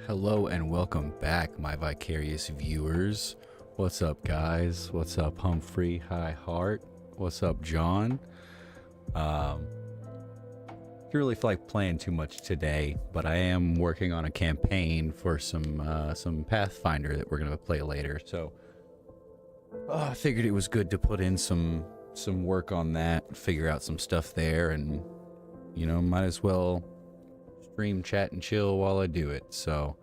Hello and welcome back, my vicarious viewers. What's up, guys? What's up, Humphrey? Hi, Hart. What's up, John? Don't really feel like playing too much today, but I am working on a campaign for some Pathfinder that we're gonna play later. So I figured it was good to put in some work on that, figure out some stuff there, and might as well stream, chat, and chill while I do it. So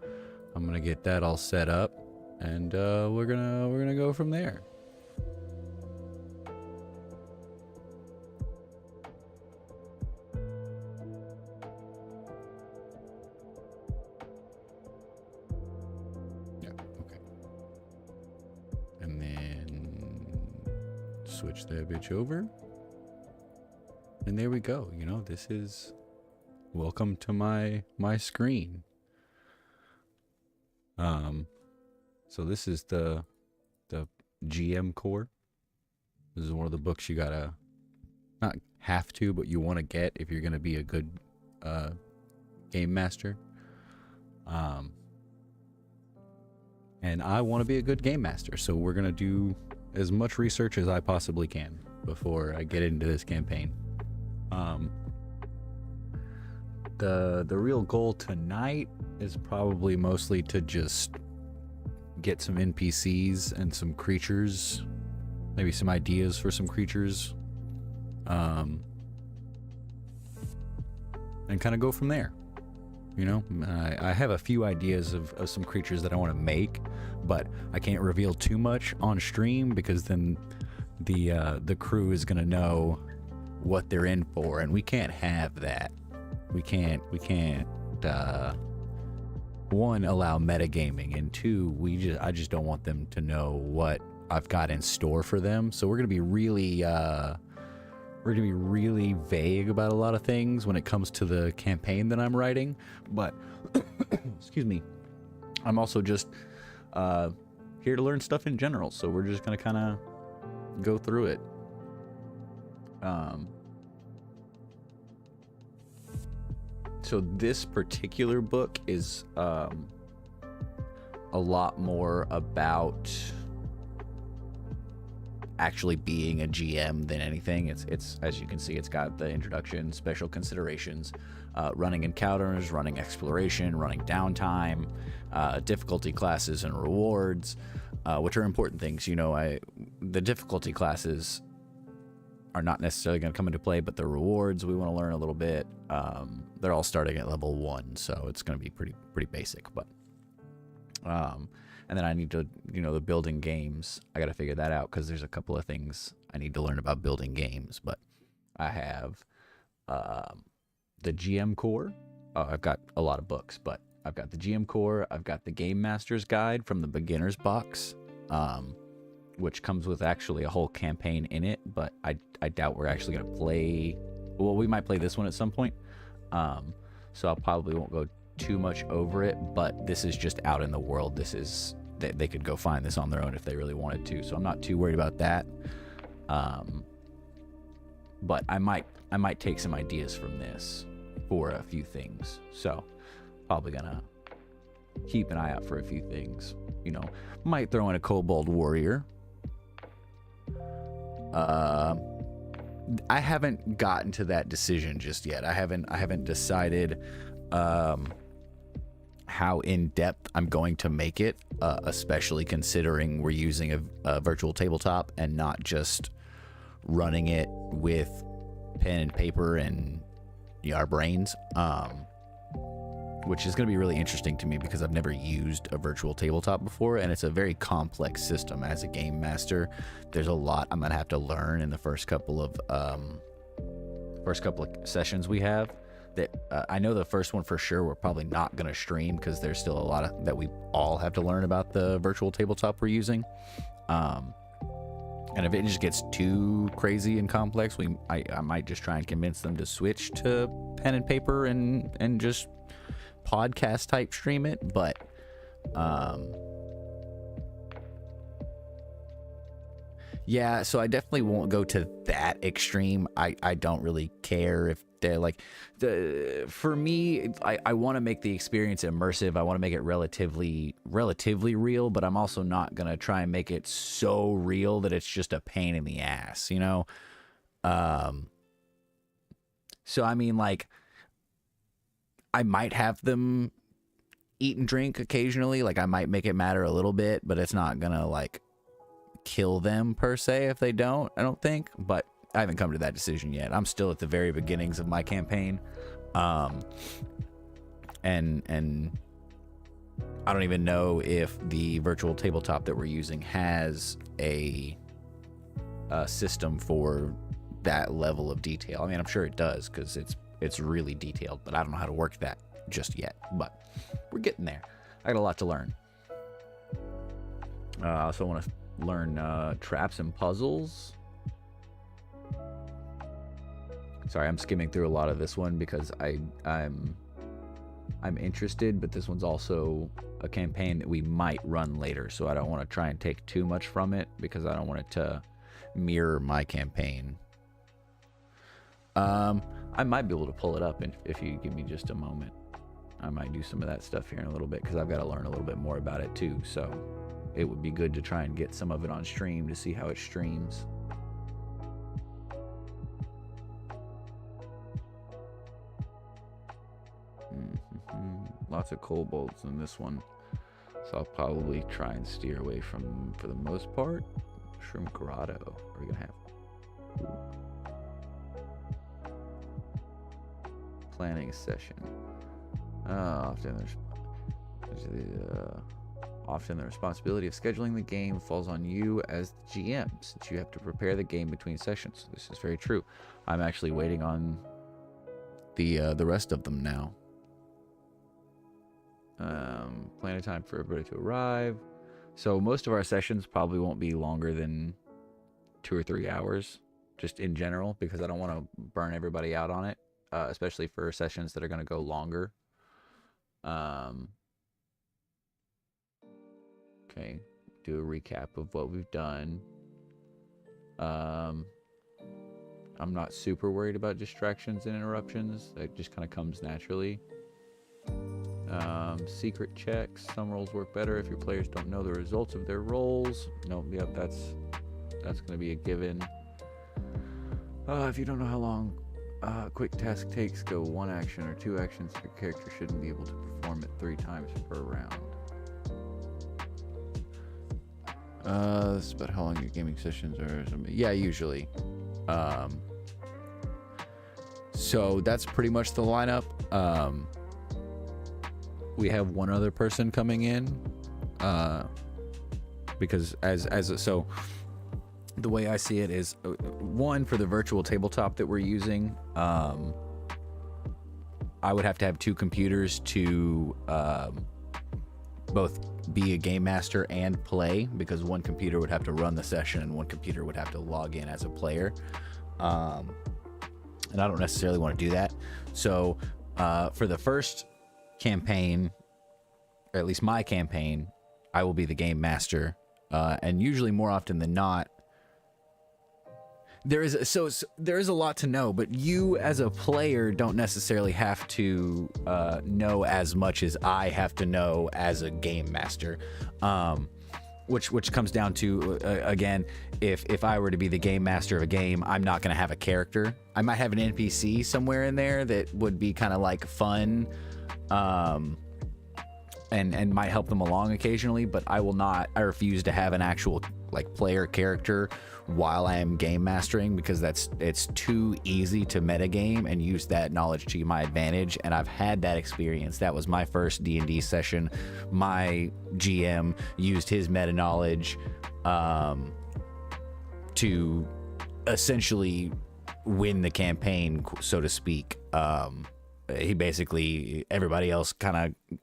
I'm gonna get that all set up, and we're gonna go from there. Yeah, okay. And then switch that bitch over, and there we go. This is welcome to my screen. So this is the GM core. This is one of the books you gotta not have to, but you want to get if you're gonna be a good game master. And I want to be a good game master, so we're gonna do as much research as I possibly can before I get into this campaign. The real goal tonight is probably mostly to just get some NPCs and some creatures, maybe some ideas for some creatures, and kind of go from there. I have a few ideas of some creatures that I want to make, but I can't reveal too much on stream because then the crew is gonna know what they're in for, and we can't have that. We can't one, allow metagaming, and two, I just don't want them to know what I've got in store for them. So we're gonna be really vague about a lot of things when it comes to the campaign that I'm writing. But excuse me, I'm also just here to learn stuff in general. So we're just gonna kind of go through it. So this particular book is a lot more about actually being a GM than anything. It's as you can see, it's got the introduction, special considerations, running encounters, running exploration, running downtime, difficulty classes and rewards, which are important things. The difficulty classes are not necessarily going to come into play, but the rewards we want to learn a little bit. They're all starting at level 1, so it's going to be pretty basic. But and then I need to, the building games. I got to figure that out because there's a couple of things I need to learn about building games. But I have the GM core. I've got a lot of books, but I've got the GM core. I've got the Game Master's Guide from the Beginner's Box, which comes with actually a whole campaign in it, but I doubt we're actually going to play. Well, we might play this one at some point, so I probably won't go too much over it, but this is just out in the world. This is, they could go find this on their own if they really wanted to, so I'm not too worried about that. But I might take some ideas from this for a few things, so probably gonna keep an eye out for a few things. Might throw in a kobold warrior. I haven't gotten to that decision just yet. I haven't decided how in depth I'm going to make it, especially considering we're using a virtual tabletop and not just running it with pen and paper and our brains. Which is going to be really interesting to me because I've never used a virtual tabletop before, and it's a very complex system. As a game master, there's a lot I'm going to have to learn in the first couple of sessions we have. That I know the first one for sure we're probably not going to stream because there's still a lot of that we all have to learn about the virtual tabletop we're using. And if it just gets too crazy and complex, I might just try and convince them to switch to pen and paper and just podcast type stream it. But yeah, so I definitely won't go to that extreme. I don't really care if there. Like, for me, I want to make the experience immersive. I want to make it relatively real, but I'm also not gonna try and make it so real that it's just a pain in the ass, you know. So I mean, like, I might have them eat and drink occasionally. Like, I might make it matter a little bit, but it's not gonna like kill them per se if they don't, I don't think. But I haven't come to that decision yet. I'm still at the very beginnings of my campaign. And I don't even know if the virtual tabletop that we're using has a system for that level of detail. I mean, I'm sure it does, because it's really detailed, but I don't know how to work that just yet. But we're getting there. I got a lot to learn. I also want to learn traps and puzzles. Sorry, I'm skimming through a lot of this one because I'm interested, but this one's also a campaign that we might run later, so I don't want to try and take too much from it because I don't want it to mirror my campaign. I might be able to pull it up if you give me just a moment. I might do some of that stuff here in a little bit because I've got to learn a little bit more about it too, so it would be good to try and get some of it on stream to see how it streams. Lots of kobolds in this one, so I'll probably try and steer away from, for the most part. Shroom Grotto. What are we gonna have? Ooh. Planning session. Often the responsibility of scheduling the game falls on you as the GM, since you have to prepare the game between sessions. This is very true. I'm actually waiting on the rest of them now. Plan a time for everybody to arrive. So most of our sessions probably won't be longer than 2 or 3 hours, just in general, because I don't want to burn everybody out on it, especially for sessions that are going to go longer. Okay, do a recap of what we've done. I'm not super worried about distractions and interruptions. That just kind of comes naturally. Secret checks. Some roles work better if your players don't know the results of their roles. Nope, yep, that's going to be a given. If you don't know how long a quick task takes, go 1 action or 2 actions. Your character shouldn't be able to perform it 3 times per round. This is about how long your gaming sessions are or something. Yeah, usually. So that's pretty much the lineup. We have one other person coming in, because so the way I see it is, one, for the virtual tabletop that we're using, I would have to have 2 computers to both be a game master and play, because one computer would have to run the session and one computer would have to log in as a player. And I don't necessarily want to do that. So for the first campaign, or at least my campaign, I will be the game master, and usually more often than not, there is a lot to know, but you as a player don't necessarily have to know as much as I have to know as a game master, which comes down to, again, if I were to be the game master of a game, I'm not going to have a character. I might have an NPC somewhere in there that would be kind of like fun, and might help them along occasionally, but I refuse to have an actual like player character while I am game mastering, because it's too easy to metagame and use that knowledge to my advantage. And I've had that experience. That was my first D&D session. My GM used his meta knowledge to essentially win the campaign, so to speak. He basically, everybody else kind of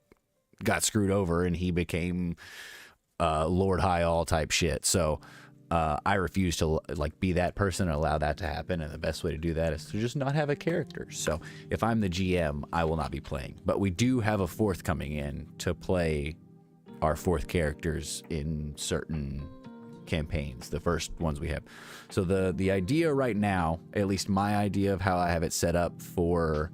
got screwed over and he became Lord High All type shit. So I refuse to like be that person and allow that to happen, and the best way to do that is to just not have a character. So if I'm the GM, I will not be playing, but we do have a 4th coming in to play our 4th characters in certain campaigns, the first ones we have. So the idea right now, at least my idea of how I have it set up for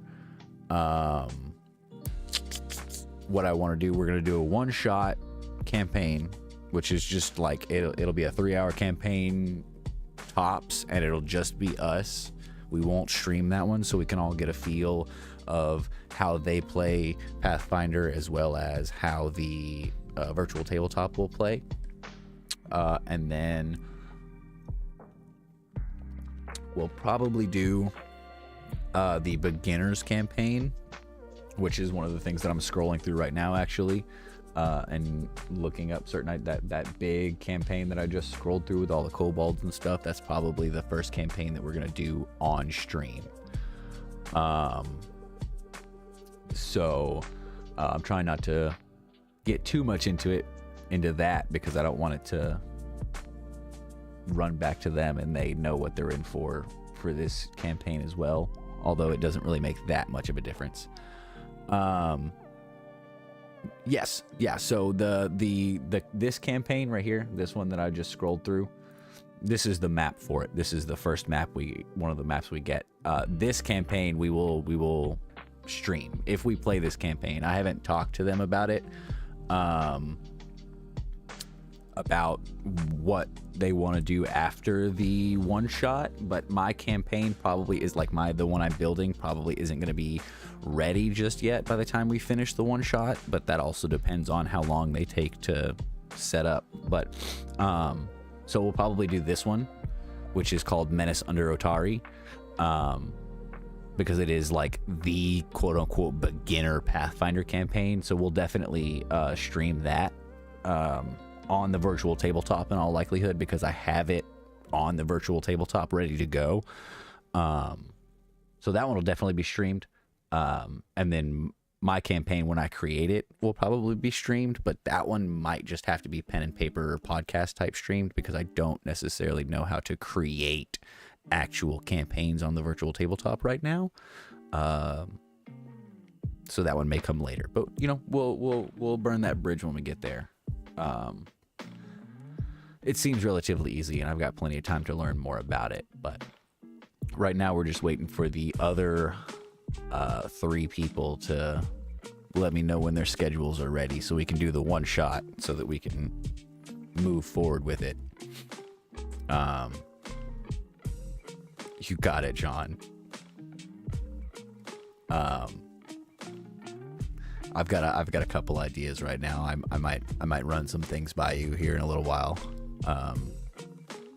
what I want to do, we're going to do a one-shot campaign, which is just like it'll be a 3-hour campaign tops, and it'll just be us. We won't stream that one, so we can all get a feel of how they play Pathfinder, as well as how the virtual tabletop will play. And then we'll probably do the beginners campaign, which is one of the things that I'm scrolling through right now, actually, and looking up certain that big campaign that I just scrolled through with all the kobolds and stuff. That's probably the first campaign that we're gonna do on stream. So I'm trying not to get too much into that, because I don't want it to run back to them and they know what they're in for this campaign as well, although it doesn't really make that much of a difference. Yes, yeah, so this campaign right here, this one that I just scrolled through, this is the map for it. This is the first map one of the maps we get. This campaign we will stream if we play this campaign. I haven't talked to them about it, about what they want to do after the one shot, but my campaign probably is like the one I'm building probably isn't going to be ready just yet by the time we finish the one shot, but that also depends on how long they take to set up. But so we'll probably do this one, which is called Menace Under Otari, because it is like the quote-unquote beginner Pathfinder campaign. So we'll definitely stream that on the virtual tabletop in all likelihood, because I have it on the virtual tabletop ready to go. So that one will definitely be streamed. And then my campaign, when I create it, will probably be streamed, but that one might just have to be pen and paper or podcast type streamed, because I don't necessarily know how to create actual campaigns on the virtual tabletop right now. So that one may come later, but we'll burn that bridge when we get there. It seems relatively easy, and I've got plenty of time to learn more about it, but right now we're just waiting for the other 3 people to let me know when their schedules are ready, so we can do the one shot, so that we can move forward with it. You got it, John. I've got a couple ideas right now. I might run some things by you here in a little while.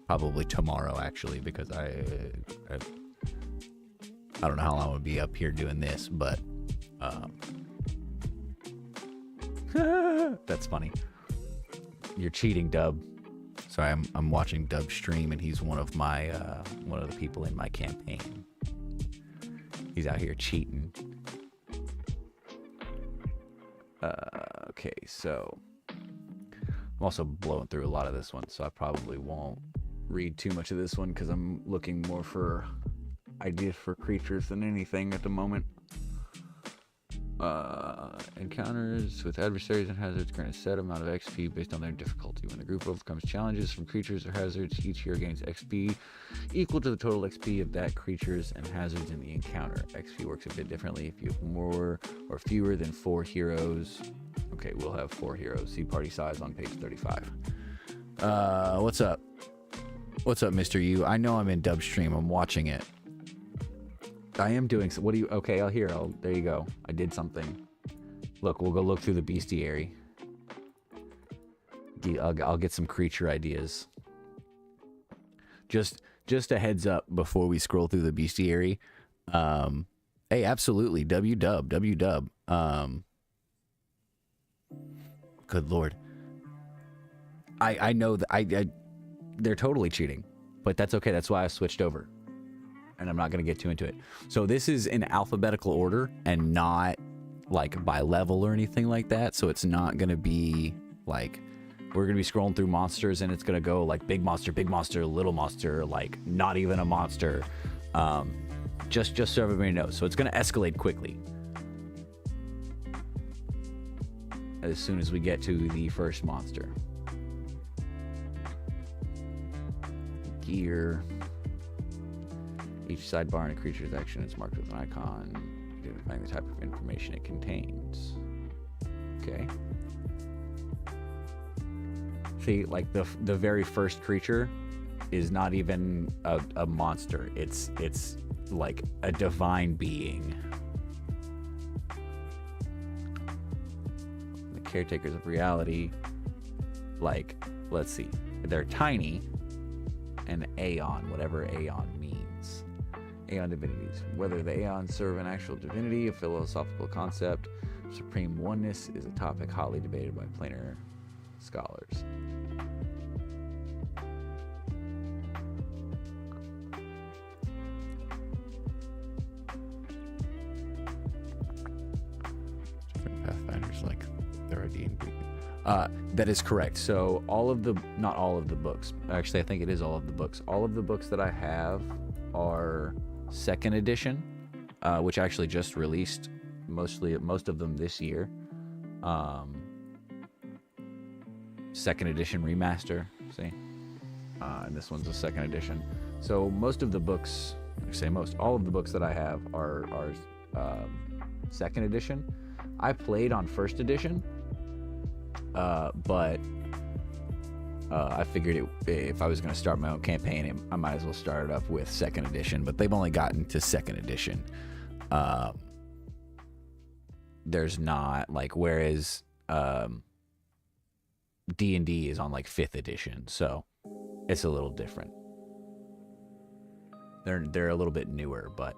Probably tomorrow, actually, because I don't know how long I'll be up here doing this, but that's funny. You're cheating, Dub. Sorry, I'm watching Dub stream, and he's one of the people in my campaign. He's out here cheating. Okay, so I'm also blowing through a lot of this one, so I probably won't read too much of this one, because I'm looking more for ideas for creatures than anything at the moment. Encounters with adversaries and hazards grant a set amount of XP based on their difficulty. When the group overcomes challenges from creatures or hazards, each hero gains XP equal to the total XP of that creatures and hazards in the encounter. XP works a bit differently if you have more or fewer than 4 heroes. Okay, we'll have 4 heroes. See party size on page 35. What's up? What's up, Mr. U? I know I'm in Dub stream. I'm watching it. I am doing so. What do you? Okay, there you go. I did something. Look, we'll go look through the bestiary. I'll get some creature ideas. Just a heads up before we scroll through the bestiary. Hey, absolutely. W-dub. Good Lord. I know that they're totally cheating, but that's okay. That's why I switched over. And I'm not going to get too into it. So this is in alphabetical order and not like by level or anything like that. So it's not going to be like, we're going to be scrolling through monsters and it's going to go like big monster, little monster, like not even a monster. Just so everybody knows. So it's going to escalate quickly as soon as we get to the first monster. here. Each sidebar in a creature's action is marked with an icon, identifying the type of information it contains. Okay. See, like the very first creature is not even a monster. It's like a divine being. The caretakers of reality, like, let's see, they're tiny, and Aeon, whatever Aeon means. Aeon divinities. Whether the Aeons serve an actual divinity, a philosophical concept, supreme oneness is a topic hotly debated by planar scholars. Pathfinders, like they're a D&D. That is correct. So not all of the books. Actually, I think it is all of the books. All of the books that I have are second edition, which actually just released most of them this year. Second edition remaster, see? And this one's a second edition. So most of the books, all of the books that I have are second edition. I played on first edition, but I figured if I was going to start my own campaign, I might as well start it up with second edition. But they've only gotten to second edition. There's not like, whereas D&D is on like fifth edition, so it's a little different. They're a little bit newer, but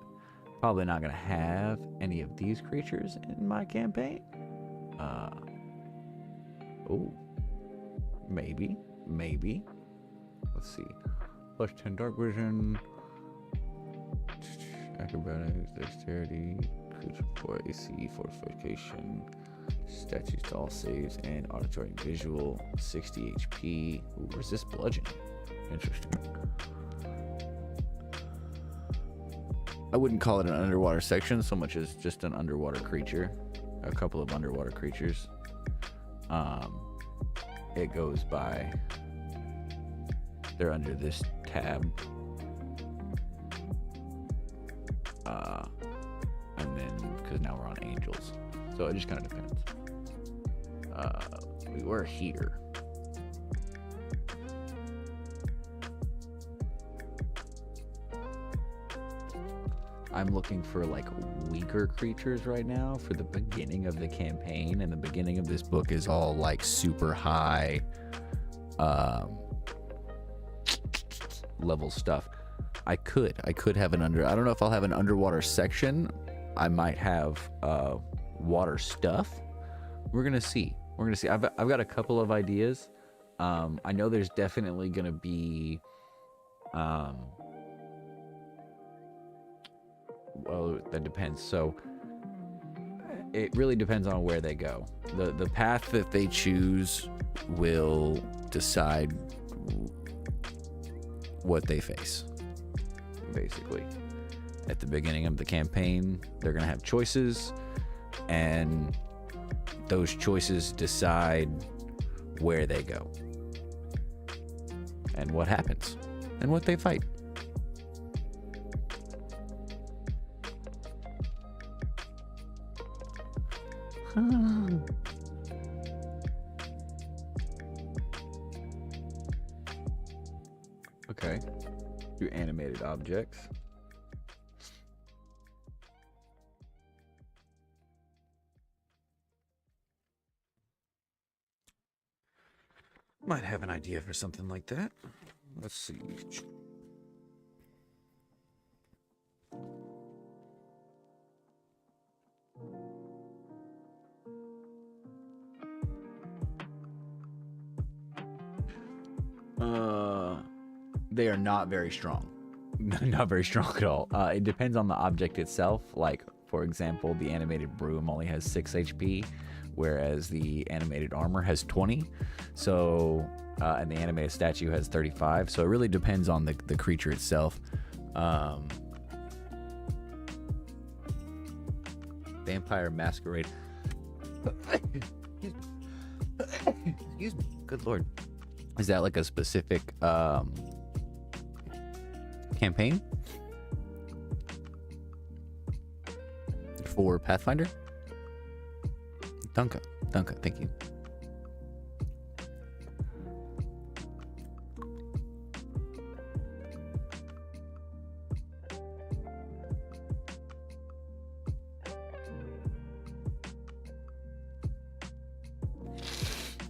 probably not going to have any of these creatures in my campaign. Maybe. Let's see. Plus 10 dark vision. Acrobatics, dexterity, creature for AC, fortification, statues to all saves, and auditory and visual. 60 HP. Ooh, resist bludgeoning. Interesting. I wouldn't call it an underwater section so much as just an underwater creature. A couple of underwater creatures. It goes by, they're under this tab. And then, because now we're on angels. So it just kind of depends. We were here. I'm looking for like weaker creatures right now for the beginning of the campaign, and the beginning of this book is all like super high level stuff. I could have I don't know if I'll have an underwater section. I might have water stuff. We're gonna see. I've got a couple of ideas. I know there's definitely gonna be well, that depends. So it really depends on where they go. The path that they choose will decide what they face. Basically, at the beginning of the campaign, they're going to have choices, and those choices decide where they go and what happens and what they fight. Okay. Do animated objects. Might have an idea for something like that. Let's see. They are not very strong. Not very strong at all. It depends on the object itself. Like, for example, the animated broom only has 6 HP, whereas the animated armor has 20. So, and the animated statue has 35. So it really depends on the creature itself. Vampire Masquerade. Excuse me. Good lord. Is that like a specific campaign for Pathfinder. Dunka, thank you.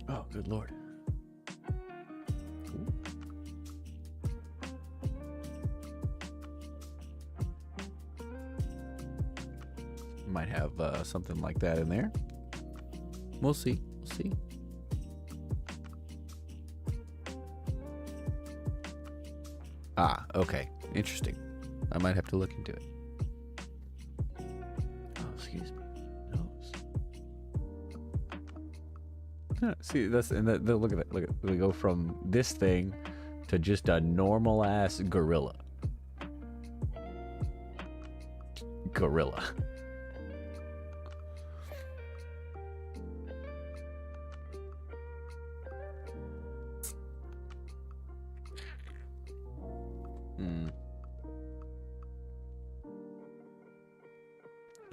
Oh, good lord. Might have something like that in there. We'll see. Ah, okay. Interesting. I might have to look into it. Oh, excuse me. Nose. See, look at that. Look at. We go from this thing to just a normal ass gorilla.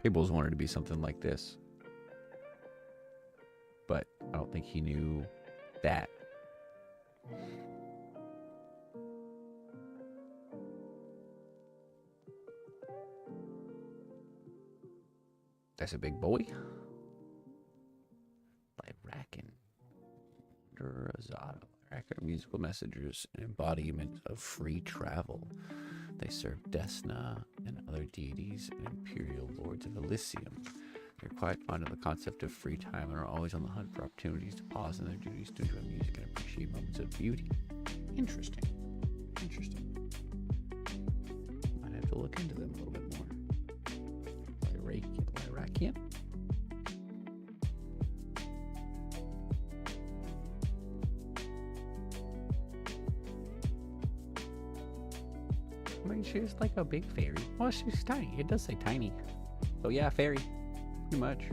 Fables wanted to be something like this, but I don't think he knew that. That's a big boy. By Racken. Rosado. Racken are musical messengers, an embodiment of free travel. They serve Desna and other deities and imperial lords of Elysium. They're quite fond of the concept of free time and are always on the hunt for opportunities to pause in their duties to enjoy music and appreciate moments of beauty. Interesting. Might have to look into them a little bit more. Lyrakian? I mean, she's like a big fairy. Well, she's tiny. It does say tiny. So yeah, fairy. Pretty much.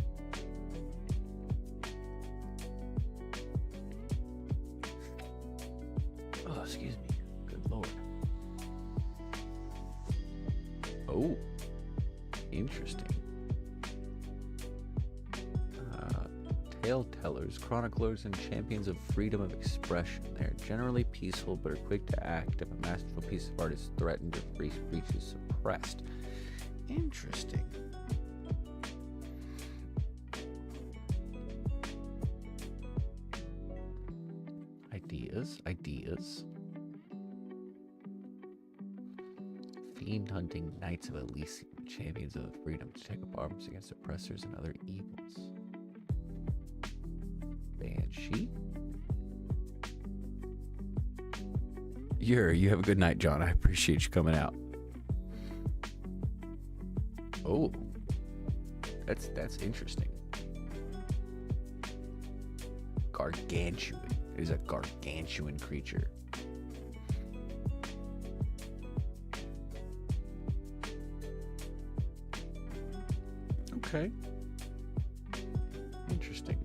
Oh, excuse me. Good lord. Oh. Interesting. Tale tellers, chroniclers, and champions of freedom of expression. They are generally peaceful but are quick to act if a masterful piece of art is threatened or free speech is suppressed. Interesting. Ideas. Fiend hunting knights of Elysium, champions of the freedom to take up arms against oppressors and other evils. Banshee. You have a good night, John. I appreciate you coming out. Oh, that's interesting. Gargantuan. It is a gargantuan creature. Okay. Interesting.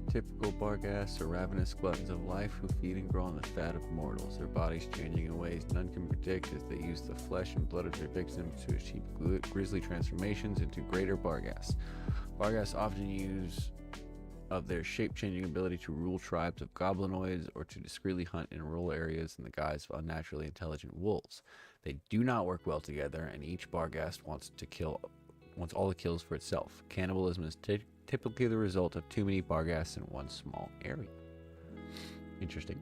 Typical Barghast are ravenous gluttons of life who feed and grow on the fat of mortals, their bodies changing in ways none can predict as they use the flesh and blood of their victims to achieve grisly transformations into greater Barghasts. Barghasts often use of their shape-changing ability to rule tribes of goblinoids or to discreetly hunt in rural areas in the guise of unnaturally intelligent wolves. They do not work well together, and each Barghast wants all the kills for itself. Cannibalism is typically the result of too many Barghasts in one small area. Interesting.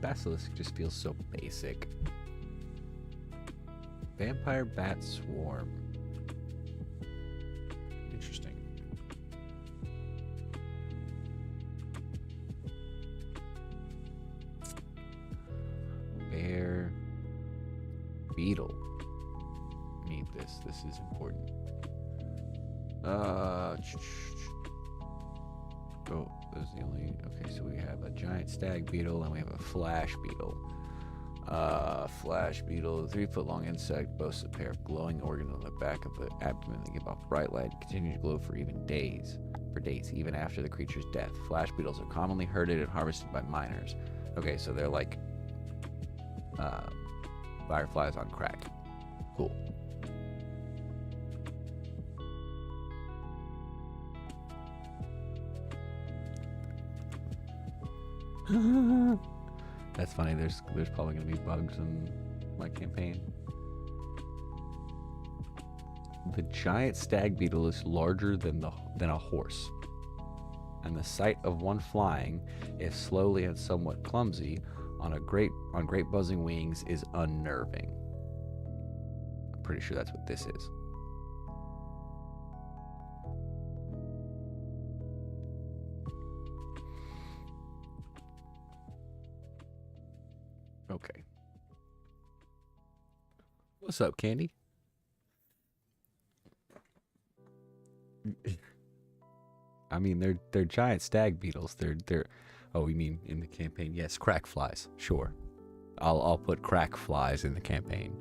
Basilisk just feels so basic. Vampire bat swarm. Interesting. Bear beetle. Need this. This is important. Oh, is the only. Okay, so we have a giant stag beetle and we have a flash beetle. Flash beetle, 3-foot-long insect, boasts a pair of glowing organs on the back of the abdomen that give off bright light and continue to glow for days, even after the creature's death. Flash beetles are commonly herded and harvested by miners. Okay, so they're like fireflies on crack. Cool. That's funny. There's probably gonna be bugs in my campaign. The giant stag beetle is larger than a horse, and the sight of one flying, if slowly and somewhat clumsy, on great buzzing wings is unnerving. I'm pretty sure that's what this is. Okay. What's up, Candy? I mean, they're giant stag beetles. They're. Oh, you mean in the campaign? Yes, crack flies. Sure, I'll put crack flies in the campaign.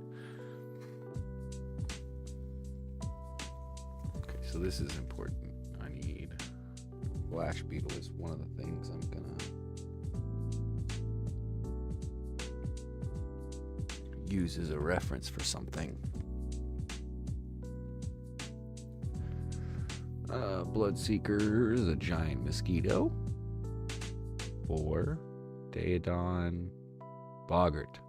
Okay, so this is important. I need flash beetle is one of the things I'm gonna use as a reference for something. Bloodseeker is a giant mosquito. 4. Daedon boggart.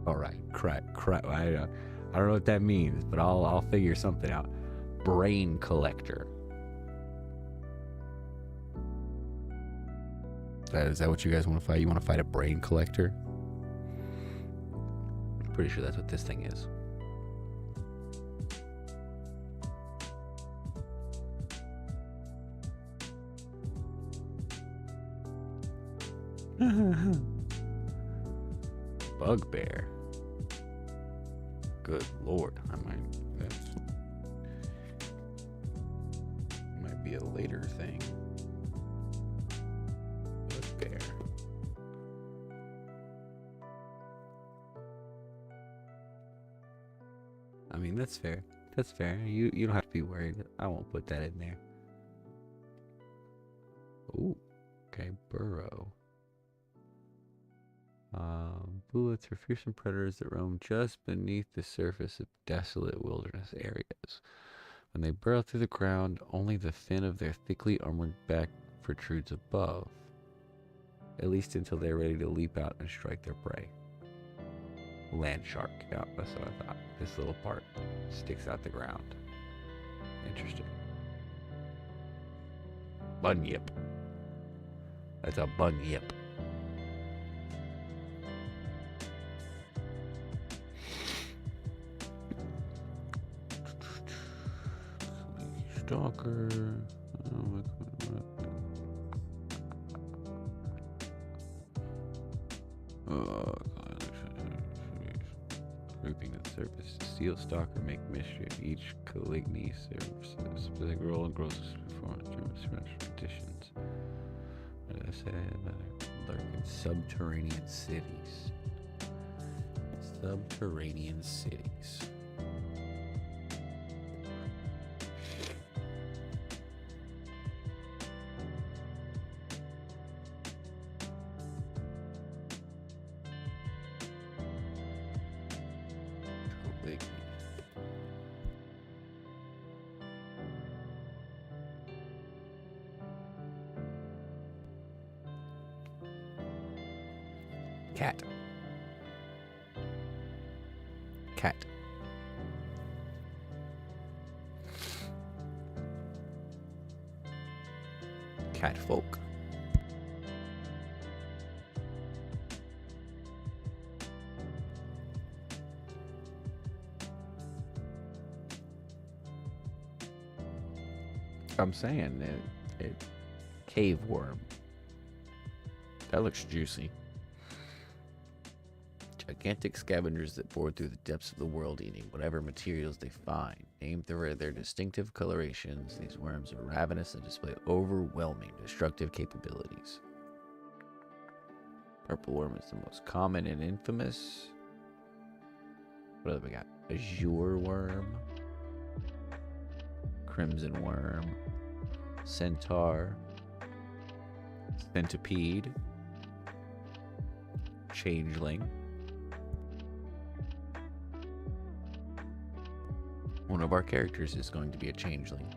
All right, crack. I don't know what that means, but I'll figure something out. Brain collector. Is that what you guys want to fight? You want to fight a brain collector? I'm pretty sure that's what this thing is. Bugbear. Good lord, I might be a later thing. Bugbear. I mean, that's fair. That's fair. You don't have to be worried. I won't put that in there. Ooh, okay, burrow. Bullets are fearsome predators that roam just beneath the surface of desolate wilderness areas. When they burrow through the ground, only the fin of their thickly armored back protrudes above, at least until they're ready to leap out and strike their prey. Land shark. Yeah, that's what I thought. This little part sticks out the ground. Interesting. Bunyip. That's a bunyip. Stalker. Oh my god. Oh god. Grouping the surface. Steel stalker make mischief. Each caligny serves a specific role and grows performance during special conditions. What did I say? Lurk in subterranean cities. Subterranean cities. Cat. Cat. Cat folk. I'm saying it cave worm. That looks juicy. Gigantic scavengers that bore through the depths of the world, eating whatever materials they find. Named for their distinctive colorations, these worms are ravenous and display overwhelming destructive capabilities. Purple worm is the most common and infamous. What other we got? Azure worm, crimson worm, centaur, centipede, changeling. One of our characters is going to be a changeling.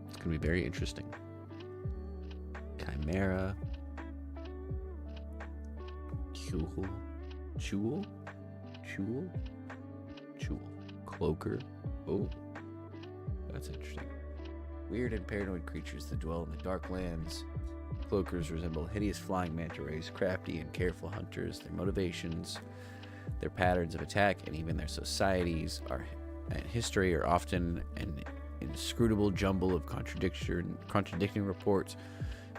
It's going to be very interesting. Chimera. Chul. Cloaker. Oh, that's interesting. Weird and paranoid creatures that dwell in the dark lands. Cloakers resemble hideous flying manta rays, crafty and careful hunters. Their motivations, their patterns of attack, and even their societies and history are often an inscrutable jumble of contradicting reports,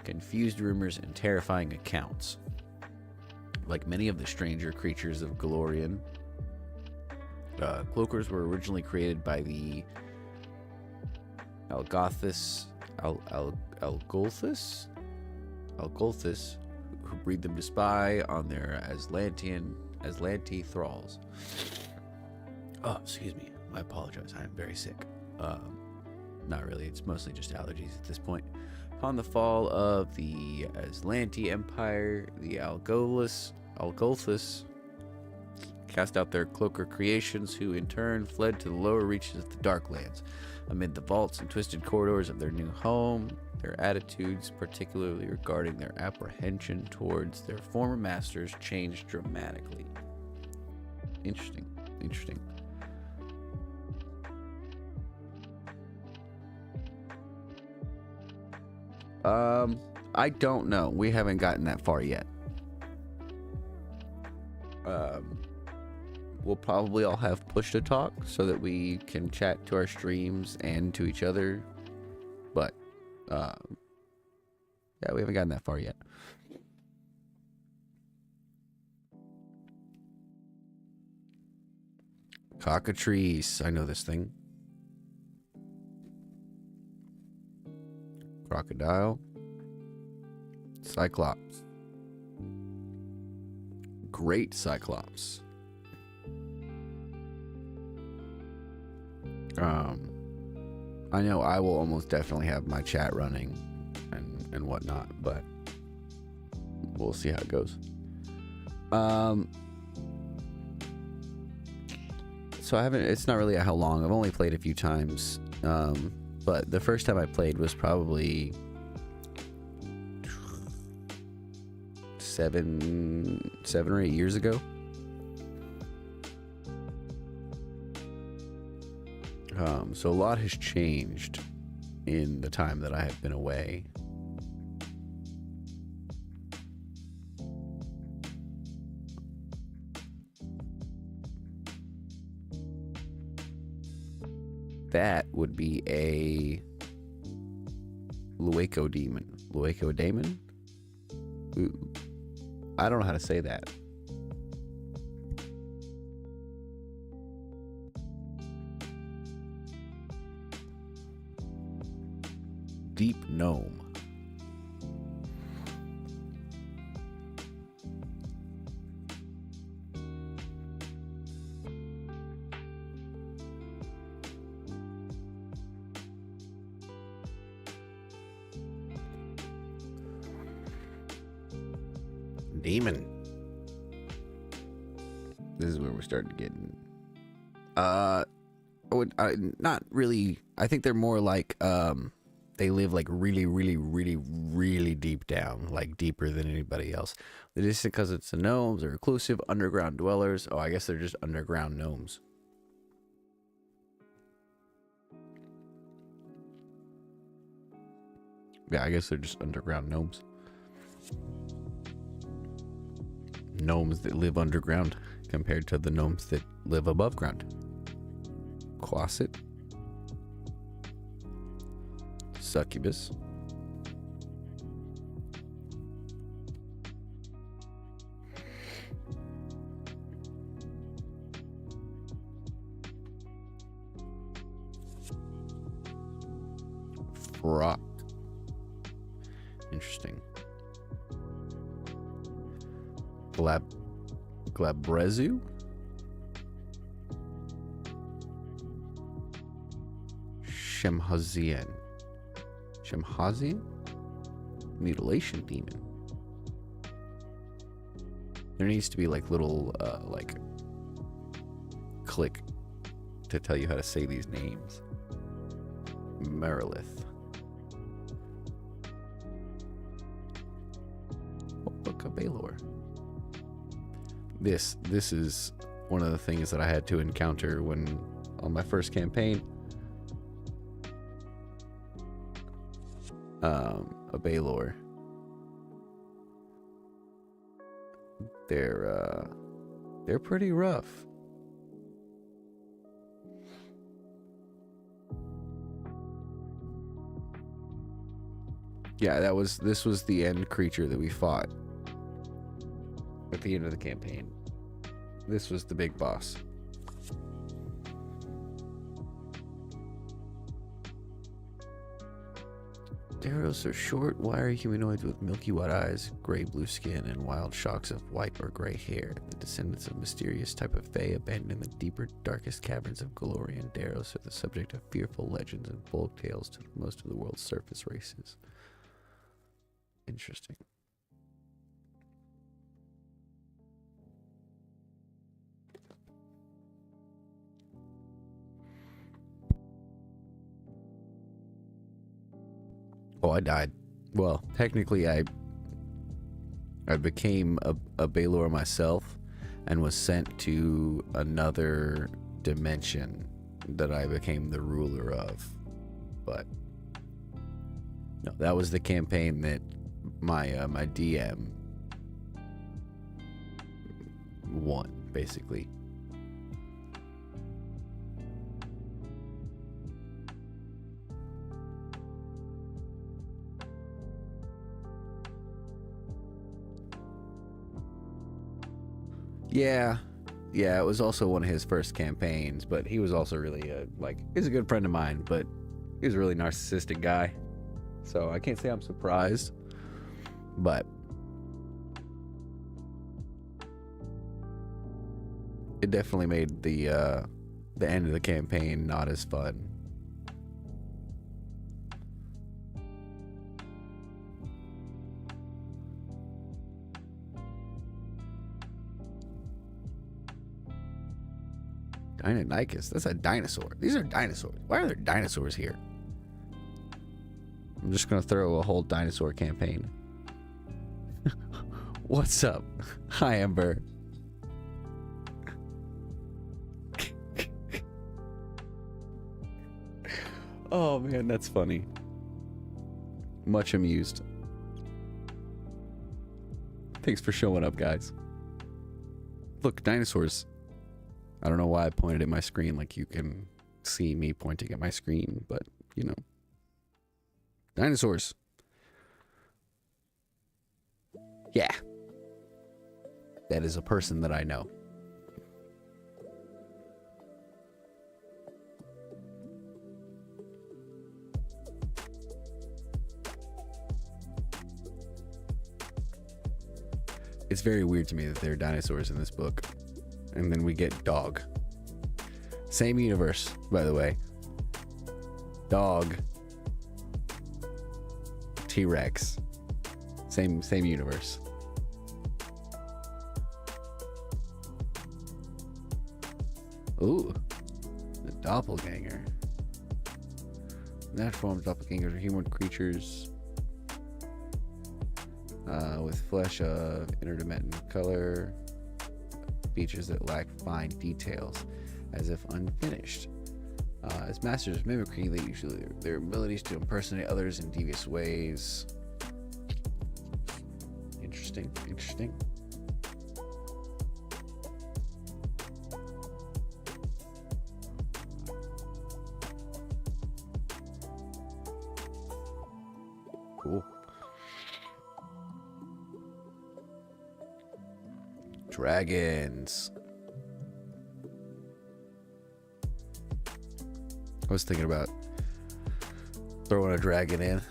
confused rumors, and terrifying accounts. Like many of the stranger creatures of Galorian, cloakers were originally created by the Algothis, who breed them to spy on their Aslanti thralls. Oh, excuse me. I apologize. I am very sick. Not really. It's mostly just allergies at this point. Upon the fall of the Aslanti Empire, the Algolthus cast out their cloaker creations, who in turn fled to the lower reaches of the Darklands. Amid the vaults and twisted corridors of their new home, their attitudes, particularly regarding their apprehension towards their former masters, changed dramatically. Interesting. I don't know. We haven't gotten that far yet. We'll probably all have push to talk so that we can chat to our streams and to each other. But, yeah, we haven't gotten that far yet. Cockatrice. I know this thing. Crocodile. Cyclops. Great Cyclops. I know I will almost definitely have my chat running and whatnot, but we'll see how it goes. So it's not really how long. I've only played a few times. But the first time I played was probably 7 or 8 years ago. So a lot has changed in the time that I have been away. That would be a Lueco Daemon? I don't know how to say that. Deep Gnome. Demon. This is where we're starting to get not really. I think they're more like they live like really deep down, like deeper than anybody else. Just because it's the gnomes, they're reclusive underground dwellers. Oh, I guess they're just underground gnomes. Yeah, I guess they're just underground gnomes. Gnomes that live underground compared to the gnomes that live above ground. Quasit. Succubus. Interesting. Glabrezu? Shemhazian. Mutilation demon. There needs to be like little like click to tell you how to say these names. Merilith. Oh, look, a Baylor. This is one of the things that I had to encounter when on my first campaign. A Baylor. They're pretty rough. Yeah, this was the end creature that we fought at the end of the campaign. This was the big boss. Daros are short, wiry humanoids with milky white eyes, gray-blue skin, and wild shocks of white or gray hair. The descendants of a mysterious type of fae abandoned in the deeper, darkest caverns of Galorian. Daros are the subject of fearful legends and folk tales to most of the world's surface races. Interesting. Oh, I died. Well, technically, I became a Baylor myself and was sent to another dimension that I became the ruler of. But no, that was the campaign that my DM won, basically. Yeah, it was also one of his first campaigns, but he was also really he's a good friend of mine, but he was a really narcissistic guy. So I can't say I'm surprised, but it definitely made the end of the campaign not as fun. Deinonychus, that's a dinosaur. These are dinosaurs. Why are there dinosaurs here? I'm just gonna throw a whole dinosaur campaign. What's up? Hi, Ember. Oh man, that's funny. Much amused. Thanks for showing up, guys. Look, dinosaurs. I don't know why I pointed at my screen like you can see me pointing at my screen, but, you know. Dinosaurs. Yeah. That is a person that I know. It's very weird to me that there are dinosaurs in this book. And then we get dog. Same universe, by the way. Dog. T-Rex. Same universe. Ooh. The doppelganger. Natural forms doppelgangers are human creatures with flesh of interdimensional color. Features that lack fine details, as if unfinished. As masters of mimicry, they usually their abilities to impersonate others in devious ways. Interesting. Cool. Dragons. I was thinking about throwing a dragon in.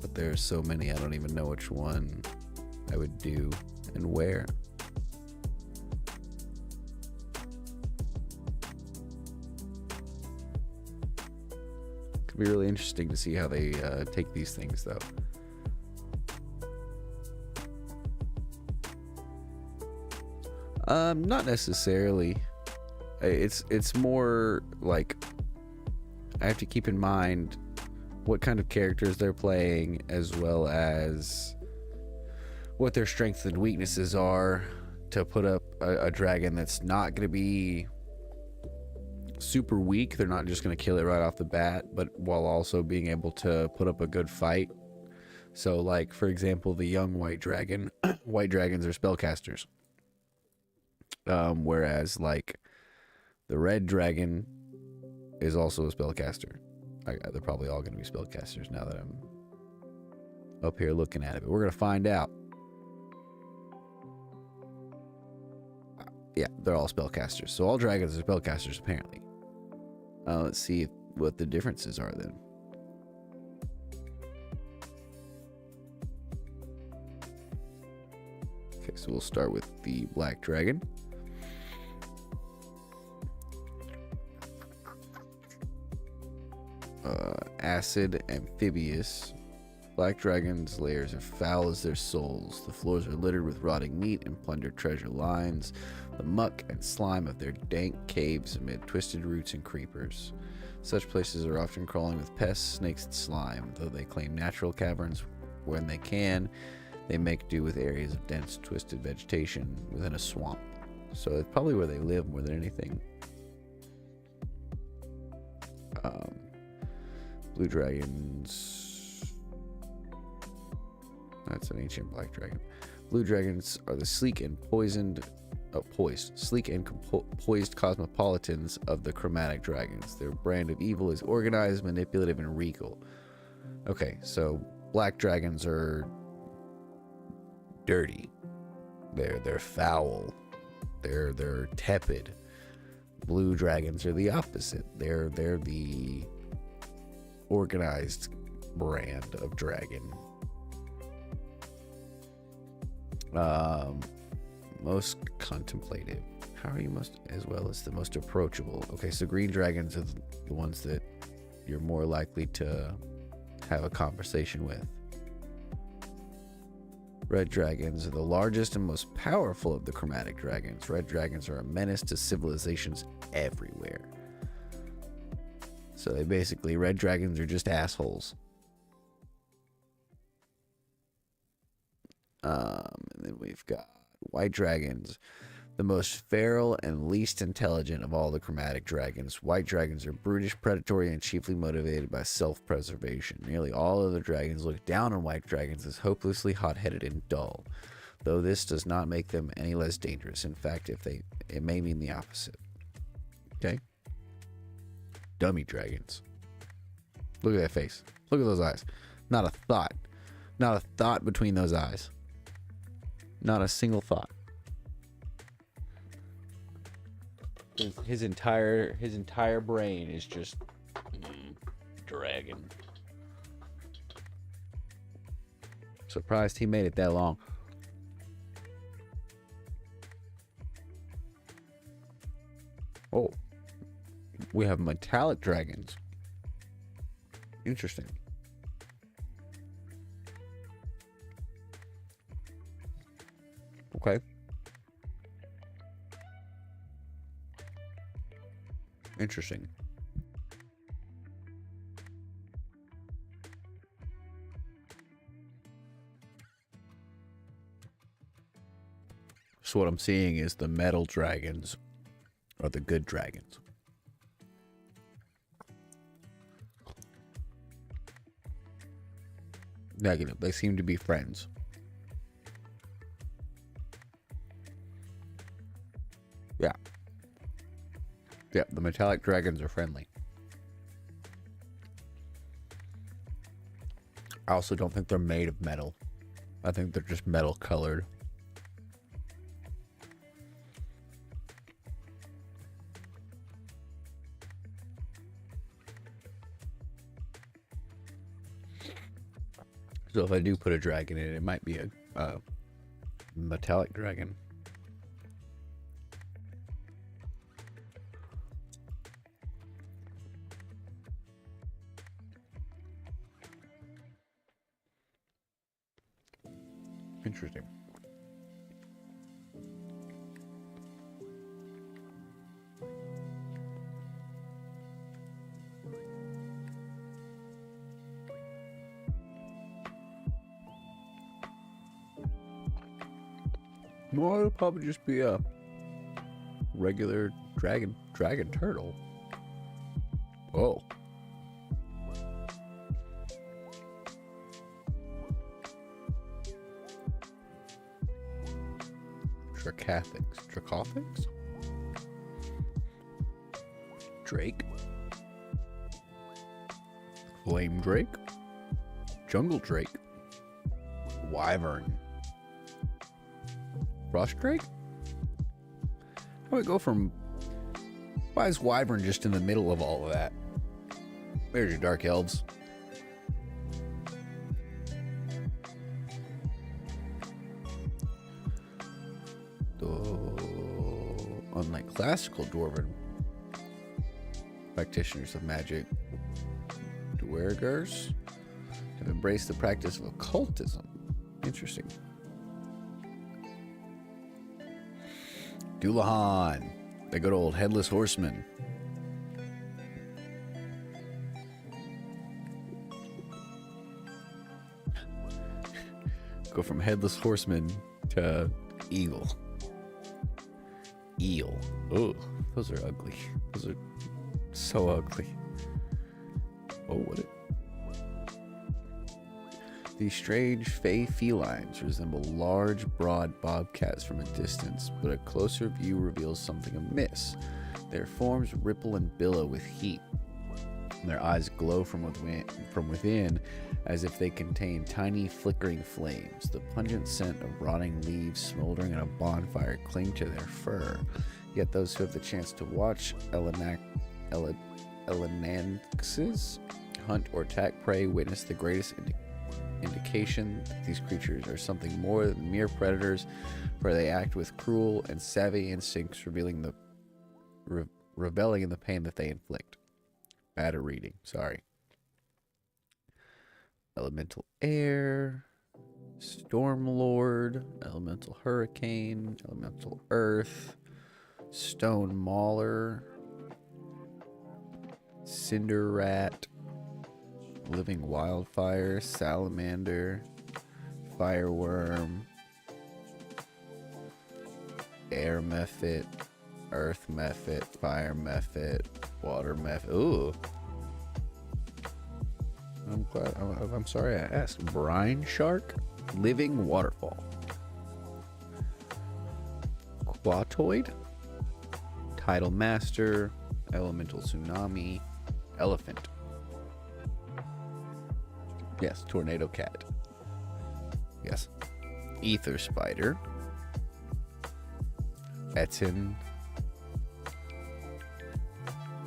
but there's so many I don't even know which one I would do and where. Could be really interesting to see how they take these things, though. Not necessarily. It's more like I have to keep in mind what kind of characters they're playing, as well as what their strengths and weaknesses are, to put up a dragon that's not going to be super weak. They're not just going to kill it right off the bat, but while also being able to put up a good fight. So, like, for example, the young white dragon, white dragons are spellcasters. Whereas, like, the red dragon is also a spellcaster. They're probably all going to be spellcasters now that I'm up here looking at it. But we're going to find out. Yeah, they're all spellcasters. So all dragons are spellcasters, apparently. Let's see what the differences are then. Okay, so we'll start with the black dragon. Acid amphibious. Black dragons' lairs are foul as their souls. The floors are littered with rotting meat and plundered treasure lines, the muck and slime of their dank caves amid twisted roots and creepers. Such places are often crawling with pests, snakes, and slime. Though they claim natural caverns when they can, they make do with areas of dense, twisted vegetation within a swamp. So it's probably where they live more than anything. Blue dragons. That's an ancient black dragon. Blue dragons are the sleek and poised cosmopolitans of the chromatic dragons. Their brand of evil is organized, manipulative, and regal. Okay, so black dragons are dirty. They're foul. They're tepid. Blue dragons are the opposite. They're the organized brand of dragon. Most contemplative. How are you most, as well as the most approachable? Okay, so green dragons are the ones that you're more likely to have a conversation with. Red dragons are the largest and most powerful of the chromatic dragons. Red dragons are a menace to civilizations everywhere. So they basically, red dragons are just assholes. And then we've got white dragons, the most feral and least intelligent of all the chromatic dragons. White dragons are brutish, predatory, and chiefly motivated by self-preservation. Nearly all other dragons look down on white dragons as hopelessly hot-headed and dull, though this does not make them any less dangerous. In fact, it may mean the opposite. Okay? Dummy dragons. Look at that face. Look at those eyes. Not a thought. Not a thought between those eyes. Not a single thought. His entire brain is just dragon. Surprised he made it that long. Oh, we have metallic dragons. Interesting. Okay. Interesting. So what I'm seeing is the metal dragons are the good dragons. Negative. They seem to be friends. Yeah. Yeah, the metallic dragons are friendly. I also don't think they're made of metal. I think they're just metal colored. So if I do put a dragon in, it might be a metallic dragon. Interesting. No, it'll probably just be a regular dragon turtle. Oh. Dracothics? Drake? Flame Drake? Jungle Drake? Wyvern? Frost Drake? How do we go from... Why is Wyvern just in the middle of all of that? There's your Dark Elves. Unlike classical dwarven practitioners of magic, Duergars have embraced the practice of occultism. Interesting. Dullahan, the good old headless horseman. Go from headless horseman to eagle. Eel. Oh, those are ugly. Those are so ugly. Oh, what it... These strange fey felines resemble large, broad bobcats from a distance, but a closer view reveals something amiss. Their forms ripple and billow with heat, and their eyes glow from within as if they contain tiny flickering flames. The pungent scent of rotting leaves smoldering in a bonfire cling to their fur. Yet those who have the chance to watch Elenanxes hunt or attack prey witness the greatest indication that these creatures are something more than mere predators, for they act with cruel and savvy instincts, revealing reveling in the pain that they inflict. Bad at reading, sorry. Elemental air, storm lord, elemental hurricane, elemental earth, stone mauler, cinder rat, living wildfire, salamander, fireworm, air mephit, earth mephit, fire mephit, water mephit. Ooh. I'm sorry I asked. Brine shark, living waterfall, quatoid, tidal master, elemental tsunami, elephant. Yes, tornado cat. Yes. Ether spider, Etin,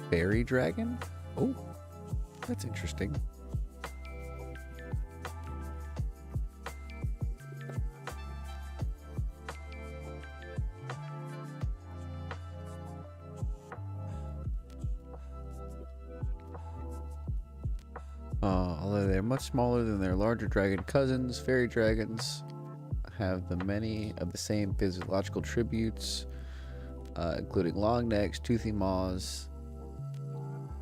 fairy dragon. Oh, that's interesting. Although they're much smaller than their larger dragon cousins, fairy dragons have many of the same physiological attributes, including long necks, toothy maws,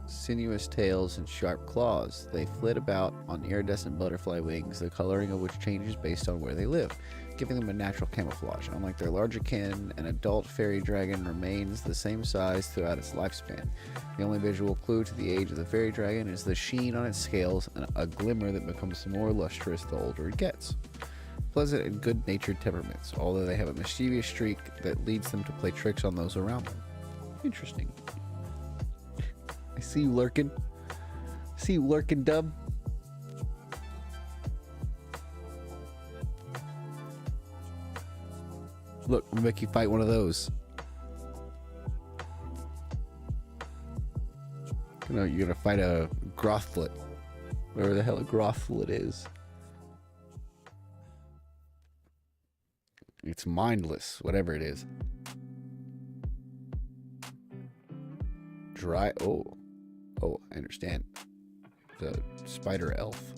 sinuous tails, and sharp claws. They flit about on iridescent butterfly wings, the coloring of which changes based on where they live, giving them a natural camouflage. Unlike their larger kin, an adult fairy dragon remains the same size throughout its lifespan. The only visual clue to the age of the fairy dragon is the sheen on its scales, and a glimmer that becomes more lustrous the older it gets. Pleasant and good-natured temperaments, although they have a mischievous streak that leads them to play tricks on those around them. Interesting. I see you lurking. See you lurking, Dub. Look, we'll make you fight one of those. You know, you're gonna fight a Grothlet. Whatever the hell a Grothlet is. It's mindless, whatever it is. Dry. Oh, I understand. The spider elf.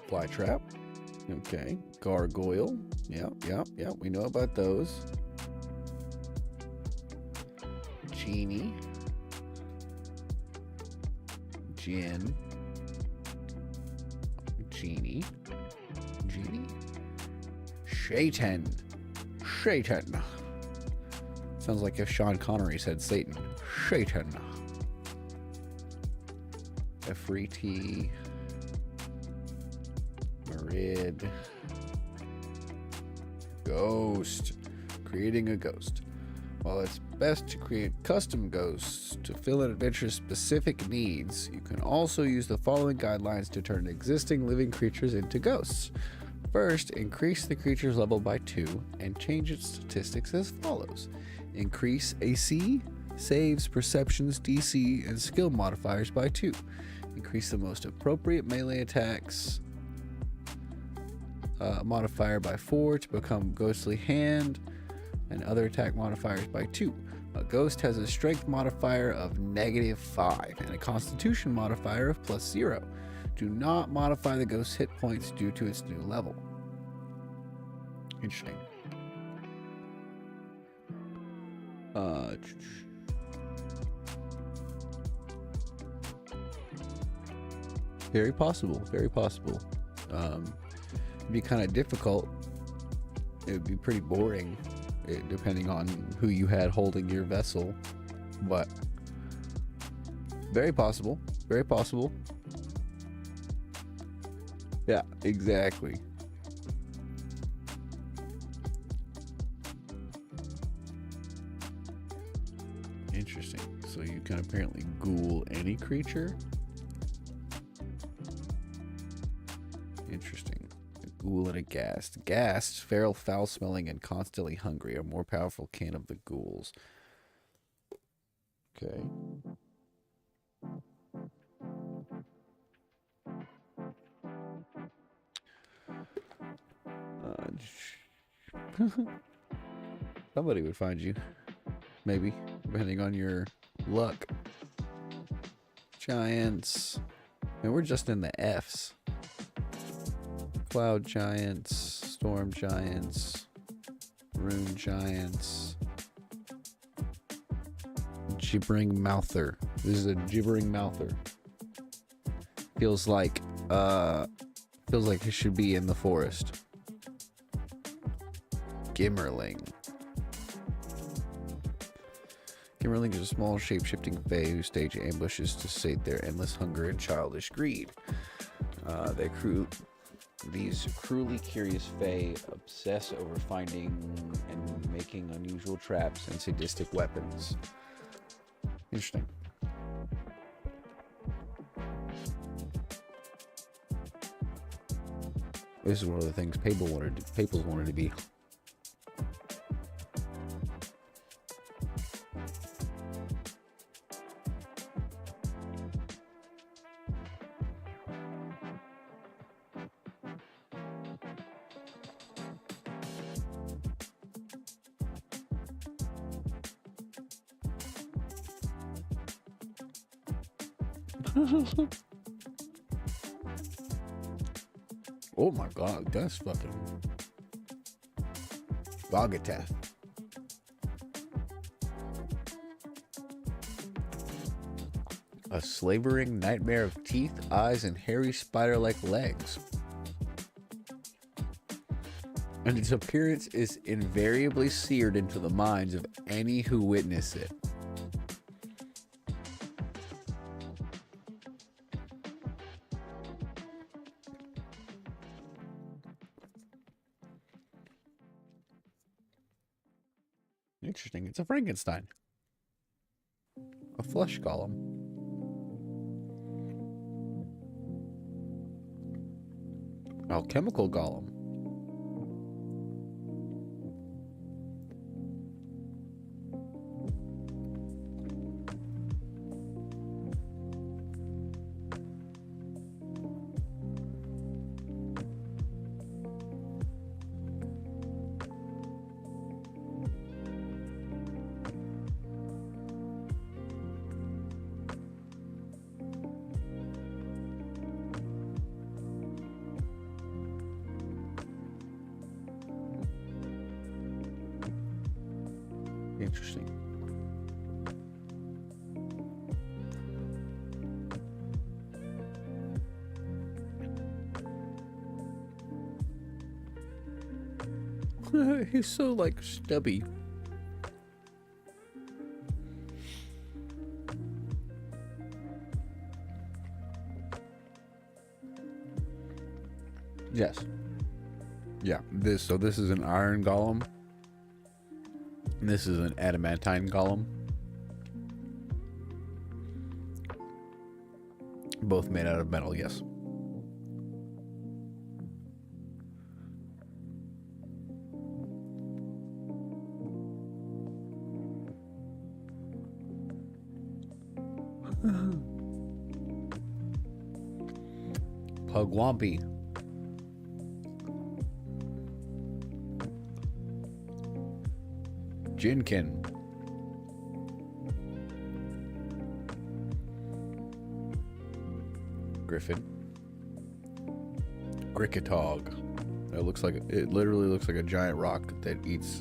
Fly trap. Okay. Gargoyle. Yeah. We know about those. Genie. Jinn. Genie. Shaitan. Sounds like if Sean Connery said Satan. Shaitan. Efreeti. Marid. Ghost. Creating a ghost. While it's best to create custom ghosts to fill an adventure's specific needs, you can also use the following guidelines to turn existing living creatures into ghosts. First, increase the creature's level by 2 and change its statistics as follows. Increase AC, saves, perceptions, DC, and skill modifiers by 2. Increase the most appropriate melee attacks modifier by 4 to become ghostly hand, and other attack modifiers by 2. A ghost has a strength modifier of -5 and a constitution modifier of +0. Do not modify the ghost's hit points due to its new level. Interesting. Very possible. It'd be kind of difficult. It would be pretty boring, depending on who you had holding your vessel. But very possible. Yeah, exactly. Interesting. So you can apparently ghoul any creature? Interesting. A ghoul and a ghast. Ghasts, feral, foul-smelling, and constantly hungry, are more powerful kin of the ghouls. Okay. Somebody would find you. Maybe, depending on your luck. Giants. And we're just in the F's. Cloud giants, storm giants, rune giants. Gibbering mouther. This is a gibbering mouther. Feels like it should be in the forest. Gimmerling. Gimmerling is a small shape-shifting fae who stage ambushes to sate their endless hunger and childish greed. These cruelly curious fae obsess over finding and making unusual traps and sadistic weapons. Interesting. This is one of the things Papal wanted to be. Oh my god, that's fucking Gogatath. A slavering nightmare of teeth, eyes, and hairy spider-like legs. And its appearance is invariably seared into the minds of any who witness it. Interesting. It's a Frankenstein. A flesh golem. Alchemical golem. Interesting. He's so like stubby. Yes. Yeah. This is an iron golem. And this is an adamantine golem. Both made out of metal, yes. Pugwampy. Jinkin. Griffin. Gricketog. It literally looks like a giant rock that eats.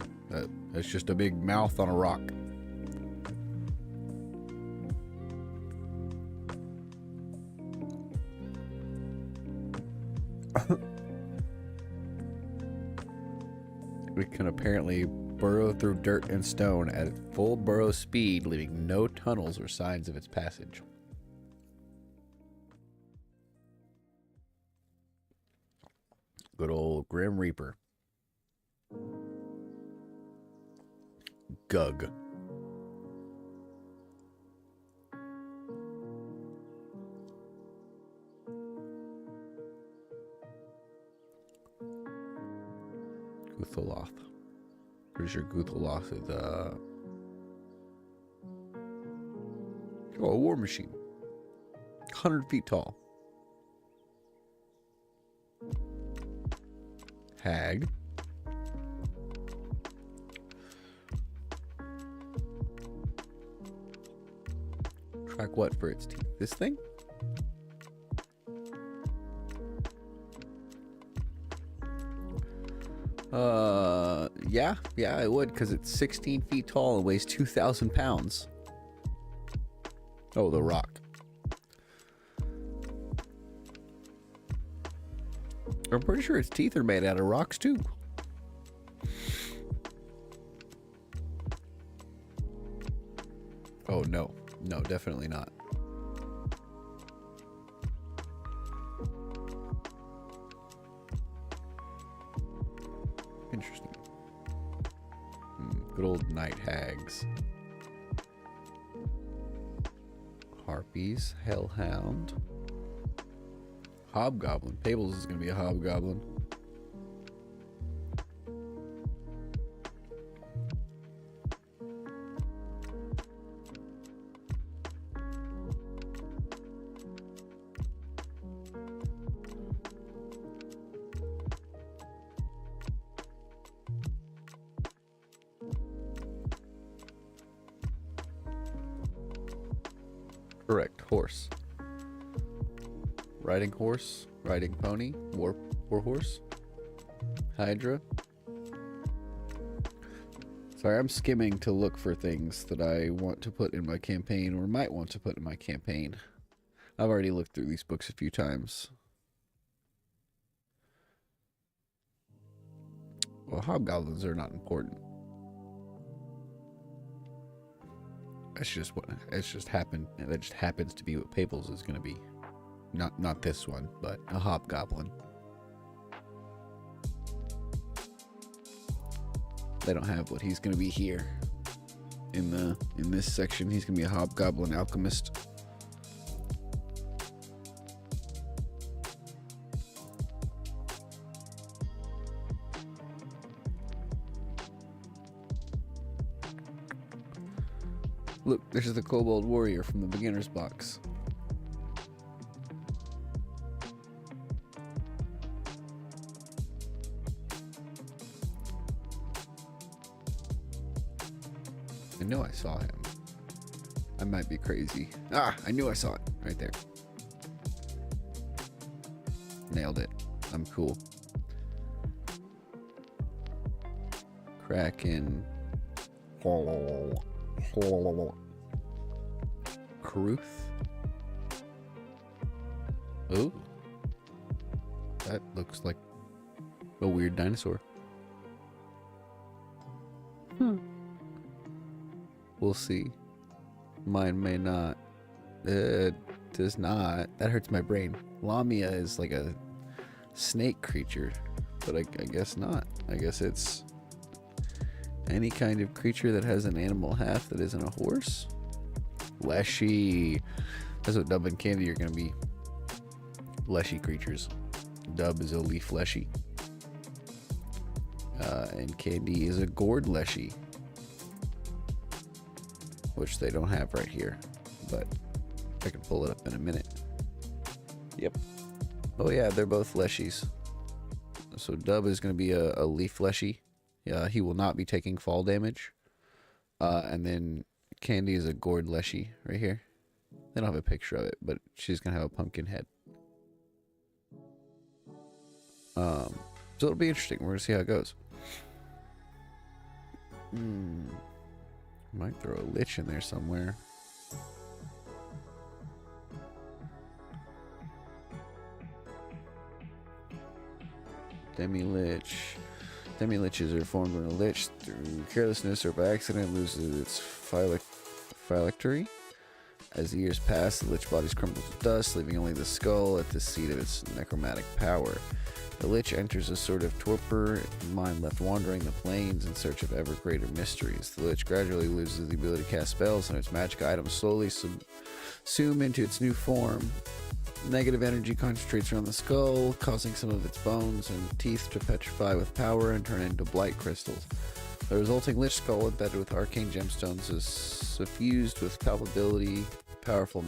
That's just a big mouth on a rock. We can apparently burrow through dirt and stone at full burrow speed, leaving no tunnels or signs of its passage. Good old Grim Reaper. Gug. Guthaloth. Pretty sure Guthaloth is a war machine. 100 feet tall. Hag. Track what for its teeth? This thing? Yeah, I would, because it's 16 feet tall and weighs 2,000 pounds. Oh, the rock. I'm pretty sure its teeth are made out of rocks, too. Oh, no. No, definitely not. Interesting. Good old night hags. Harpies, hellhound. Hobgoblin. Pables is going to be a hobgoblin. Correct. Horse. Riding horse. Riding pony. War horse. Hydra. Sorry, I'm skimming to look for things that I want to put in my campaign or might want to put in my campaign. I've already looked through these books a few times. Well, hobgoblins are not important. That just happens to be what Pables is going to be. Not this one, but a hobgoblin. They don't have what he's going to be here. In this section, he's going to be a hobgoblin alchemist. Look, this is the kobold warrior from the beginner's box. I know I saw him. I might be crazy. Ah, I knew I saw it right there. Nailed it. I'm cool. Kraken. Kruth. Oh, that looks like a weird dinosaur. We'll see. Mine may not. It does not. That hurts my brain. Lamia is like a snake creature, but I guess not. I guess it's any kind of creature that has an animal half that isn't a horse. Leshy. That's what Dub and Candy are going to be. Leshy creatures. Dub is a leaf leshy. And Candy is a gourd leshy. Which they don't have right here. But I can pull it up in a minute. Yep. Oh yeah, they're both leshies. So Dub is going to be a leaf leshy. He will not be taking fall damage. And then Candy is a gourd leshy right here. They don't have a picture of it, but she's going to have a pumpkin head. So it'll be interesting. We're going to see how it goes. Might throw a lich in there somewhere. Demi-lich. Demi-liches are formed when a lich, through carelessness or by accident, loses its phylactery. As the years pass, the lich bodies crumble to dust, leaving only the skull at the seat of its necromantic power. The lich enters a sort of torpor, mind left wandering the plains in search of ever greater mysteries. The lich gradually loses the ability to cast spells, and its magic items slowly subsume into its new form. Negative energy concentrates around the skull, causing some of its bones and teeth to petrify with power and turn into blight crystals. The resulting lich skull, embedded with arcane gemstones, is suffused with palpably powerful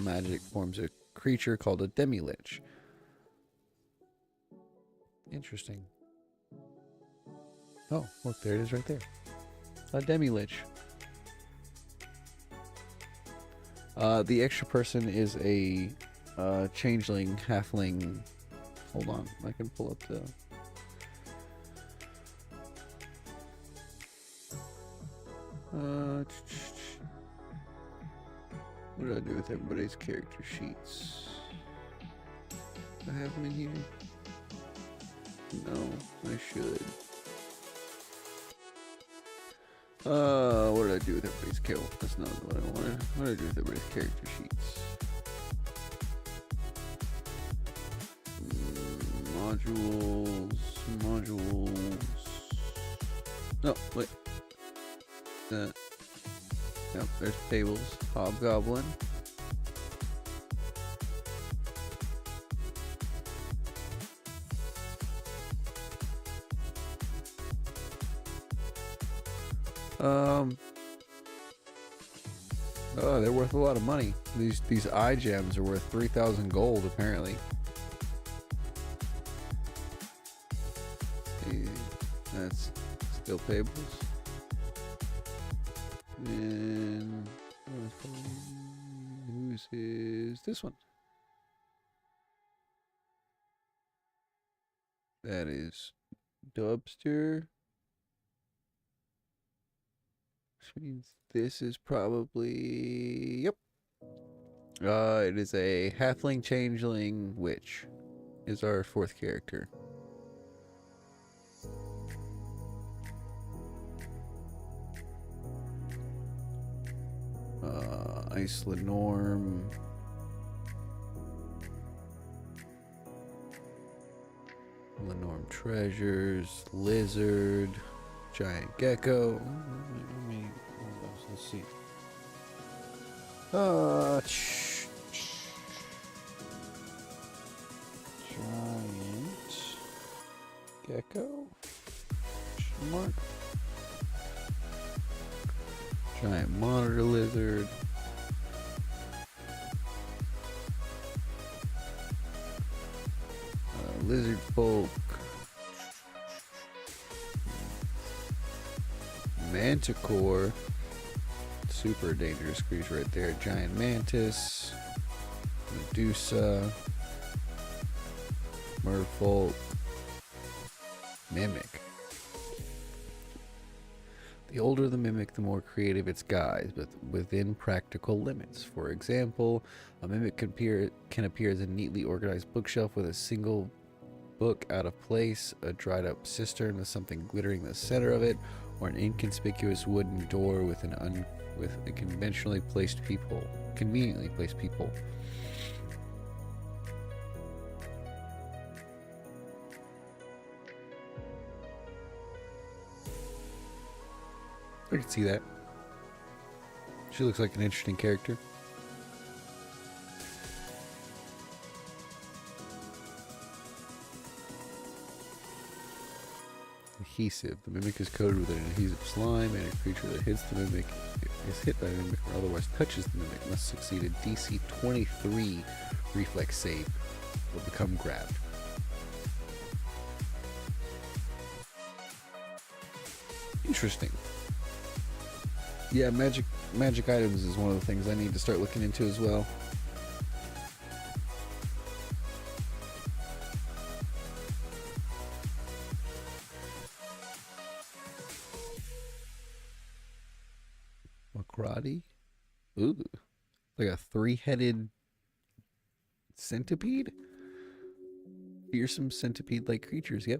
magic, forms a creature called a demi-lich. Interesting. Oh, look, there it is right there. A demi-lich. The extra person is a changeling, halfling. Hold on, I can pull up the... what did I do with everybody's character sheets? Do I have them in here? No, I should. What did I do with everybody's kill? That's not what I wanted. What did I do with everybody's character sheets? Modules. No, wait. Yep, there's tables. Hobgoblin. Oh, they're worth a lot of money. These eye gems are worth 3,000 gold apparently. That's still payables. And whose is this one? That is Dubster. Which means this is probably... Yep. It is a halfling changeling witch. Is our fourth character. Ice Lenorm. Lenorm treasures. Lizard. Giant gecko. Let's see. Giant gecko. Mark. Giant monitor lizard. Lizard folk. Manticore. Super dangerous creature right there. Giant mantis. Medusa. Merfolk. Mimic. The older the mimic, the more creative its guise, but within practical limits. For example, a mimic can appear as a neatly organized bookshelf with a single book out of place, a dried up cistern with something glittering in the center of it, or an inconspicuous wooden door with a conventionally placed peephole. Conveniently placed peephole. I can see that. She looks like an interesting character. Adhesive. The mimic is coated with an adhesive slime, and a creature that hits the mimic is hit by the mimic or otherwise touches the mimic must succeed a DC 23 reflex save or become grabbed. Interesting. Yeah, magic items is one of the things I need to start looking into as well. Makrati? Ooh. Like a 3-headed centipede? Fearsome centipede-like creatures, yep.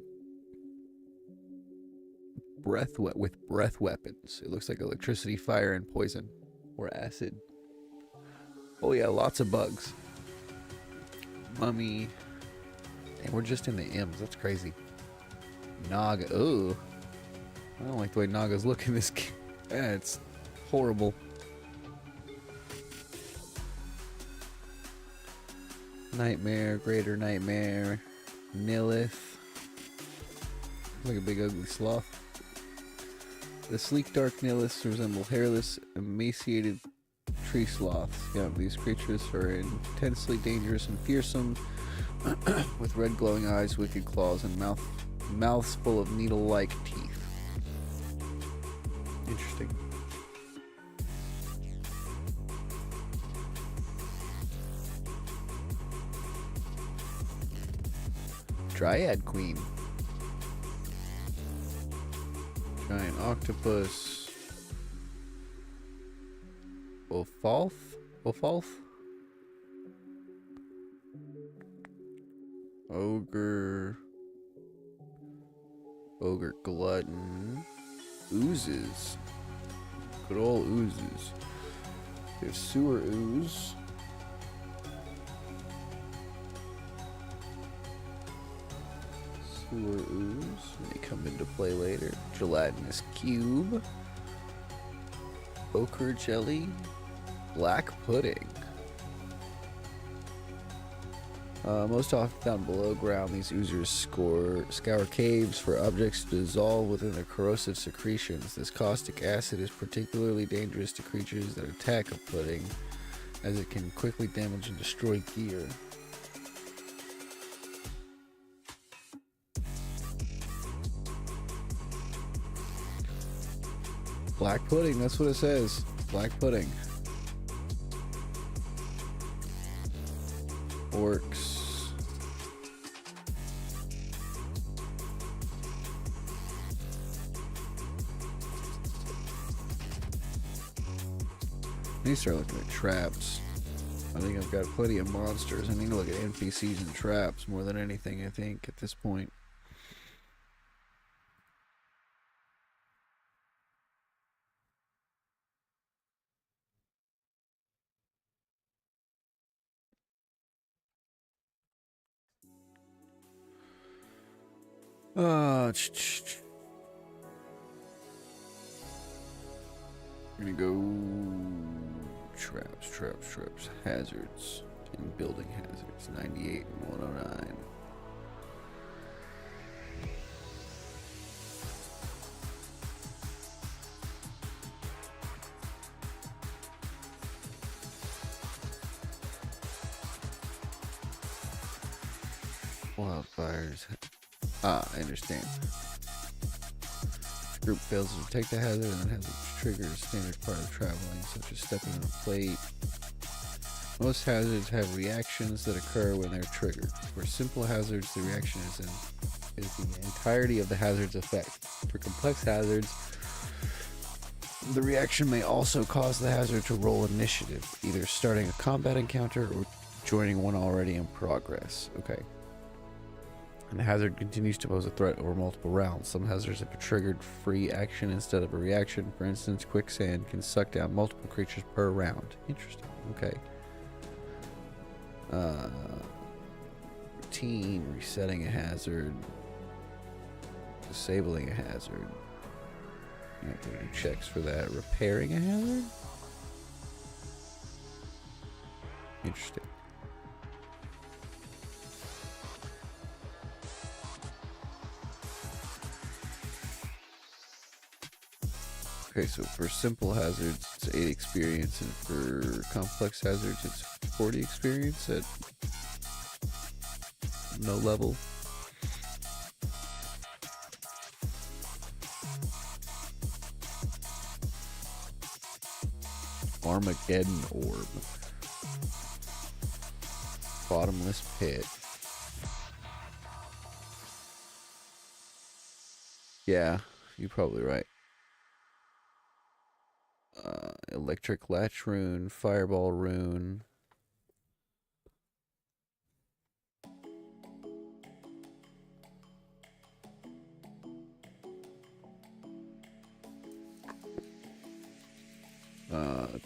With breath weapons. It looks like electricity, fire, and poison. Or acid. Oh yeah, lots of bugs. Mummy. And we're just in the M's. That's crazy. Naga. Ooh. I don't like the way Nagas look in this game. Yeah, it's horrible. Nightmare. Greater Nightmare. Nilith. Like a big ugly sloth. The sleek dark Niliths resemble hairless, emaciated tree sloths. Yeah, these creatures are intensely dangerous and fearsome, with red glowing eyes, wicked claws, and mouths full of needle-like teeth. Interesting. Dryad Queen. Giant octopus. Ophalth? Ogre glutton. Oozes. Good old oozes. There's sewer ooze. Sewer ooze may come into play later. Gelatinous cube. Ochre jelly. Black pudding. Most often found below ground, these oozers scour caves for objects to dissolve within their corrosive secretions. This caustic acid is particularly dangerous to creatures that attack a pudding, as it can quickly damage and destroy gear. Black pudding, that's what it says. Black pudding. Orcs. I need to start looking at traps. I think I've got plenty of monsters. I need to look at NPCs and traps more than anything, I think, at this point. I'm gonna go traps, hazards, and building hazards, 98 and 109. Wildfires. I understand. The group fails to detect the hazard and the hazard triggers a standard part of traveling, such as stepping on a plate. Most hazards have reactions that occur when they're triggered. For simple hazards, the reaction is the entirety of the hazard's effect. For complex hazards, The reaction may also cause the hazard to roll initiative, either starting a combat encounter or joining one already in progress. Okay. And the hazard continues to pose a threat over multiple rounds. Some hazards have a triggered free action instead of a reaction. For instance, quicksand can suck down multiple creatures per round. Interesting. Okay. Routine, resetting a hazard, disabling a hazard. You have to do checks for that. Repairing a hazard? Interesting. Okay, so for simple hazards, it's 8 experience, and for complex hazards, it's 40 experience at no level. Armageddon Orb. Bottomless Pit. Yeah, you're probably right. Electric Latch Rune, Fireball Rune.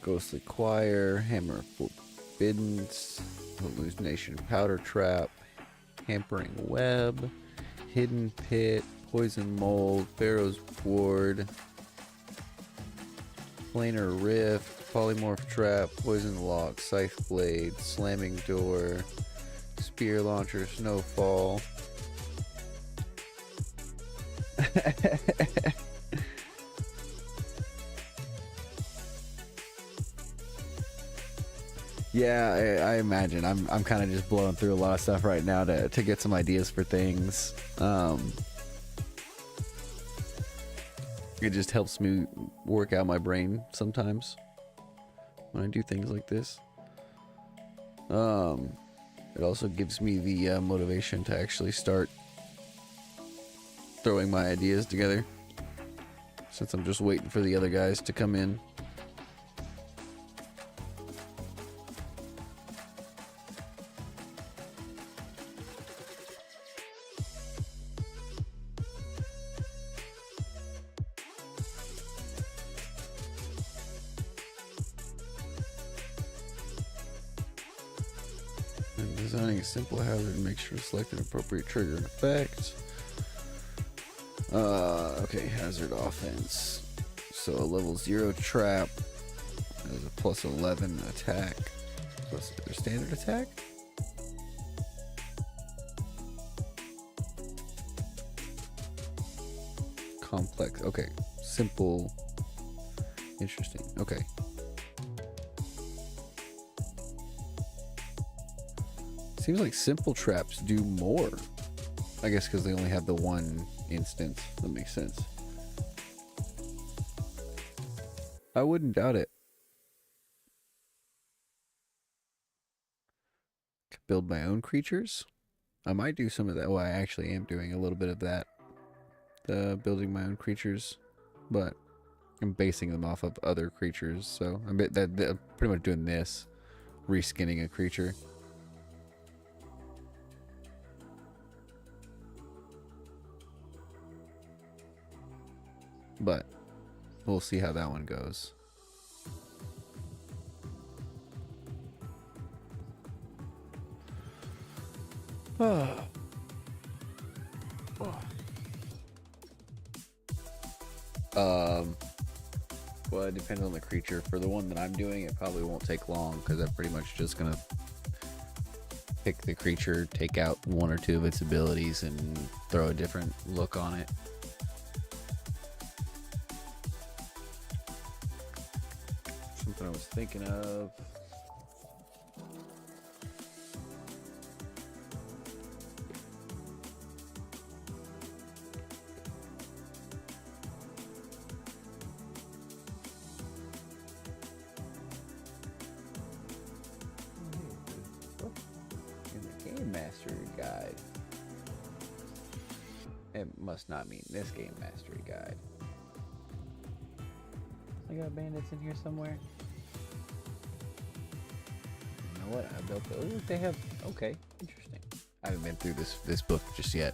Ghostly Choir, Hammer of Forbiddance, Hallucination Powder Trap, Hampering Web, Hidden Pit, Poison Mold, Pharaoh's Board, Planar Rift, Polymorph Trap, Poison Lock, Scythe Blade, Slamming Door, Spear Launcher, Snowfall. Yeah, I imagine. I'm kind of just blowing through a lot of stuff right now to get some ideas for things. It just helps me work out my brain sometimes when I do things like this. It also gives me the motivation to actually start throwing my ideas together, since I'm just waiting for the other guys to come in. Designing a simple hazard, make sure to select an appropriate trigger and effect. Okay, hazard offense. So a level 0 trap has a plus 11 attack. Plus their standard attack? Complex. Okay, simple. Interesting. Okay. Seems like simple traps do more. I guess because they only have the one instance. That makes sense. I wouldn't doubt it. Build my own creatures. I might do some of that. Well, I actually am doing a little bit of that. Building my own creatures. But I'm basing them off of other creatures. So I'm pretty much doing this. Reskinning a creature. But we'll see how that one goes. Well, it depends on the creature. For the one that I'm doing, it probably won't take long because I'm pretty much just gonna pick the creature, take out one or two of its abilities, and throw a different look on it. Something I was thinking of. In the Game Mastery Guide. It must not mean this Game Mastery Guide. They got bandits in here somewhere. You know what? I built those. They have. Okay, interesting. I haven't been through this book just yet.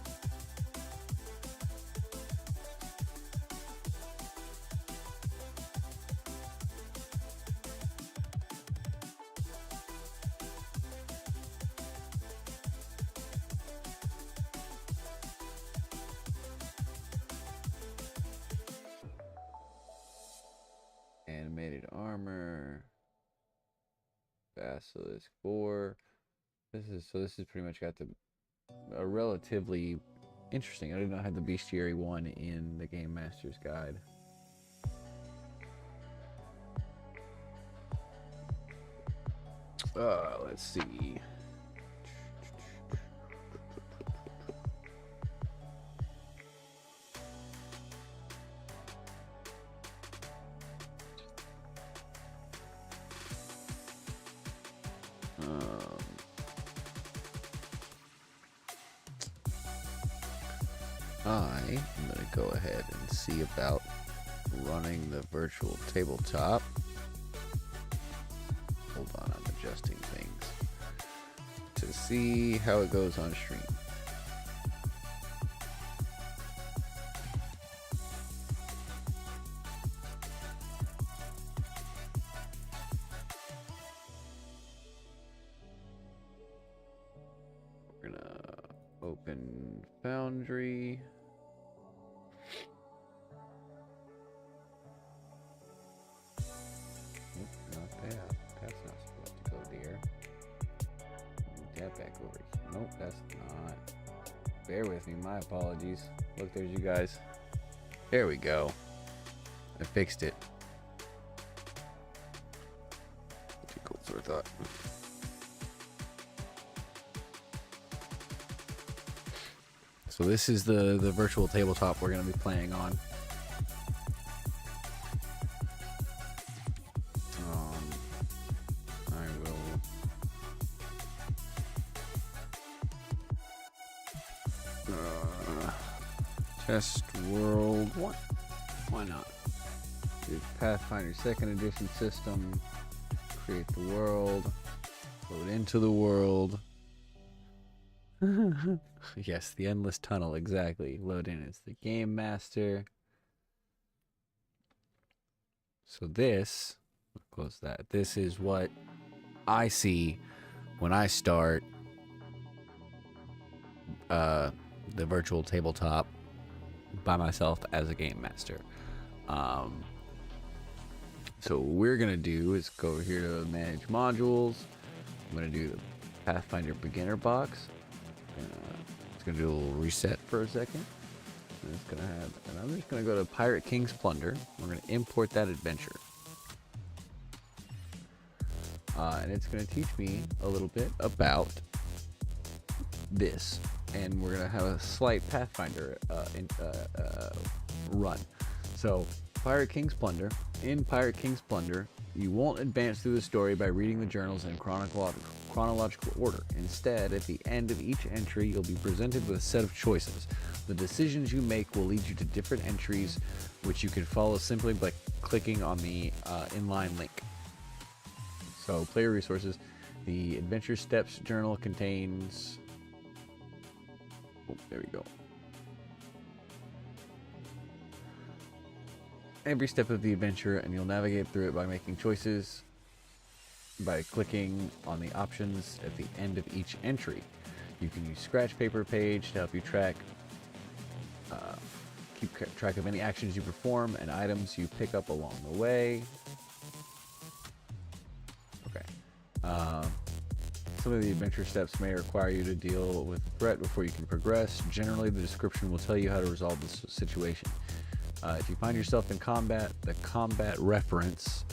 Animated armor. Basilisk boar. This is pretty much got a relatively interesting. I did not have the bestiary one in the Game Master's Guide. Let's see. I am going to go ahead and see about running the virtual tabletop. Hold on, I'm adjusting things to see how it goes on stream. We're going to open Foundry. Not that. That's not supposed to go there. Move that back over here. Nope, that's not. Bear with me. My apologies. Look, there's you guys. There we go. I fixed it. Too cool sort of thought. So this is the virtual tabletop we're going to be playing on. Test world. What? Why not? Do Pathfinder 2nd edition system. Create the world. Load into the world. Yes, the endless tunnel, exactly. Load in as the game master. So this, close that. This is what I see when I start the virtual tabletop by myself as a game master. So what we're gonna do is go over here to manage modules. I'm gonna do the Pathfinder beginner box. It's gonna do a little reset for a second. And it's gonna have, and I'm just gonna go to Pirate King's Plunder. We're gonna import that adventure. And it's gonna teach me a little bit about this. And we're gonna have a slight Pathfinder run. So, Pirate King's Plunder. In Pirate King's Plunder, you won't advance through the story by reading the journals in chronological order. Instead, at the end of each entry, you'll be presented with a set of choices. The decisions you make will lead you to different entries, which you can follow simply by clicking on the inline link. So, player resources. The Adventure Steps journal contains... Oh, there we go. Every step of the adventure, and you'll navigate through it by making choices by clicking on the options at the end of each entry. You can use scratch paper page to help you keep track of any actions you perform and items you pick up along the way. Okay. Some of the adventure steps may require you to deal with a threat before you can progress. Generally, the description will tell you how to resolve the situation. If you find yourself in combat, the combat reference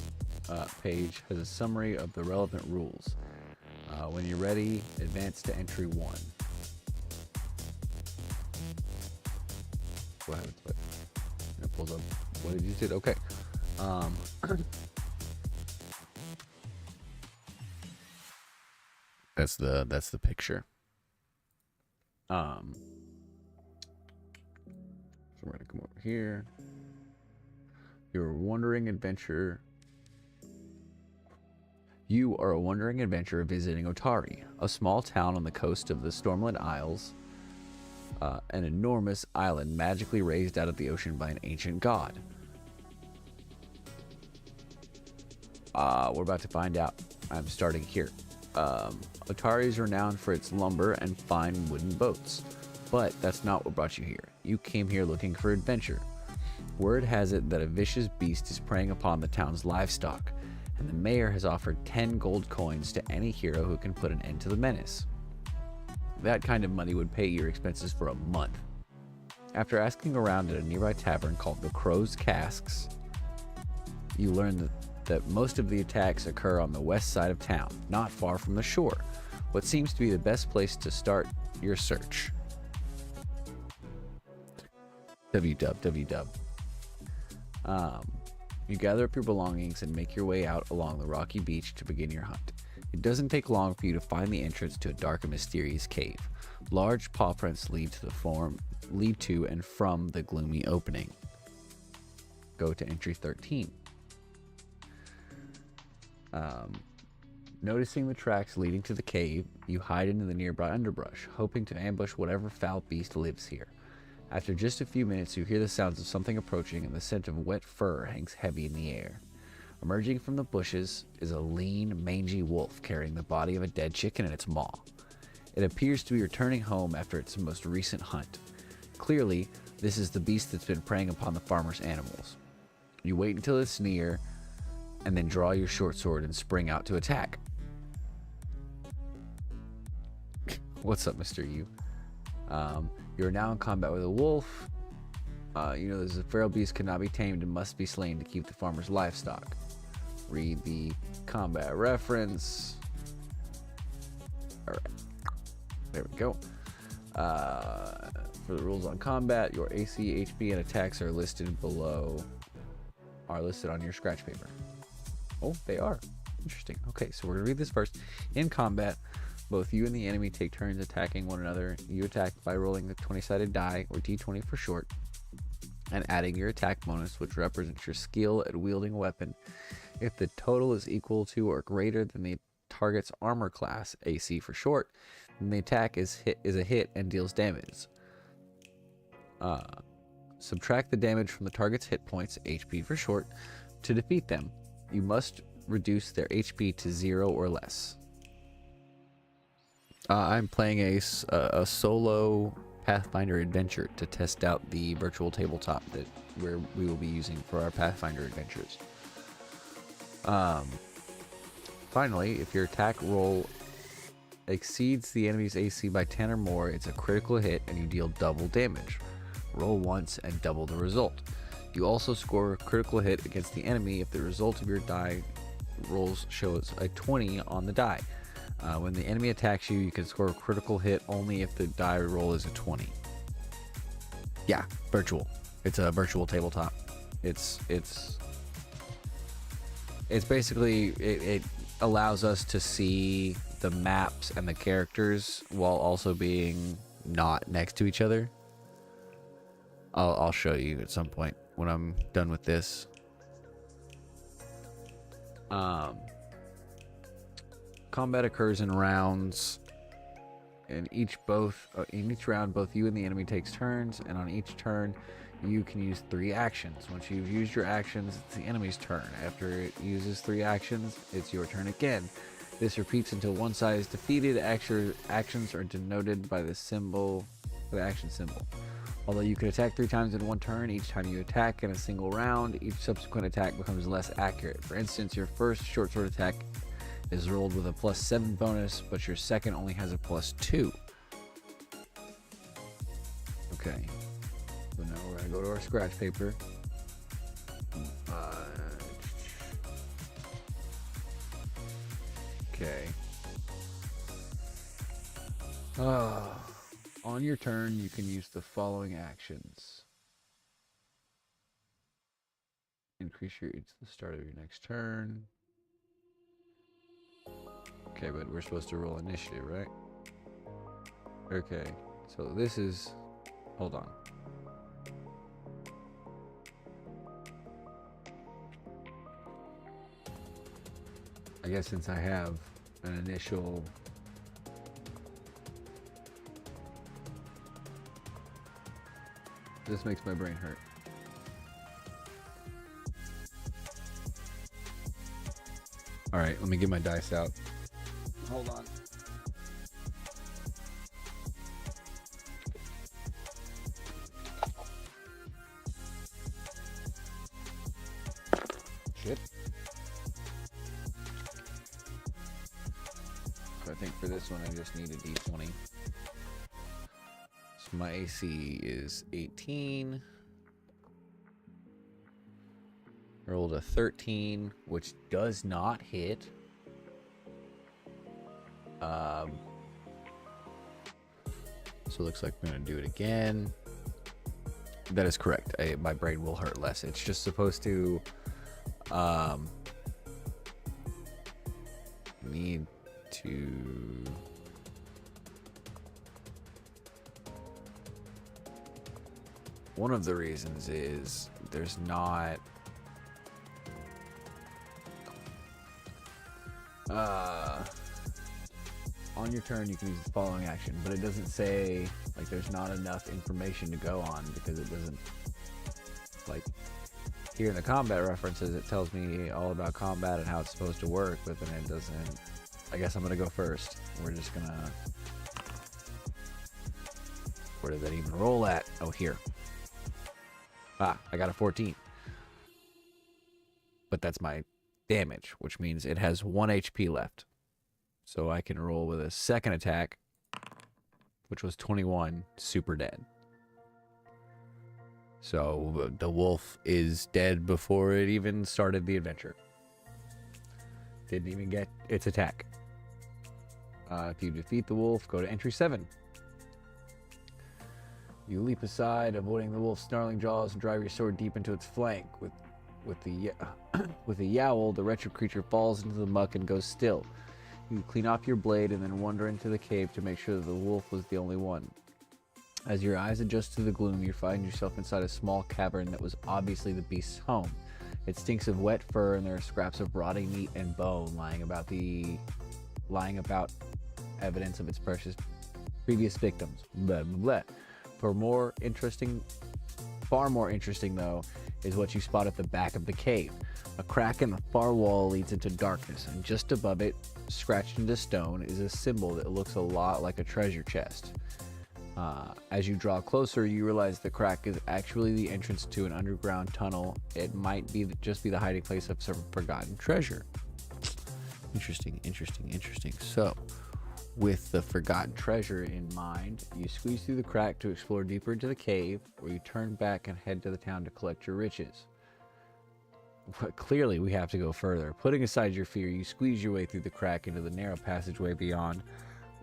page has a summary of the relevant rules. When you're ready, advance to entry 1. What happens? It pulls up. What did you do? Okay. That's the picture. So we're gonna come over here. You're a wandering adventure. You are a wandering adventurer visiting Otari, a small town on the coast of the Stormland Isles, an enormous island magically raised out of the ocean by an ancient god. We're about to find out. I'm starting here. Otari is renowned for its lumber and fine wooden boats, but that's not what brought you here. You came here looking for adventure. Word has it that a vicious beast is preying upon the town's livestock, and the mayor has offered 10 gold coins to any hero who can put an end to the menace. That kind of money would pay your expenses for a month. After asking around at a nearby tavern called the Crow's Casks, you learn that most of the attacks occur on the west side of town, not far from the shore, what seems to be the best place to start your search. WWW. You gather up your belongings and make your way out along the rocky beach to begin your hunt. It doesn't take long for you to find the entrance to a dark and mysterious cave. Large paw prints lead to and from the gloomy opening. Go to entry 13. Noticing the tracks leading to the cave, you hide into the nearby underbrush, hoping to ambush whatever foul beast lives here. After just a few minutes, you hear the sounds of something approaching, and the scent of wet fur hangs heavy in the air. Emerging from the bushes is a lean, mangy wolf carrying the body of a dead chicken in its maw. It appears to be returning home after its most recent hunt. Clearly, this is the beast that's been preying upon the farmer's animals. You wait until it's near, and then draw your short sword and spring out to attack. What's up, Mr. U? You're now in combat with a wolf. You know, the feral beast cannot be tamed and must be slain to keep the farmer's livestock. Read the combat reference. Alright. There we go. For the rules on combat, your AC, HP, and attacks are listed below. Are listed on your scratch paper. Oh, they are. Interesting. Okay, so we're going to read this first. In combat, both you and the enemy take turns attacking one another. You attack by rolling the 20-sided die, or D20 for short, and adding your attack bonus, which represents your skill at wielding a weapon. If the total is equal to or greater than the target's armor class, AC for short, then the attack is a hit and deals damage. Subtract the damage from the target's hit points, HP for short. To defeat them, you must reduce their HP to 0 or less. I'm playing a solo Pathfinder adventure to test out the virtual tabletop where we will be using for our Pathfinder adventures. Finally, if your attack roll exceeds the enemy's AC by 10 or more, it's a critical hit and you deal double damage. Roll once and double the result. You also score a critical hit against the enemy if the result of your die rolls shows a 20 on the die. When the enemy attacks you, you can score a critical hit only if the die roll is a 20. Yeah, virtual. It's a virtual tabletop. It's basically it allows us to see the maps and the characters while also being not next to each other. I'll show you at some point when I'm done with this. Combat occurs in rounds. In each round, both you and the enemy takes turns, and on each turn, you can use 3 actions. Once you've used your actions, it's the enemy's turn. After it uses 3 actions, it's your turn again. This repeats until one side is defeated. Actions are denoted by the action symbol. Although you can attack 3 times in one turn, each time you attack in a single round, each subsequent attack becomes less accurate. For instance, your first short sword attack is rolled with a +7 bonus, but your second only has a +2. Okay. So now we're going to go to our scratch paper. Okay. On your turn, you can use the following actions. Increase your each at the start of your next turn. Okay, but we're supposed to roll initiative, right? Okay, so this is... Hold on. I guess since I have an initial this makes my brain hurt. All right, let me get my dice out. Hold on. Shit. So I think for this one I just need a d20. So my AC is 18. Rolled a 13, which does not hit. So it looks like we're gonna do it again. That is correct. My brain will hurt less. It's just supposed to need to one of the reasons is there's not on your turn you can use the following action, but it doesn't say, like, there's not enough information to go on because it doesn't, like, here in the combat references it tells me all about combat and how it's supposed to work, but then it doesn't. I guess I'm gonna go first. We're just gonna, where did that even roll at? Oh, here. I got a 14, but that's my damage, which means it has 1 HP left. So I can roll with a second attack, which was 21, super dead. So the wolf is dead before it even started the adventure. Didn't even get its attack. If you defeat the wolf, go to entry 7. You leap aside, avoiding the wolf's snarling jaws, and drive your sword deep into its flank. With a yowl, the wretched creature falls into the muck and goes still. You clean off your blade and then wander into the cave to make sure that the wolf was the only one. As your eyes adjust to the gloom, you find yourself inside a small cavern that was obviously the beast's home. It stinks of wet fur, and there are scraps of rotting meat and bone lying about evidence of its previous victims. Blah, blah, blah. Far more interesting though, is what you spot at the back of the cave. A crack in the far wall leads into darkness, and just above it, scratched into stone, is a symbol that looks a lot like a treasure chest. As you draw closer, you realize the crack is actually the entrance to an underground tunnel. It might be just be the hiding place of some forgotten treasure. Interesting. So, with the forgotten treasure in mind, you squeeze through the crack to explore deeper into the cave, or you turn back and head to the town to collect your riches. But clearly, we have to go further. Putting aside your fear, you squeeze your way through the crack into the narrow passageway beyond,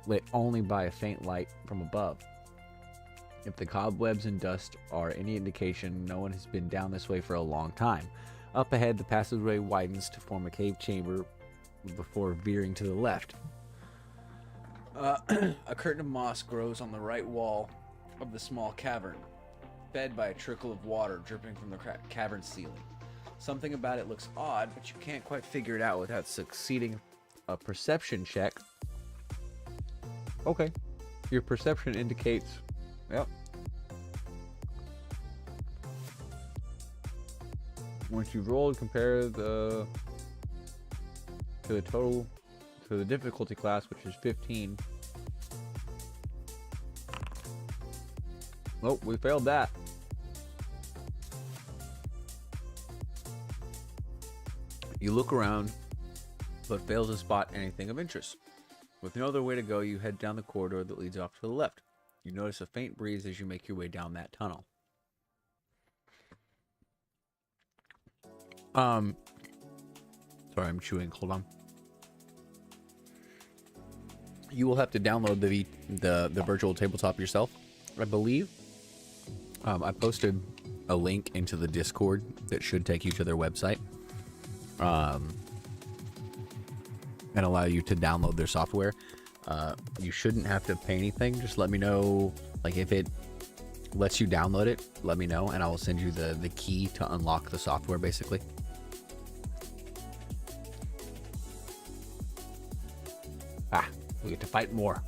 lit only by a faint light from above. If the cobwebs and dust are any indication, no one has been down this way for a long time. Up ahead, the passageway widens to form a cave chamber before veering to the left. A curtain of moss grows on the right wall of the small cavern, fed by a trickle of water dripping from the cavern ceiling. Something about it looks odd, but you can't quite figure it out without succeeding a perception check. Okay. Your perception indicates... Yep. Once you've rolled, compare to the difficulty class, which is 15. Nope, we failed that. You look around, but fail to spot anything of interest. With no other way to go, you head down the corridor that leads off to the left. You notice a faint breeze as you make your way down that tunnel. Sorry, I'm chewing. Hold on. You will have to download the virtual tabletop yourself, I believe. I posted a link into the Discord that should take you to their website, and allow you to download their software. You shouldn't have to pay anything. Just let me know, like, if it lets you download it, let me know, and I will send you the key to unlock the software, basically. We get to fight more.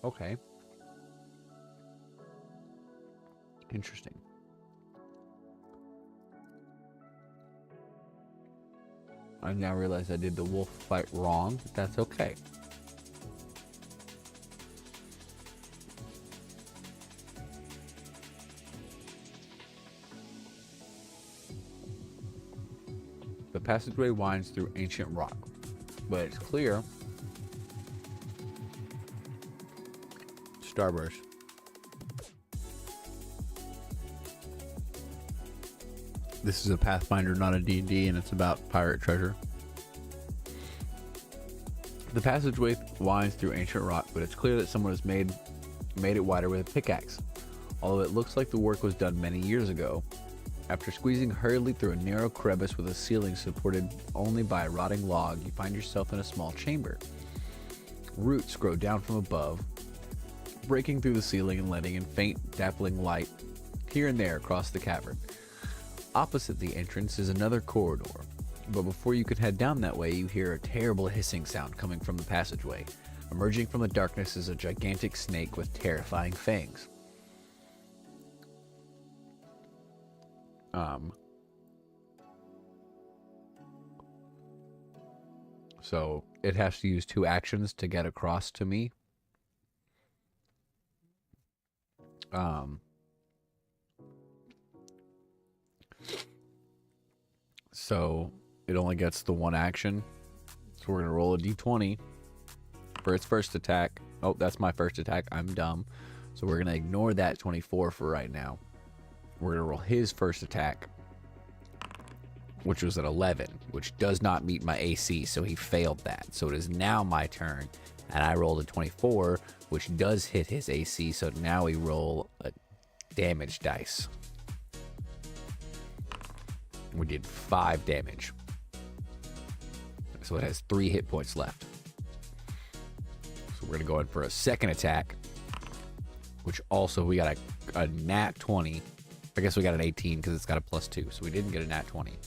Okay. Interesting. I now realize I did the wolf fight wrong, but that's okay. The passageway winds through ancient rock, but it's clear. Starburst. This is a Pathfinder, not a D&D, and it's about pirate treasure. The passageway winds through ancient rock, but it's clear that someone has made it wider with a pickaxe. Although it looks like the work was done many years ago, after squeezing hurriedly through a narrow crevice with a ceiling supported only by a rotting log, you find yourself in a small chamber. Roots grow down from above, breaking through the ceiling and letting in faint, dappling light here and there across the cavern. Opposite the entrance is another corridor, but before you could head down that way, you hear a terrible hissing sound coming from the passageway. Emerging from the darkness is a gigantic snake with terrifying fangs. So it has to use 2 actions to get across to me. So it only gets the 1 action. So we're gonna roll a d20 for its first attack. Oh, that's my first attack. I'm dumb. So we're gonna ignore that 24 for right now. We're gonna roll his first attack, which was at 11, which does not meet my AC, so he failed that. So it is now my turn, and I rolled a 24, which does hit his AC, so now we roll a damage dice. We did 5 damage. So it has 3 hit points left. So we're gonna go in for a second attack, which also we got a nat 20. I guess we got an 18 because it's got a +2, so we didn't get a nat 20.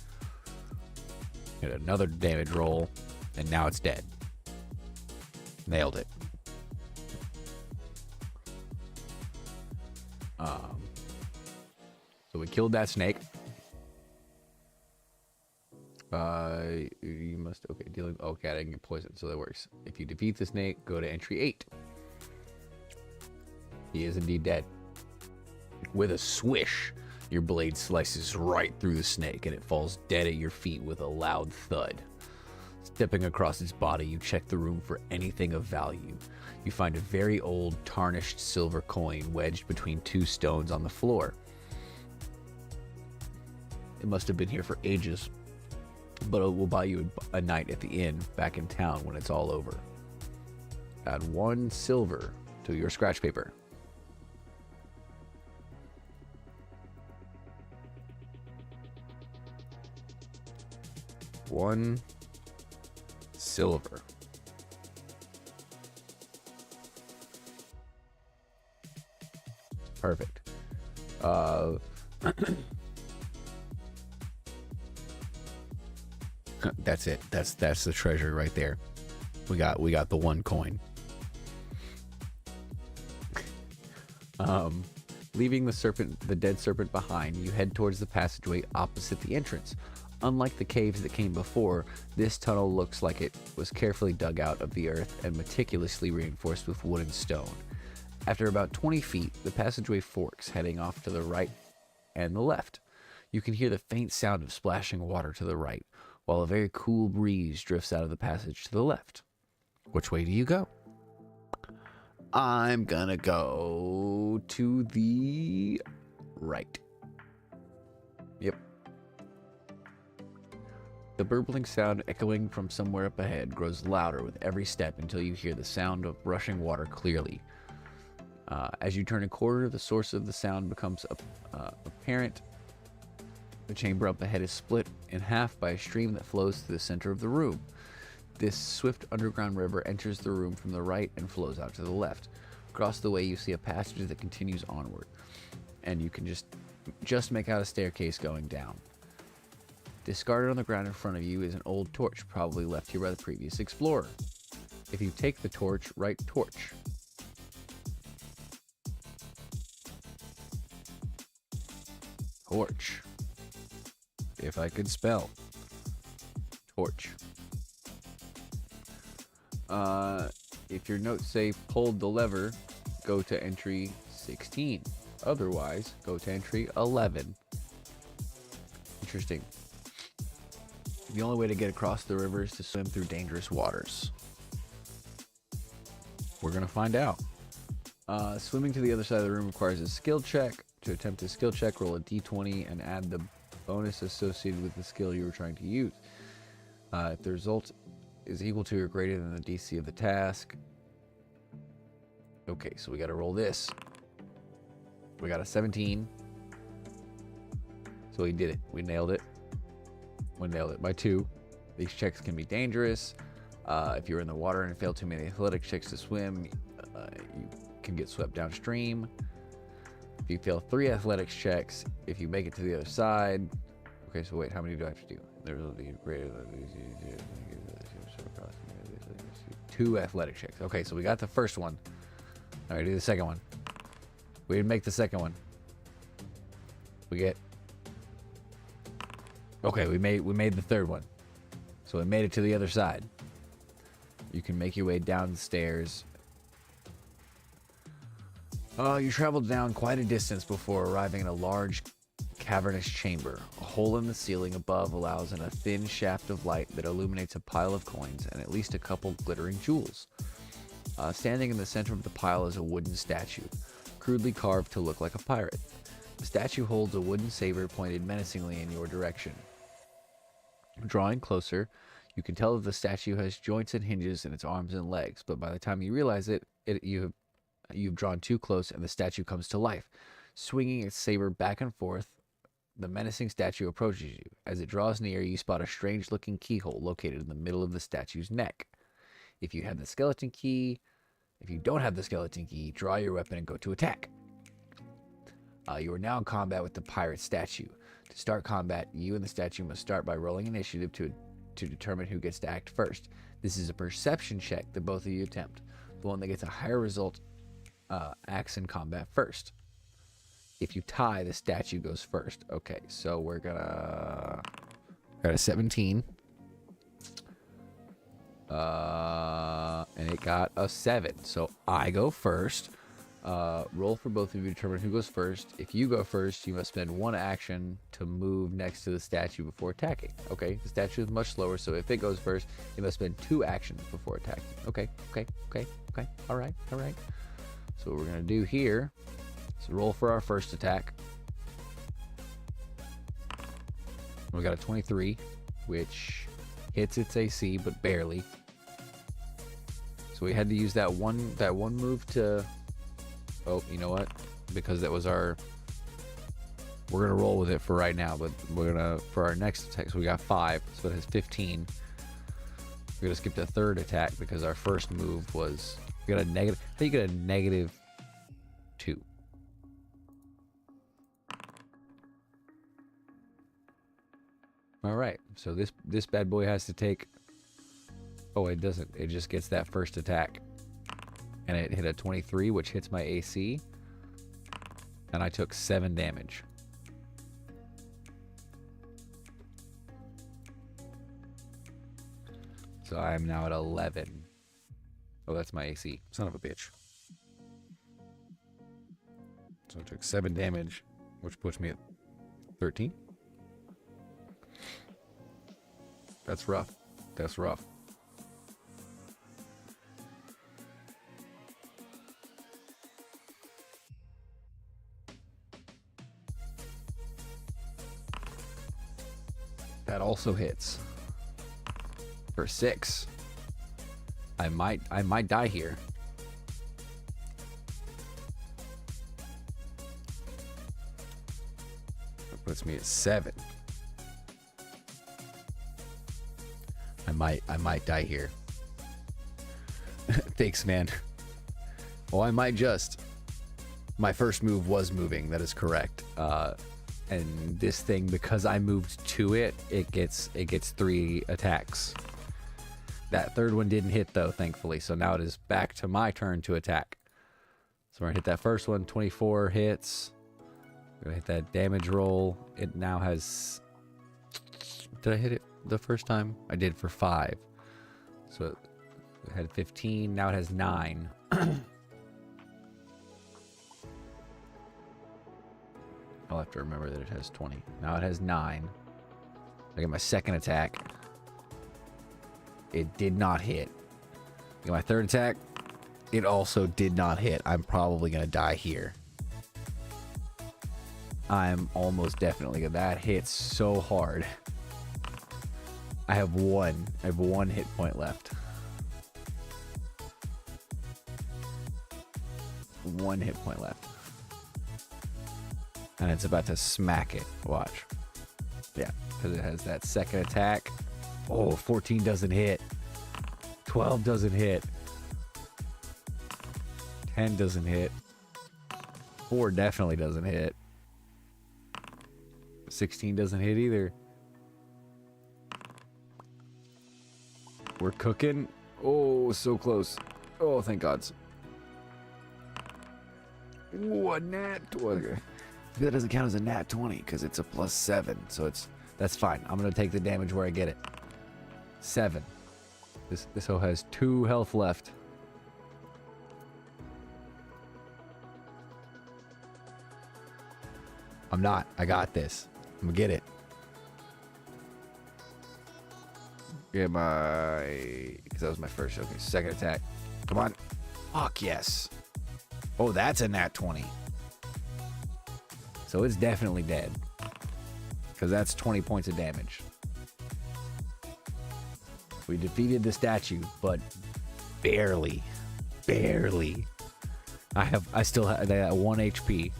Get another damage roll, and now it's dead. Nailed it. So we killed that snake. You must, okay, dealing, okay, I didn't get poisoned, so that works. If you defeat the snake, go to entry 8. He is indeed dead. With a swish, your blade slices right through the snake, and it falls dead at your feet with a loud thud. Stepping across its body, you check the room for anything of value. You find a very old, tarnished silver coin wedged between 2 stones on the floor. It must have been here for ages, but it will buy you a night at the inn back in town when it's all over. Add 1 silver to your scratch paper. $1 silver. Perfect. That's it. That's the treasure right there. We got the 1 coin. Leaving the dead serpent behind, you head towards the passageway opposite the entrance. Unlike the caves that came before, this tunnel looks like it was carefully dug out of the earth and meticulously reinforced with wood and stone. After about 20 feet, the passageway forks, heading off to the right and the left. You can hear the faint sound of splashing water to the right, while a very cool breeze drifts out of the passage to the left. Which way do you go? I'm gonna go to the right. Yep. The burbling sound echoing from somewhere up ahead grows louder with every step until you hear the sound of rushing water clearly. As you turn a corner, the source of the sound becomes apparent. The chamber up ahead is split in half by a stream that flows to the center of the room. This swift underground river enters the room from the right and flows out to the left. Across the way, you see a passage that continues onward, and you can just make out a staircase going down. Discarded on the ground in front of you is an old torch, probably left here by the previous explorer. If you take the torch, write torch. Torch. If I could spell. Torch. If your notes say pulled the lever, go to entry 16. Otherwise, go to entry 11. Interesting. The only way to get across the river is to swim through dangerous waters. We're going to find out. Swimming to the other side of the room requires a skill check. To attempt a skill check, roll a d20 and add the bonus associated with the skill you were trying to use. If the result is equal to or greater than the DC of the task. Okay, so we got to roll this. We got a 17. So we did it. We nailed it. We nailed it by 2. These checks can be dangerous. If you're in the water and fail too many athletic checks to swim, you can get swept downstream. If you fail 3 athletics checks, if you make it to the other side. Okay, so wait, how many do I have to do? There's greater than 2 athletic checks. Okay, so we got the first one. All right, do the second one. We didn't make the second one. We get. Okay, we made the third one. So we made it to the other side. You can make your way down the stairs. You traveled down quite a distance before arriving in a large cavernous chamber. A hole in the ceiling above allows in a thin shaft of light that illuminates a pile of coins and at least a couple glittering jewels. Standing in the center of the pile is a wooden statue, crudely carved to look like a pirate. The statue holds a wooden saber pointed menacingly in your direction. Drawing closer, you can tell that the statue has joints and hinges in its arms and legs, but by the time you realize you've drawn too close and the statue comes to life. Swinging its saber back and forth, the menacing statue approaches you. As it draws near, you spot a strange-looking keyhole located in the middle of the statue's neck. If you don't have the skeleton key, draw your weapon and go to attack. You are now in combat with the pirate statue. To start combat, you and the statue must start by rolling initiative to determine who gets to act first. This is a perception check that both of you attempt. The one that gets a higher result acts in combat first. If you tie, the statue goes first. Okay, so we're got a 17. And it got a 7. So I go first. Roll for both of you to determine who goes first. If you go first, you must spend 1 action to move next to the statue before attacking. Okay, the statue is much slower, so if it goes first, you must spend 2 actions before attacking. Okay. All right. So what we're going to do here is roll for our first attack. We got a 23, which hits its AC, but barely. So we had to use that one move to... Oh, you know what? Because that was our... We're going to roll with it for right now, but we're going to... For our next attack, so we got 5, so it has 15. We're going to skip the third attack because our first move was... We got a negative... I think you get a negative 2. All right, so this bad boy has to take... Oh, it doesn't. It just gets that first attack. And it hit a 23, which hits my AC. And I took 7 damage. So I am now at 11. Oh, that's my AC. Son of a bitch. So I took 7 damage, which puts me at 13. That's rough. That's rough. That also hits for 6. I might die here. That puts me at 7. I might die here. Thanks, man. Well, I might just. My first move was moving. That is correct. And this thing, because I moved to it, it gets 3 attacks. That third one didn't hit though, thankfully. So now it is back to my turn to attack. So we're gonna hit that first one. 24 hits. We're gonna hit that damage roll. It now has. Did I hit it the first time? I did for 5. So it had 15. Now it has 9. I'll have to remember that it has 20. Now it has 9. I get my second attack. It did not hit. I get my third attack. It also did not hit. I'm probably going to die here. I'm almost definitely gonna. That hits so hard. I have 1 hit point left. 1 hit point left. And it's about to smack it. Watch. Yeah, because it has that second attack. Oh, 14 doesn't hit. 12 doesn't hit. 10 doesn't hit. 4 definitely doesn't hit. 16 doesn't hit either. We're cooking. Oh, so close. Oh, thank God. What nat? That doesn't count as a nat 20 because it's a +7, so that's fine. I'm gonna take the damage where I get it. 7. This hoe has 2 health left. I'm not. I got this. I'm gonna get it. Get my, because that was my first. Okay, second attack. Come on. Fuck yes. Oh, that's a nat 20. So it's definitely dead. Because that's 20 points of damage. We defeated the statue, but barely. Barely. I still have that 1 HP.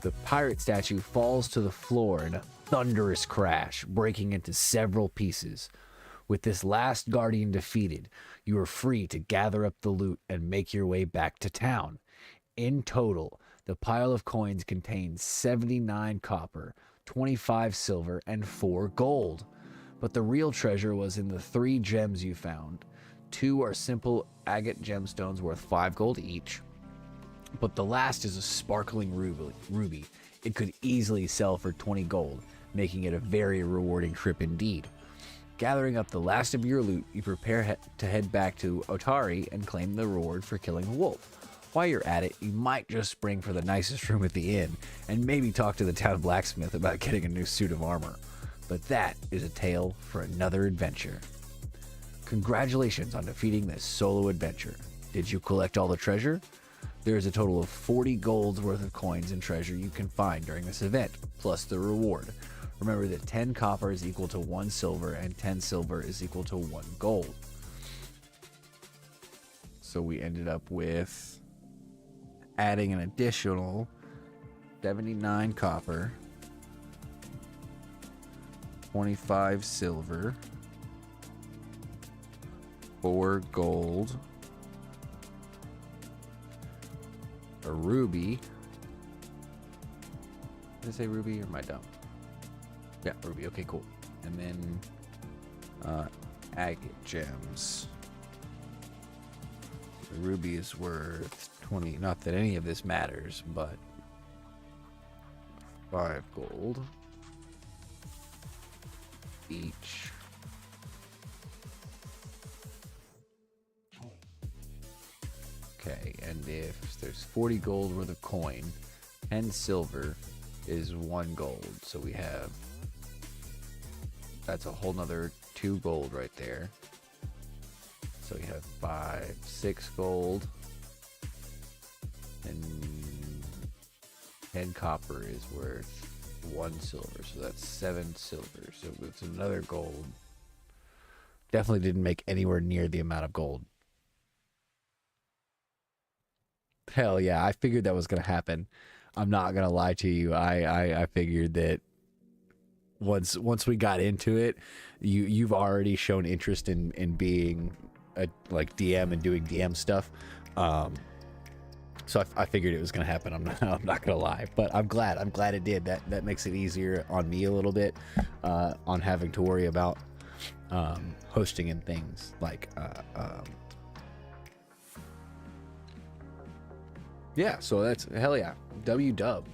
The pirate statue falls to the floor in a thunderous crash, breaking into several pieces. With this last guardian defeated, you are free to gather up the loot and make your way back to town. In total, the pile of coins contains 79 copper, 25 silver, and 4 gold. But the real treasure was in the 3 gems you found. 2 are simple agate gemstones worth 5 gold each, but the last is a sparkling ruby. It could easily sell for 20 gold, making it a very rewarding trip indeed. Gathering up the last of your loot, you prepare to head back to Otari and claim the reward for killing a wolf. While you're at it, you might just spring for the nicest room at the inn and maybe talk to the town blacksmith about getting a new suit of armor. But that is a tale for another adventure. Congratulations on defeating this solo adventure. Did you collect all the treasure? There is a total of 40 golds worth of coins and treasure you can find during this event, plus the reward. Remember that 10 copper is equal to 1 silver and 10 silver is equal to 1 gold. So we ended up with adding an additional 79 copper, 25 silver, 4 gold, a ruby. Did I say ruby or am I dumb? Yeah, ruby. Okay, cool. And then agate gems. The ruby is worth 20. Not that any of this matters, but 5 gold each. Okay, and if there's 40 gold worth of coin, 10 silver is 1 gold. So we have, that's a whole nother 2 gold right there. So we have 5, 6 gold, and 10 copper is worth 1 silver. So that's 7 silver. So it's another gold. Definitely didn't make anywhere near the amount of gold. Hell yeah, I figured that was going to happen. I'm not gonna lie to you. I figured that once we got into it, you've already shown interest in being a like DM and doing DM stuff. So I figured it was gonna happen. I'm not gonna lie, but I'm glad it did. That makes it easier on me a little bit, on having to worry about hosting and things like yeah. So that's hell yeah. W dub.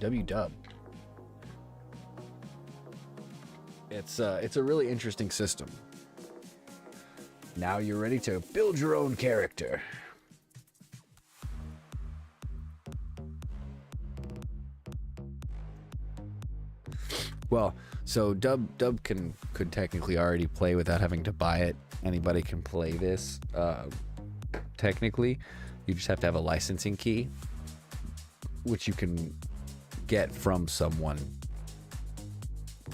It's a really interesting system. Now you're ready to build your own character. Well, so Dub could technically already play without having to buy it. Anybody can play this. Technically, you just have to have a licensing key, which you can get from someone.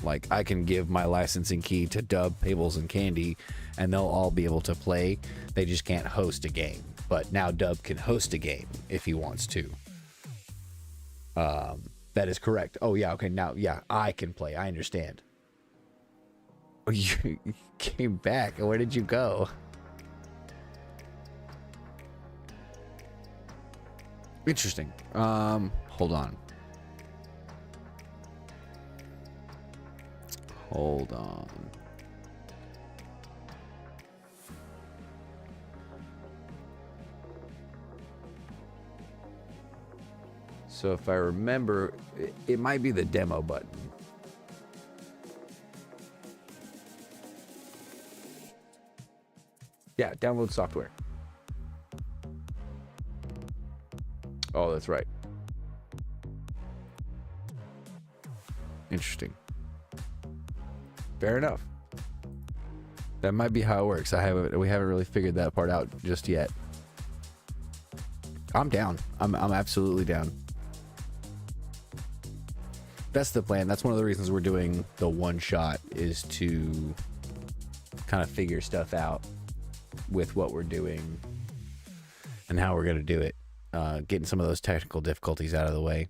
Like, I can give my licensing key to Dub, Pables, and Candy, and they'll all be able to play. They just can't host a game. But now Dub can host a game if he wants to. That is correct. Oh, yeah, okay, now, yeah, I can play. I understand. Oh, you came back. Where did you go? Interesting. Hold on. Hold on. So if I remember, it might be the demo button. Yeah, download software. Oh, that's right. Interesting. Fair enough. That might be how it works. We haven't really figured that part out just yet. I'm down. I'm absolutely down. That's the plan. That's one of the reasons we're doing the one shot, is to kind of figure stuff out with what we're doing and how we're going to do it. Getting some of those technical difficulties out of the way.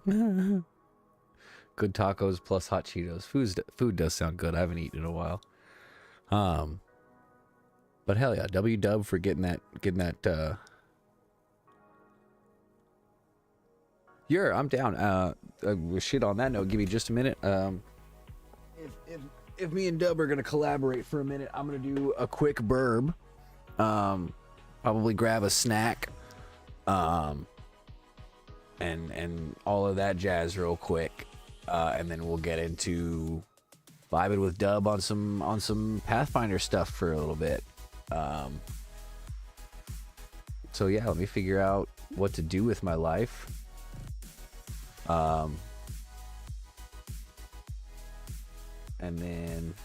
Good tacos plus hot Cheetos. Food does sound good. I haven't eaten in a while. But hell yeah, W dub for getting that. I'm down. Shit, on that note, give me just a minute. If me and Dub are gonna collaborate for a minute, I'm gonna do a quick burb. Probably grab a snack. And all of that jazz real quick. And then we'll get into vibing with Dub on some Pathfinder stuff for a little bit. So yeah, let me figure out what to do with my life. And then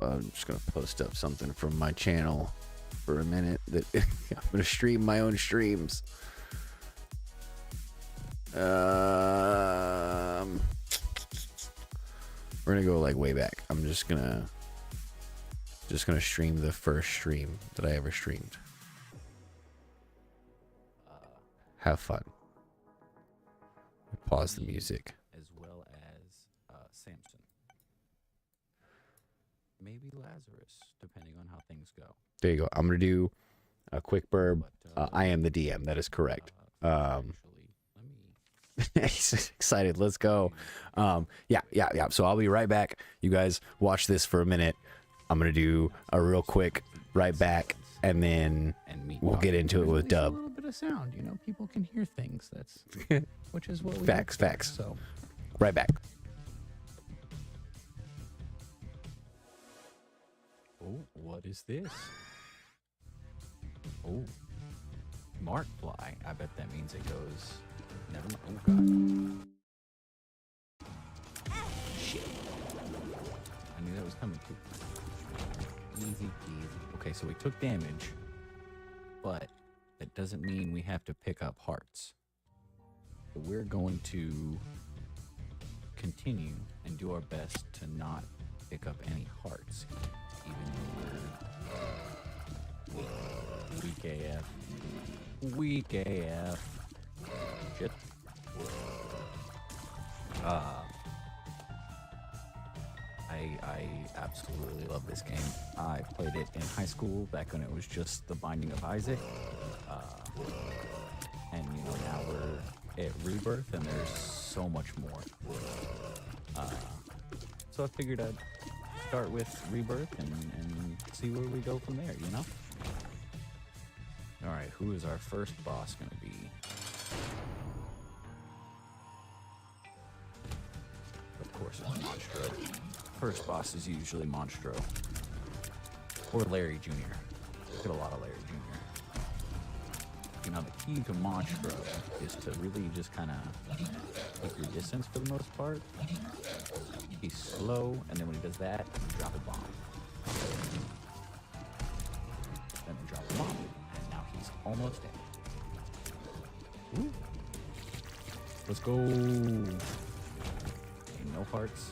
I'm just gonna post up something from my channel for a minute that I'm gonna stream my own streams. We're gonna go like way back. I'm just gonna stream the first stream that I ever streamed. Have fun. Pause the music. As well as Samson. Maybe Lazarus, depending on how things go. There you go. I'm gonna do a quick burb. I am the DM. That is correct. He's excited. Let's go. Yeah. So I'll be right back. You guys watch this for a minute. I'm gonna do a real quick right back, and then we'll get into it with Dub. A little bit of sound, people can hear things. That's which is what we facts. So Right back. Oh, what is this? Oh, Mark Fly. I bet that means it goes. Never mind. Oh God. Shit. I knew that was coming too. Easy peasy. Okay, so we took damage, but that doesn't mean we have to pick up hearts. So we're going to continue and do our best to not pick up any hearts, even though we're Weak AF. Weak AF. Shit. I absolutely love this game. I played it in high school back when it was just The Binding of Isaac. And you know, now we're at Rebirth and there's so much more. So I figured I'd start with Rebirth and see where we go from there, you know? Alright, who is our first boss gonna be? Of course it's Monstro. First boss is usually Monstro. Or Larry Jr. Get a lot of Larry Jr. You know, the key to Monstro is to really just kind of keep your distance for the most part. He's slow, and then when he does that, you drop a bomb. Then you drop a bomb, and now he's almost dead. Ooh. Let's go. Okay, no hearts.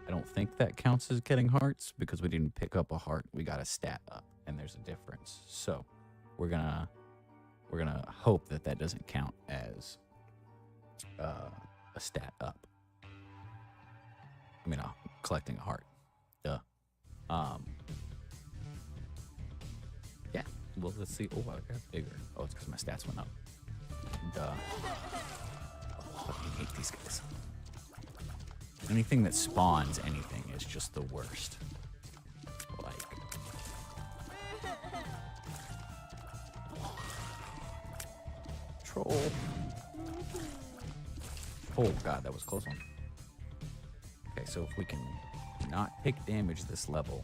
I don't think that counts as getting hearts because we didn't pick up a heart. We got a stat up, and there's a difference. So we're gonna hope that that doesn't count as a stat up. I mean, collecting a heart. Duh. Yeah. Well, let's see. Oh, I got bigger. Oh, it's because my stats went up. Duh. Oh, I fucking hate these guys. Anything that spawns anything is just the worst. Like. Troll. Oh god, that was a close one. Okay, so if we can not take damage this level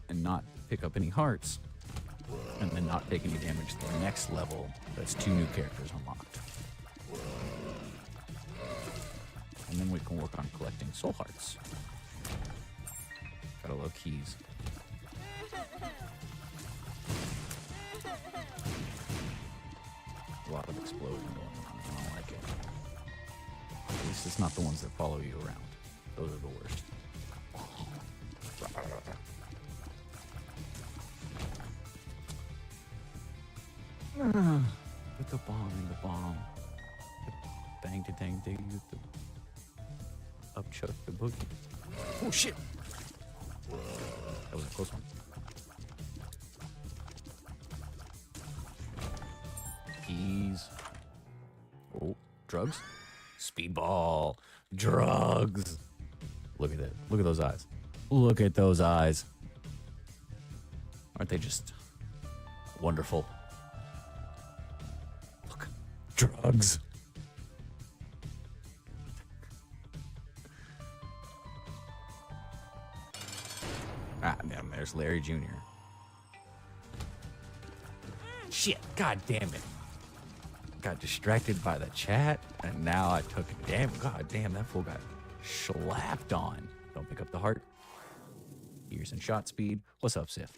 and not pick up any hearts, and then not take any damage to the next level, that's 2 new characters unlocked. And then we can work on collecting soul hearts. Got a low keys. A lot of explosion going on. I don't like it. At least it's not the ones that follow you around. Those are the worst. With the bomb and the bomb. Bang to dang dig with the upchuck the boogie. Oh shit! That was a close one. Keys. Oh, drugs? Speedball. Drugs. Look at that. Look at those eyes. Look at those eyes. Aren't they just wonderful? Look. Drugs. Ah, damn, there's Larry Jr. Shit, god damn it. Got distracted by the chat, and now I took a damn. God damn, that fool got slapped on. Don't pick up the heart. Ears and shot speed. What's up, Sif?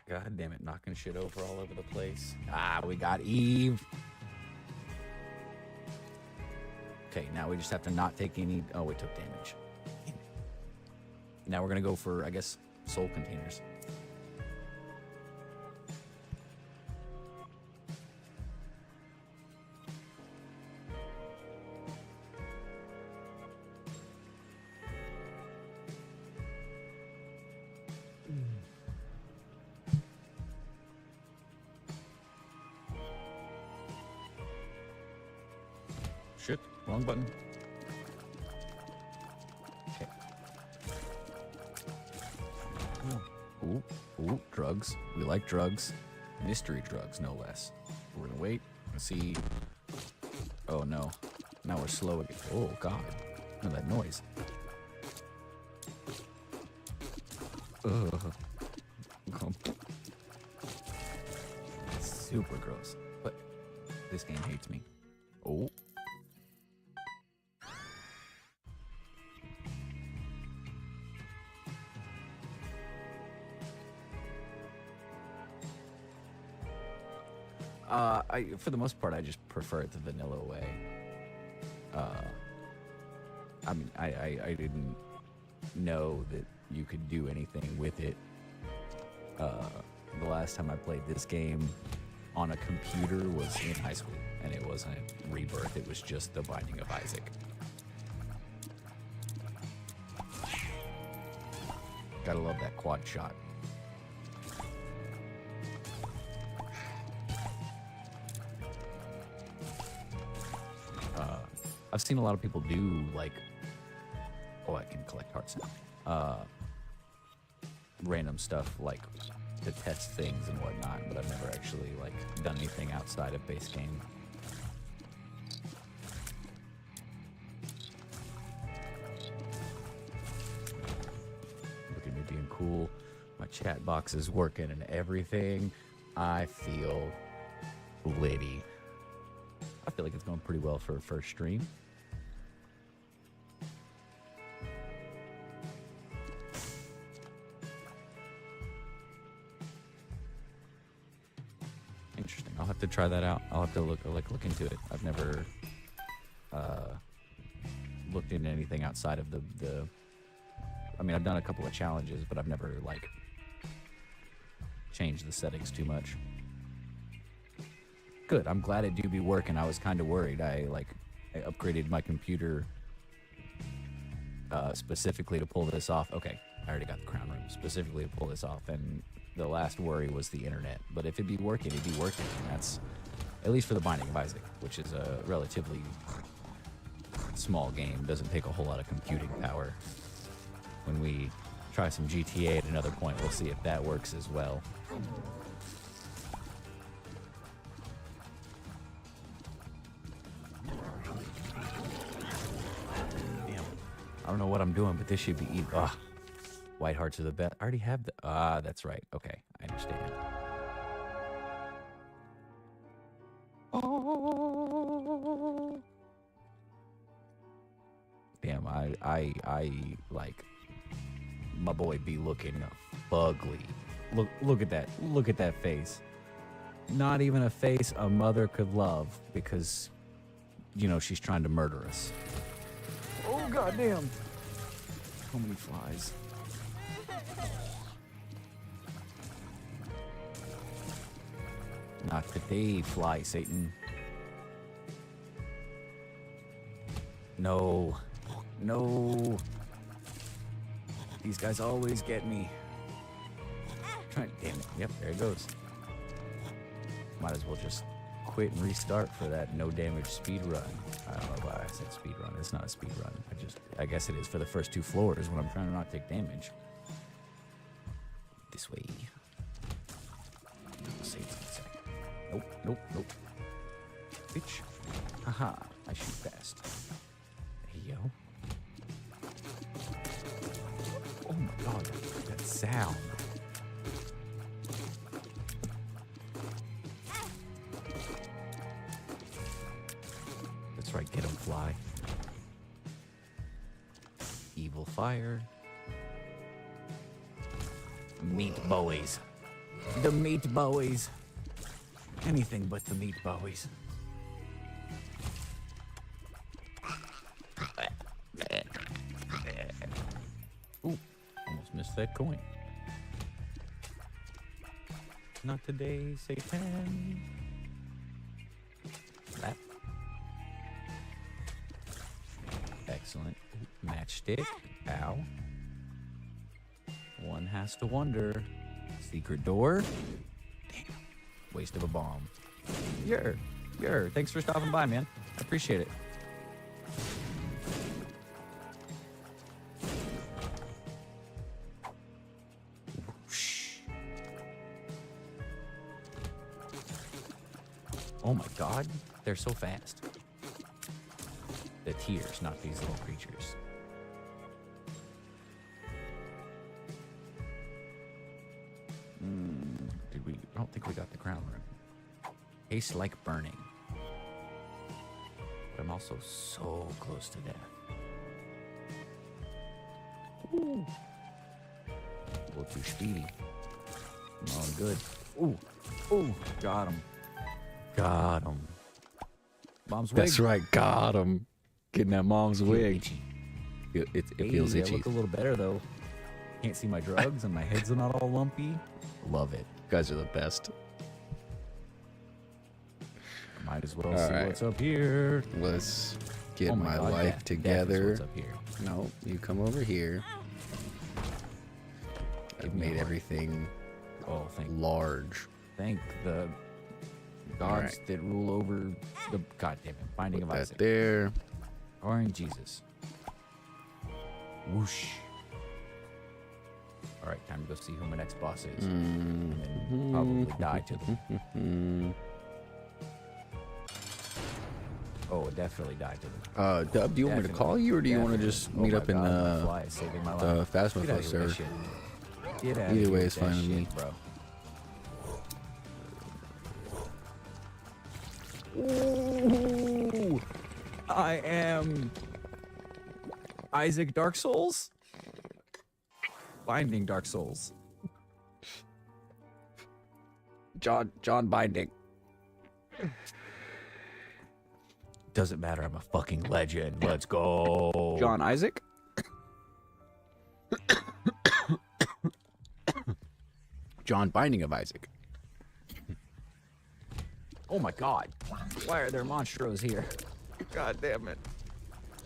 God damn it, knocking shit over all over the place. Ah, we got Eve. Okay, now we just have to not take any. Oh, we took damage. Now we're gonna go for, I guess, soul containers. Shit, wrong button. Okay. Ooh, ooh, drugs. We like drugs. Mystery drugs, no less. We're gonna wait and see. Oh no. Now we're slow again. Oh god. Look at that noise. Ugh. Super gross. But this game hates me. Oh. For the most part, I just prefer it the vanilla way. I mean, I didn't know that you could do anything with it. The last time I played this game on a computer was in high school, and it wasn't Rebirth, it was just The Binding of Isaac. Gotta love that quad shot. I've seen a lot of people do, like, oh, I can collect hearts now. Random stuff, like, to test things and whatnot, but I've never actually, like, done anything outside of base game. Look at me being cool. My chat box is working and everything. I feel litty. I feel like it's going pretty well for a first stream. Interesting. I'll have to try that out. I'll have to look into it. I've never looked into anything outside of the. I mean, I've done a couple of challenges, but I've never like changed the settings too much. Good. I'm glad it do be working. I was kind of worried. I upgraded my computer specifically to pull this off. Okay, I already got the crown room specifically to pull this off, and the last worry was the internet. But if it'd be working, it'd be working. And that's at least for the Binding of Isaac, which is a relatively small game. Doesn't take a whole lot of computing power. When we try some GTA at another point, we'll see if that works as well. I don't know what I'm doing, but this should be easy. Ah, white hearts are the best. I already have the. Ah, that's right. Okay, I understand. Oh. Damn, I like my boy be looking ugly. Look at that. Look at that face. Not even a face a mother could love because, you know, she's trying to murder us. Oh, goddamn. So many flies. Not today, fly Satan. No. No. These guys always get me. Damn it. Yep, there it goes. Might as well just quit and restart for that no damage speed run. I don't know why I said speed run. It's not a speed run. I guess it is for the first 2 floors when I'm trying to not take damage. This way. Save it a second. Nope, nope, nope. Bitch. Haha, I shoot fast. Hey, yo. Oh my god, that sound. That's right, get him, fly. Evil fire. Meat bowies. The meat bowies. Anything but the meat bowies. Ooh, almost missed that coin. Not today, Satan. Lap. Excellent. Matchstick. Ow. One has to wonder. Secret door. Damn. Waste of a bomb. Thanks for stopping by, man. I appreciate it. Whoosh. Oh my god, they're so fast. The tears, not these little creatures. I don't think we got the crown room. Tastes like burning. But I'm also so close to death. Ooh. A little too speedy. I'm all good. Ooh. Ooh. Got him. Got him. Mom's wig. That's right. Got him. Getting that mom's wig. Itchy. It Hey, feels I itchy. look a little better though. Can't see my drugs and my head's not all lumpy. Love it. You guys are the best. Might as well All see right. what's up here. Let's get Oh my God, life that together. is what's up here. No, you come over here. I've Give me a made heart. everything Oh, large. thank the gods Alright. that rule over the goddamn it, Binding Put of that Isaac. there. Orange Jesus. Whoosh. All right, time to go see who my next boss is, and then probably die to them. Oh, definitely die to them. Dub, do you want me to call you, or do you want to just meet up in the fly is saving my the life. Phasma Get out of here with server? that shit. Get out of Either here way with is that fine with shit, me. bro. Ooh, I am Isaac Dark Souls? Binding Dark Souls. John Binding. Doesn't matter, I'm a fucking legend. Let's go. John Isaac? John Binding of Isaac. Oh my god. Why are there monstros here? God damn it.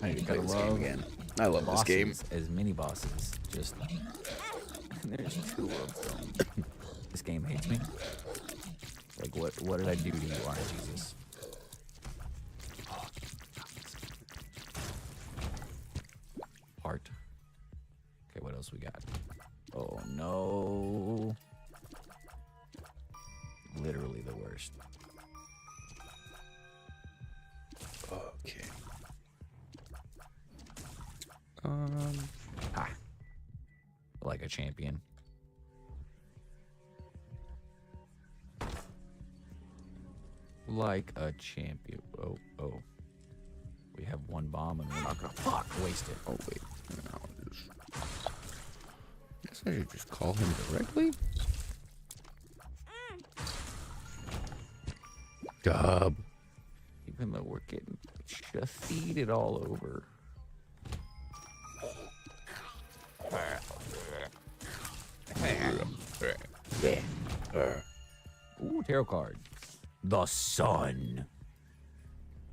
I need to play Gotta this game love again. I love this game. Bosses as mini bosses. Just there's two of them. This game hates me. Like what did I do to you, Iron Jesus? Heart. Okay, what else we got? Oh no. Literally the worst. Okay. Ah. Like a champion. Like a champion. Oh. We have one bomb and we're not gonna waste it. Oh wait. No, I guess I should just call him directly. Dub. Even though we're getting defeated all over. Ooh, tarot card. The sun.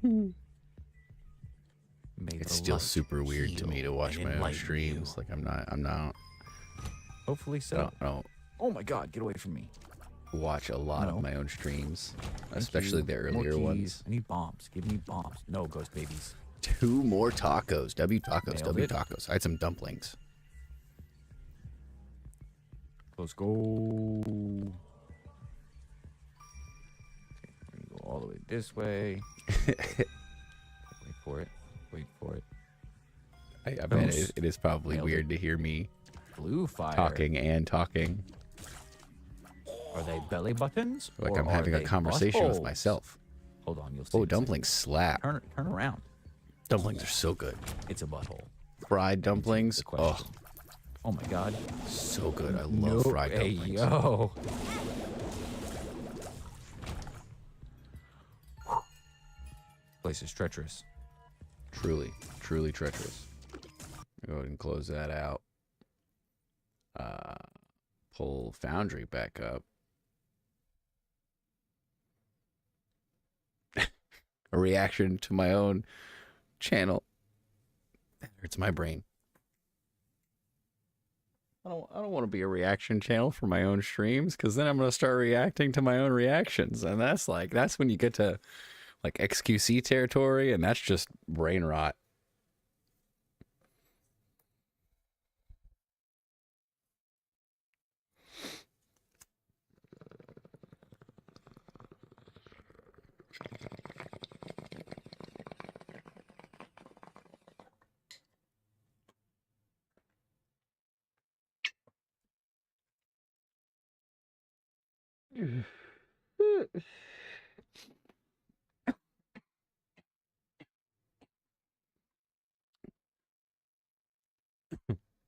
May It's the still light super weird to me to watch and my own enlighten streams. you. Like I'm not. Hopefully I so. don't Oh my god, get away from me. watch a lot No. of my own streams, Thank especially you. the More earlier keys. ones. I need bombs. Give me bombs. No, ghost babies. 2 more tacos. W tacos. Nailed W it. tacos. I had some dumplings. Let's go. Okay, we're gonna go all the way this way. Wait for it. Wait for it. I bet Boom. it is probably Nailed weird to hear me Blue fire. talking and talking. Are they belly buttons? Like or I'm are having a they conversation with buttholes? myself. Hold on, you'll see. Oh, in a second. dumplings slap. Turn around. Dumplings are so good. It's a butthole. Fried dumplings. The Oh, question. Oh my god. so good. I love fried Hey, dumplings. yo. Place is treacherous. Truly, truly treacherous. Go ahead and close that out. Pull Foundry back up. A reaction to my own channel. That hurts my brain. I don't want to be a reaction channel for my own streams, because then I'm going to start reacting to my own reactions. And that's when you get to like XQC territory, and that's just brain rot.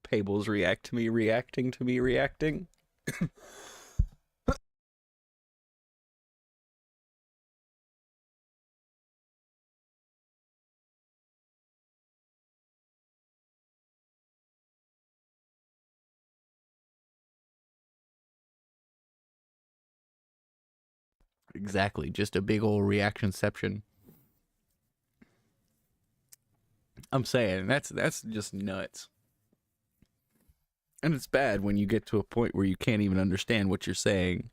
Pables react to me reacting to me reacting. Exactly. Just a big old reactionception. I'm saying that's just nuts. And it's bad when you get to a point where you can't even understand what you're saying.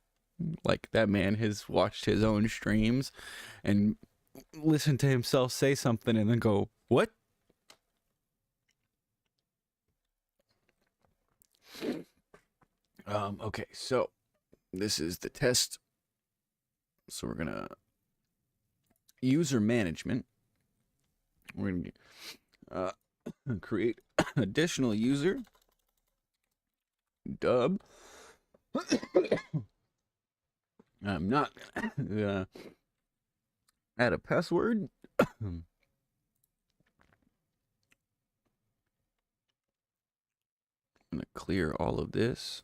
Like that man has watched his own streams and listened to himself say something and then go, "What?" Okay, so this is the test. So we're gonna user management. We're gonna create additional user dub. I'm not gonna add a password. I'm gonna clear all of this.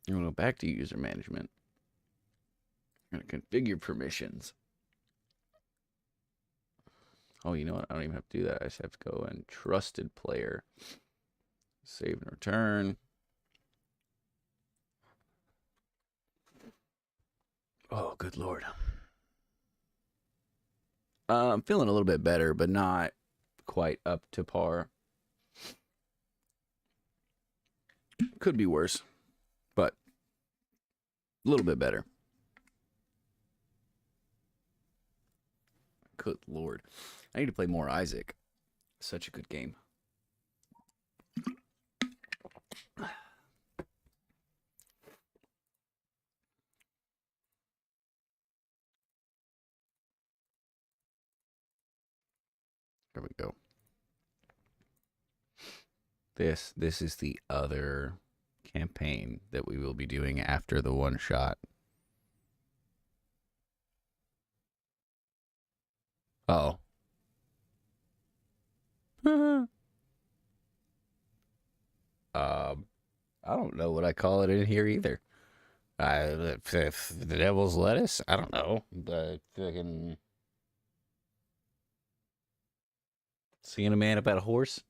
I'm gonna go back to user management. I'm gonna configure permissions. Oh, you know what? I don't even have to do that. I just have to go and trusted player. Save and return. Oh, good lord. I'm feeling a little bit better, but not quite up to par. Could be worse, but a little bit better. Good lord. I need to play more Isaac. Such a good game. There we go. This is the other campaign that we will be doing after the one shot. Oh. I don't know what I call it in here either. If the devil's lettuce, I don't know. But fucking seeing a man about a horse.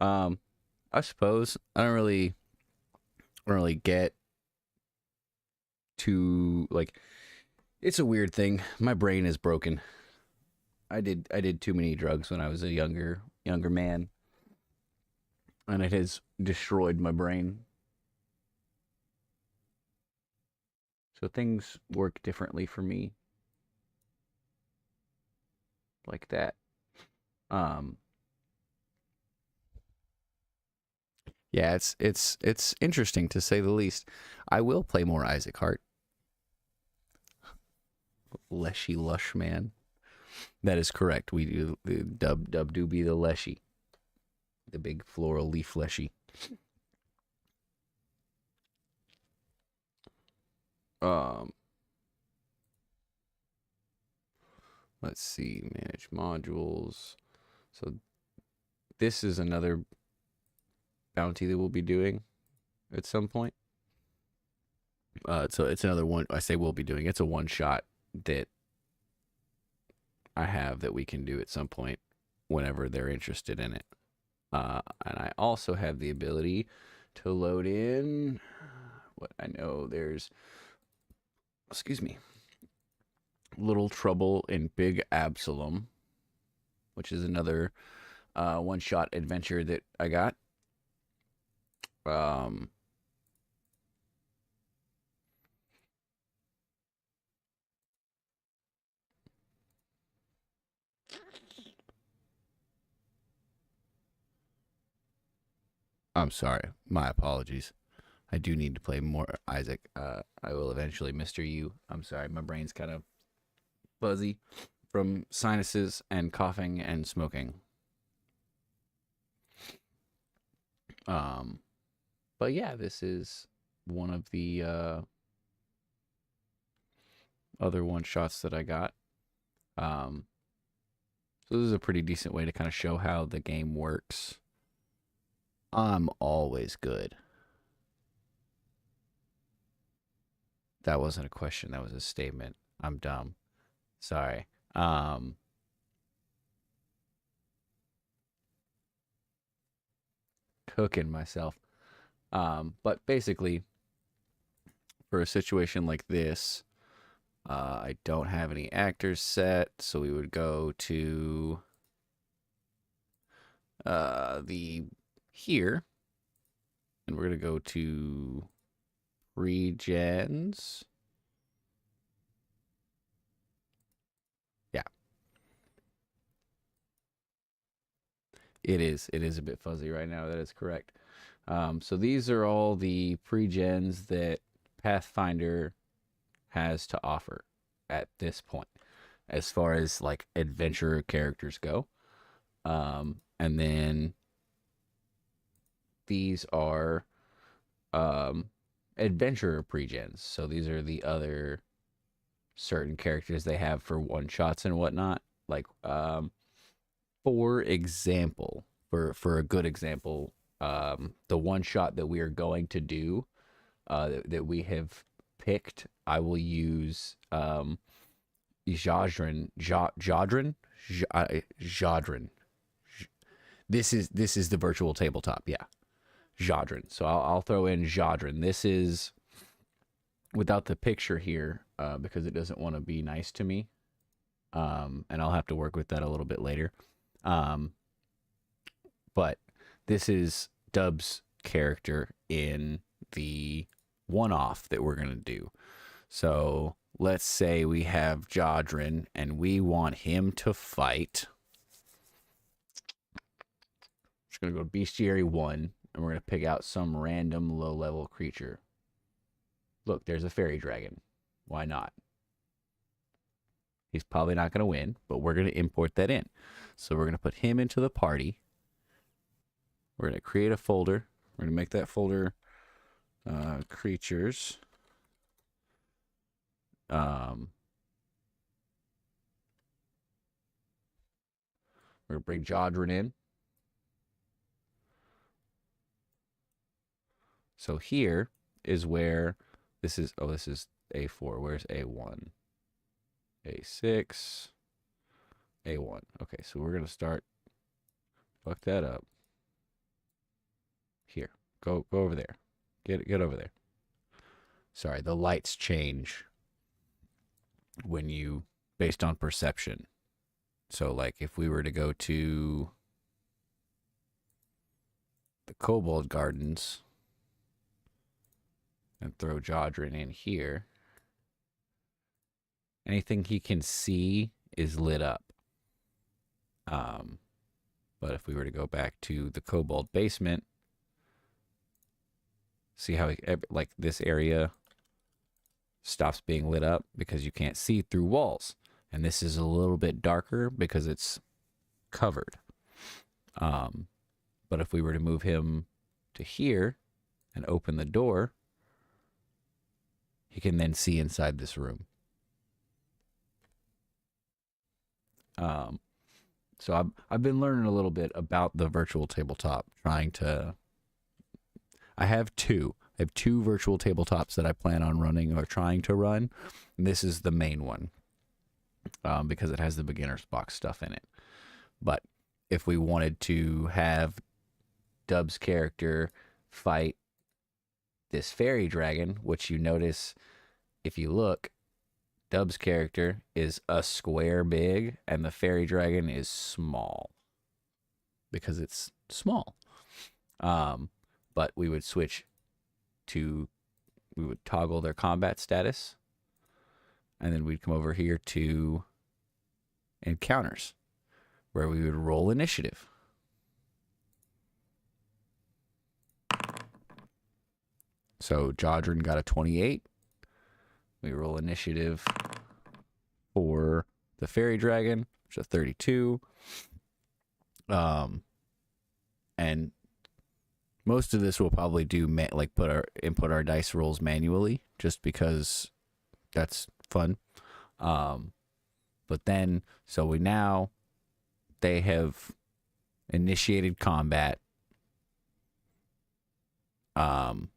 I suppose I don't really get to like. It's a weird thing. My brain is broken. I did too many drugs when I was a younger man, and it has destroyed my brain. So things work differently for me, like that. Um, yeah, it's interesting to say the least. I will play more Isaac Hart, Leshy Lush Man. That is correct. We do the dub do be the Leshy, the big floral leaf Leshy. Um, let's see, manage modules. So this is another bounty that we'll be doing at some point. So it's another one. I say we'll be doing. It's a one shot that I have that we can do at some point whenever they're interested in it. And I also have the ability to load in what I know there's, excuse me, Little Trouble in Big Absalom, which is another one shot adventure that I got. Um, I'm sorry. My apologies. I do need to play more Isaac. I will eventually, Mister You. I'm sorry. My brain's kind of fuzzy from sinuses and coughing and smoking. Um, but yeah, this is one of the other one shots that I got. Um, so this is a pretty decent way to kind of show how the game works. I'm always good. That wasn't a question. That was a statement. I'm dumb. Sorry. Cooking myself. But basically, for a situation like this, I don't have any actors set, so we would go to the here, and we're gonna go to regens. Yeah, it is. It is a bit fuzzy right now. That is correct. So these are all the pre-gens that Pathfinder has to offer at this point, as far as like adventure characters go. And then these are adventurer pre-gens. So these are the other certain characters they have for one shots and whatnot. Like, for example, for a good example, the one shot that we are going to do, that we have picked, I will use Jadrin. This is the virtual tabletop, yeah. Jadrin. So I'll throw in Jadrin. This is without the picture here, because it doesn't want to be nice to me. And I'll have to work with that a little bit later. But this is Dub's character in the one-off that we're going to do. So let's say we have Jadrin and we want him to fight. Just going to go to Bestiary 1, and we're going to pick out some random low-level creature. Look, there's a fairy dragon. Why not? He's probably not going to win, but we're going to import that in. So we're going to put him into the party. We're going to create a folder. We're going to make that folder creatures. We're going to bring Jadrin in. So here is where this is. Oh, this is A4. Where's A1? A6. A1. Okay, so we're going to start. Fuck that up. Here. Go over there. Get over there. Sorry, the lights change when you, based on perception. So like if we were to go to the Kobold Gardens and throw Jadrin in here, anything he can see is lit up. But if we were to go back to the Kobold basement, see how like this area stops being lit up because you can't see through walls. And this is a little bit darker because it's covered. But if we were to move him to here and open the door, he can then see inside this room. So I've been learning a little bit about the virtual tabletop, trying to. I have two virtual tabletops that I plan on running or trying to run. And this is the main one, because it has the beginner's box stuff in it. But if we wanted to have Dub's character fight this fairy dragon, which you notice if you look, Dub's character is a square big and the fairy dragon is small because it's small. But we would toggle their combat status, and then we'd come over here to encounters, where we would roll initiative. So Jadrin got a 28. We roll initiative for the fairy dragon, which is a 32. And most of this we'll probably do input our dice rolls manually, just because that's fun. But then, they have initiated combat. So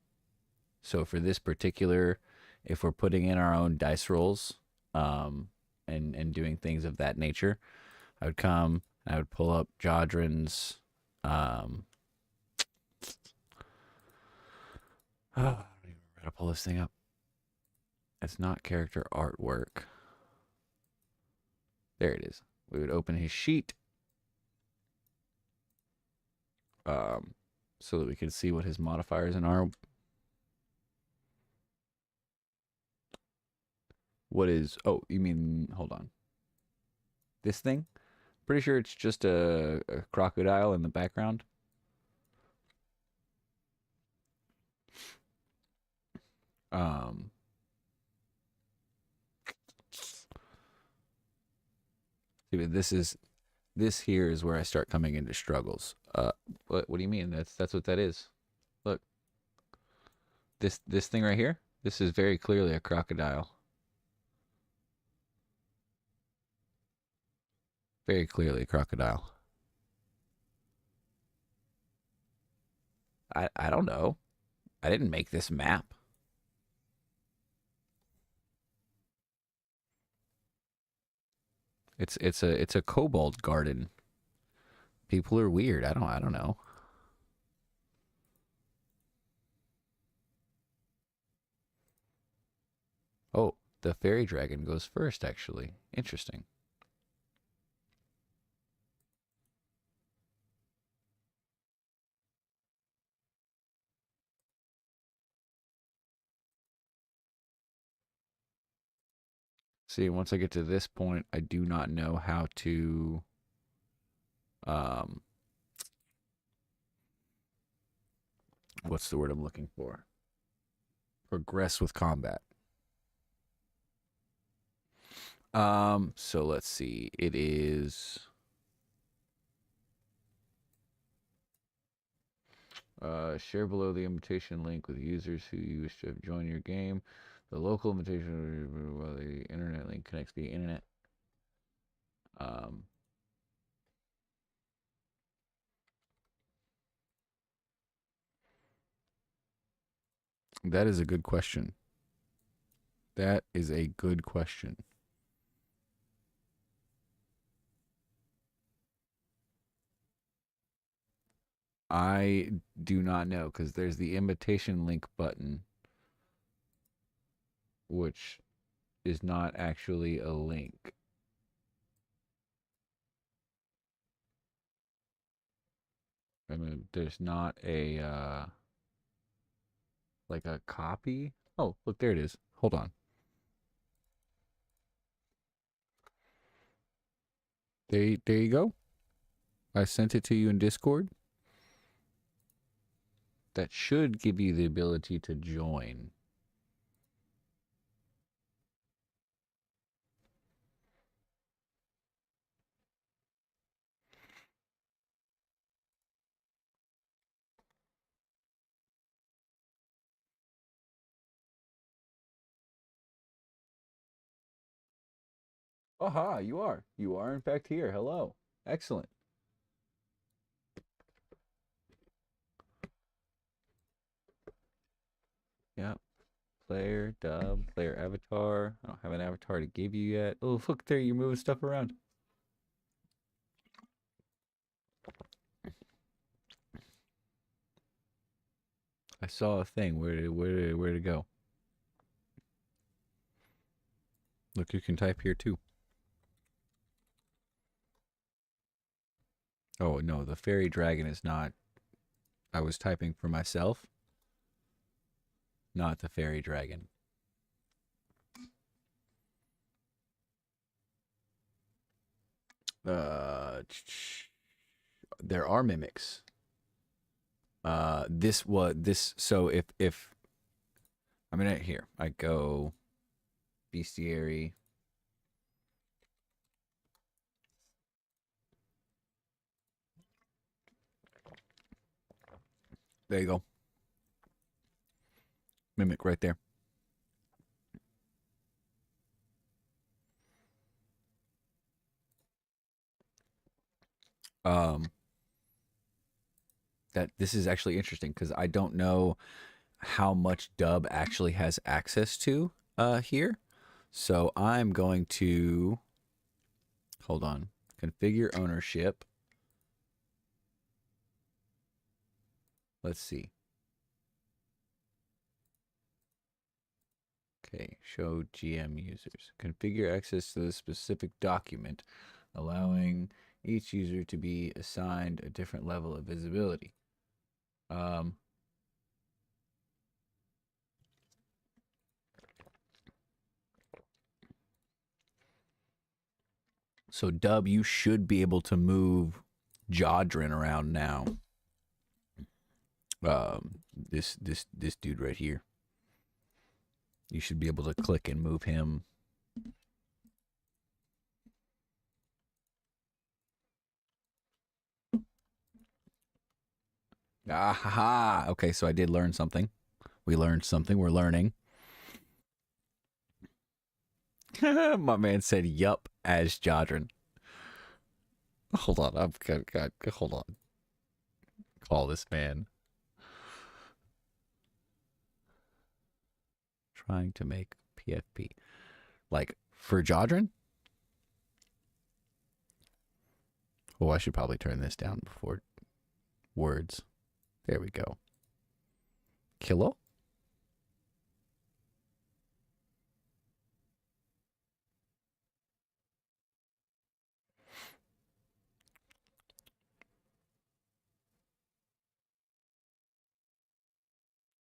for this particular, if we're putting in our own dice rolls, and doing things of that nature, I would come and I would pull up Jadrin's, I don't even remember how to pull this thing up. It's not character artwork. There it is. We would open his sheet so that we could see what his modifiers and are. What is... Oh, you mean... Hold on. This thing? Pretty sure it's just a crocodile in the background. See, but this here is where I start coming into struggles. What do you mean? That's what that is. Look, this thing right here. This is very clearly a crocodile. Very clearly a crocodile. I don't know. I didn't make this map. It's a kobold garden. People are weird. I don't know. Oh, the fairy dragon goes first, actually. Interesting. See, once I get to this point, I do not know how to um what's the word I'm looking for? Progress with combat. So let's see. It is share below the invitation link with users who you wish to have joined your game. The local invitation, well, the internet link connects via internet. Um, that is a good question. That is a good question. I do not know because there's the invitation link button, which is not actually a link. I mean, there's not a like a copy. Oh, look, there it is. Hold on. There you go. I sent it to you in Discord. That should give you the ability to join. Aha, you are. You are in fact here. Hello. Excellent. Yep. Player, dub, player avatar. I don't have an avatar to give you yet. Oh, look there, you're moving stuff around. I saw a thing. Where to go? Look, you can type here too. Oh no, the fairy dragon is not. I was typing for myself, not the fairy dragon. There are mimics. This was this. So if I mean here I go bestiary. There you go. Mimic right there. Um, that this is actually interesting because I don't know how much Dub actually has access to here. So I'm going to hold on. Configure ownership. Let's see. Okay, show GM users. Configure access to the specific document, allowing each user to be assigned a different level of visibility. So Dub, you should be able to move Jodrin around now. This dude right here. You should be able to click and move him. Ah ha ha. Okay, so I did learn something. We learned something. We're learning. My man said yup as Jodrin. Hold on. I've got hold on. Call this man. Trying to make PFP. Like for Jodrin? Oh, I should probably turn this down before words. There we go. Kilo?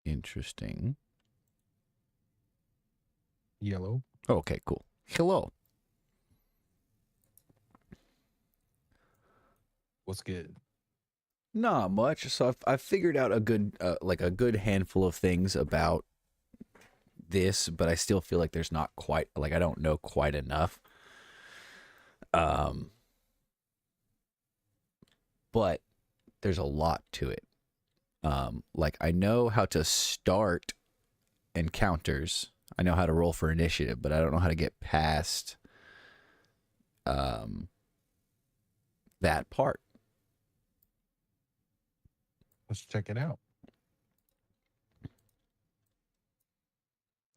Interesting. Yellow. Okay, cool. Hello. What's good? Not much. So I've figured out a good a good handful of things about this, but I still feel like there's not quite like I don't know quite enough. But there's a lot to it. Like I know how to start encounters. I know how to roll for initiative, but I don't know how to get past that part. Let's check it out.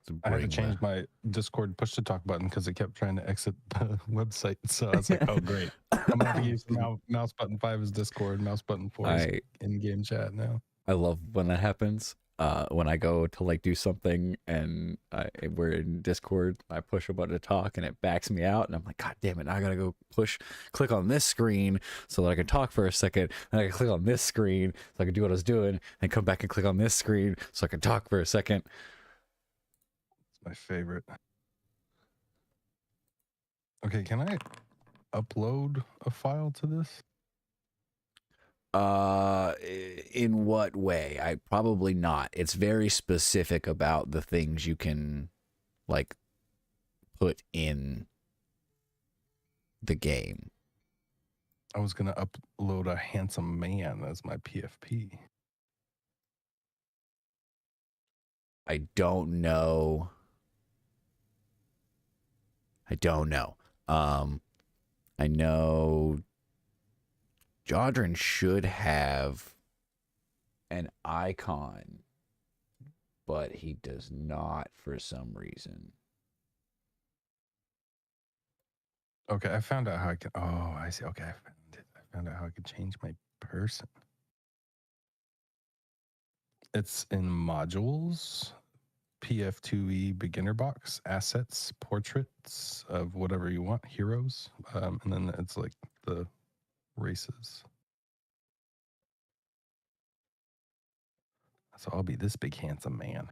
To I had to bring change the- my Discord push to talk button because it kept trying to exit the website. So I was like, oh, great. I'm going to have to use mouse button 5 is Discord, mouse button 4 is in-game chat now. I love when that happens. When I go to like do something and we're in Discord, I push a button to talk and it backs me out, and I'm like, God damn it! Now I gotta go click on this screen so that I can talk for a second, and I can click on this screen so I can do what I was doing, and come back and click on this screen so I can talk for a second. It's my favorite. Okay, can I upload a file to this? In what way? I probably not. It's very specific about the things you can like put in the game. I was going to upload a handsome man as my PFP. I don't know. I know Jodrin should have an icon, but he does not for some reason. Okay, I found out how I can. Oh, I see. Okay, I found out how I could change my person. It's in modules, PF2E beginner box, assets, portraits of whatever you want, heroes, and then it's like the races. So I'll be this big handsome man.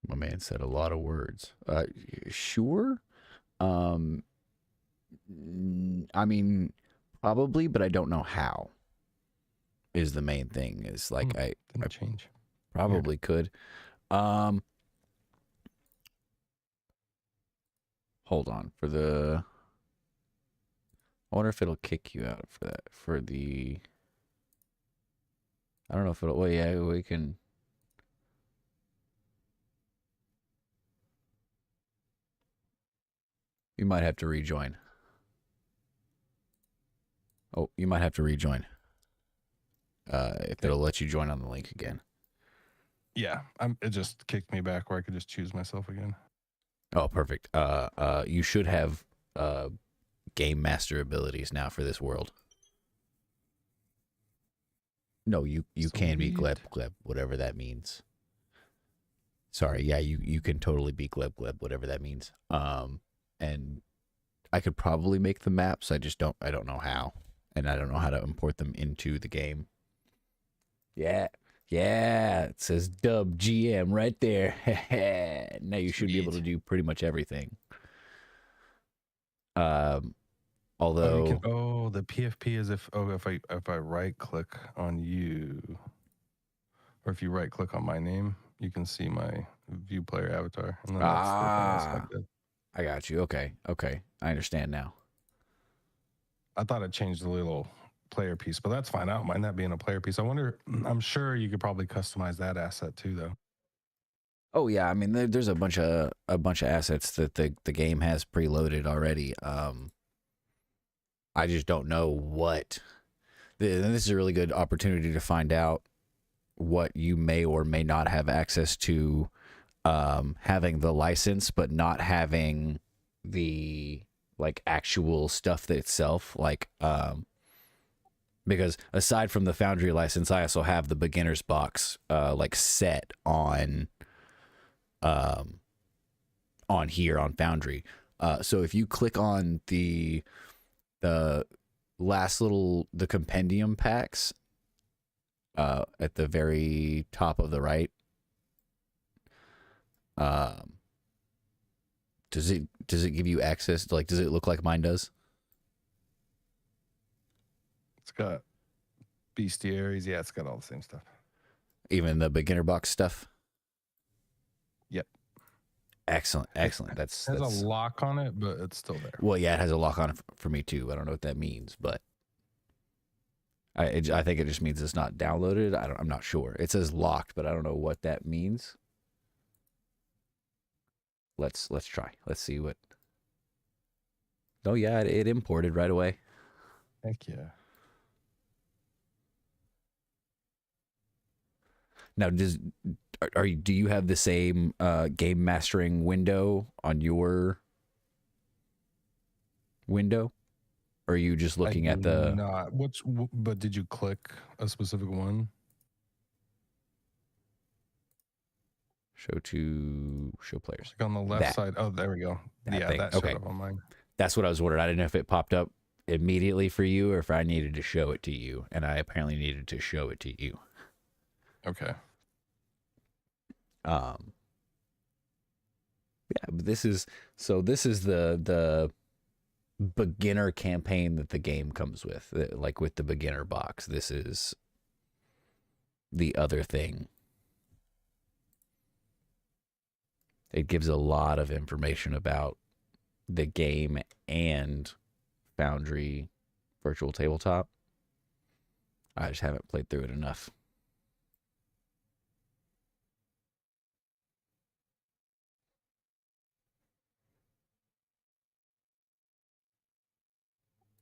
My man said a lot of words. Sure. I mean, probably, but I don't know how. Is the main thing. Is like I change. Probably could. Hold on for the. I wonder if it'll kick you out for that. For the. I don't know if it'll. Well, yeah, we can. You might have to rejoin. Oh, you might have to rejoin. If it'll let you join on the link again. Yeah, it just kicked me back where I could just choose myself again. Oh, perfect. You should have game master abilities now for this world. No, you can be Sweet. gleb gleb, whatever that means. Sorry, yeah, you can totally be gleb gleb, whatever that means. And I could probably make the maps. I don't know how, and I don't know how to import them into the game. Yeah, yeah, it says Dub GM right there. Now you should be able to Sweet. do pretty much everything. Um, Oh, you can. although, Oh, the PFP is if I right click on you, or if you right click on my name, you can see my view player avatar, and then that's the thing that's ah, connected. I got you. Okay, okay, I understand now. I thought it changed the little player piece, but that's fine. I don't mind that being a player piece. I wonder. I'm sure you could probably customize that asset too, though. Oh yeah, I mean there's a bunch of assets that the game has preloaded already. I just don't know what. And this is a really good opportunity to find out what you may or may not have access to, having the license but not having the like actual stuff itself. Like because aside from the Foundry license, I also have the beginner's box like set um on here on Foundry. So if you click on the last little the compendium packs at the very top of the right, um, does it give you access? Like, does it look like mine does? It's got bestiaries. Yeah, it's got all the same stuff. Even the beginner box stuff. Yep. Excellent, excellent. That's It has a lock on it, but it's still there. well, yeah, it has a lock on it for me too. I don't know what that means, but I think it just means it's not downloaded. I'm not sure. It says locked, but I don't know what that means. Let's try. Let's see what. Oh yeah, it imported right away. Heck yeah. Now, do you have the same game mastering window on your window? Or are you just looking at the not but did you click a specific one? show players? Like on the left That. side. Oh, there we go. That Yeah, thing. that showed Okay. up on mine. That's what I was wondering. I didn't know if it popped up immediately for you or if I needed to show it to you, and I apparently needed to show it to you. Okay. Yeah, but this is the beginner campaign that the game comes with, like with the beginner box. This is the other thing. It gives a lot of information about the game and Foundry Virtual Tabletop. I just haven't played through it enough.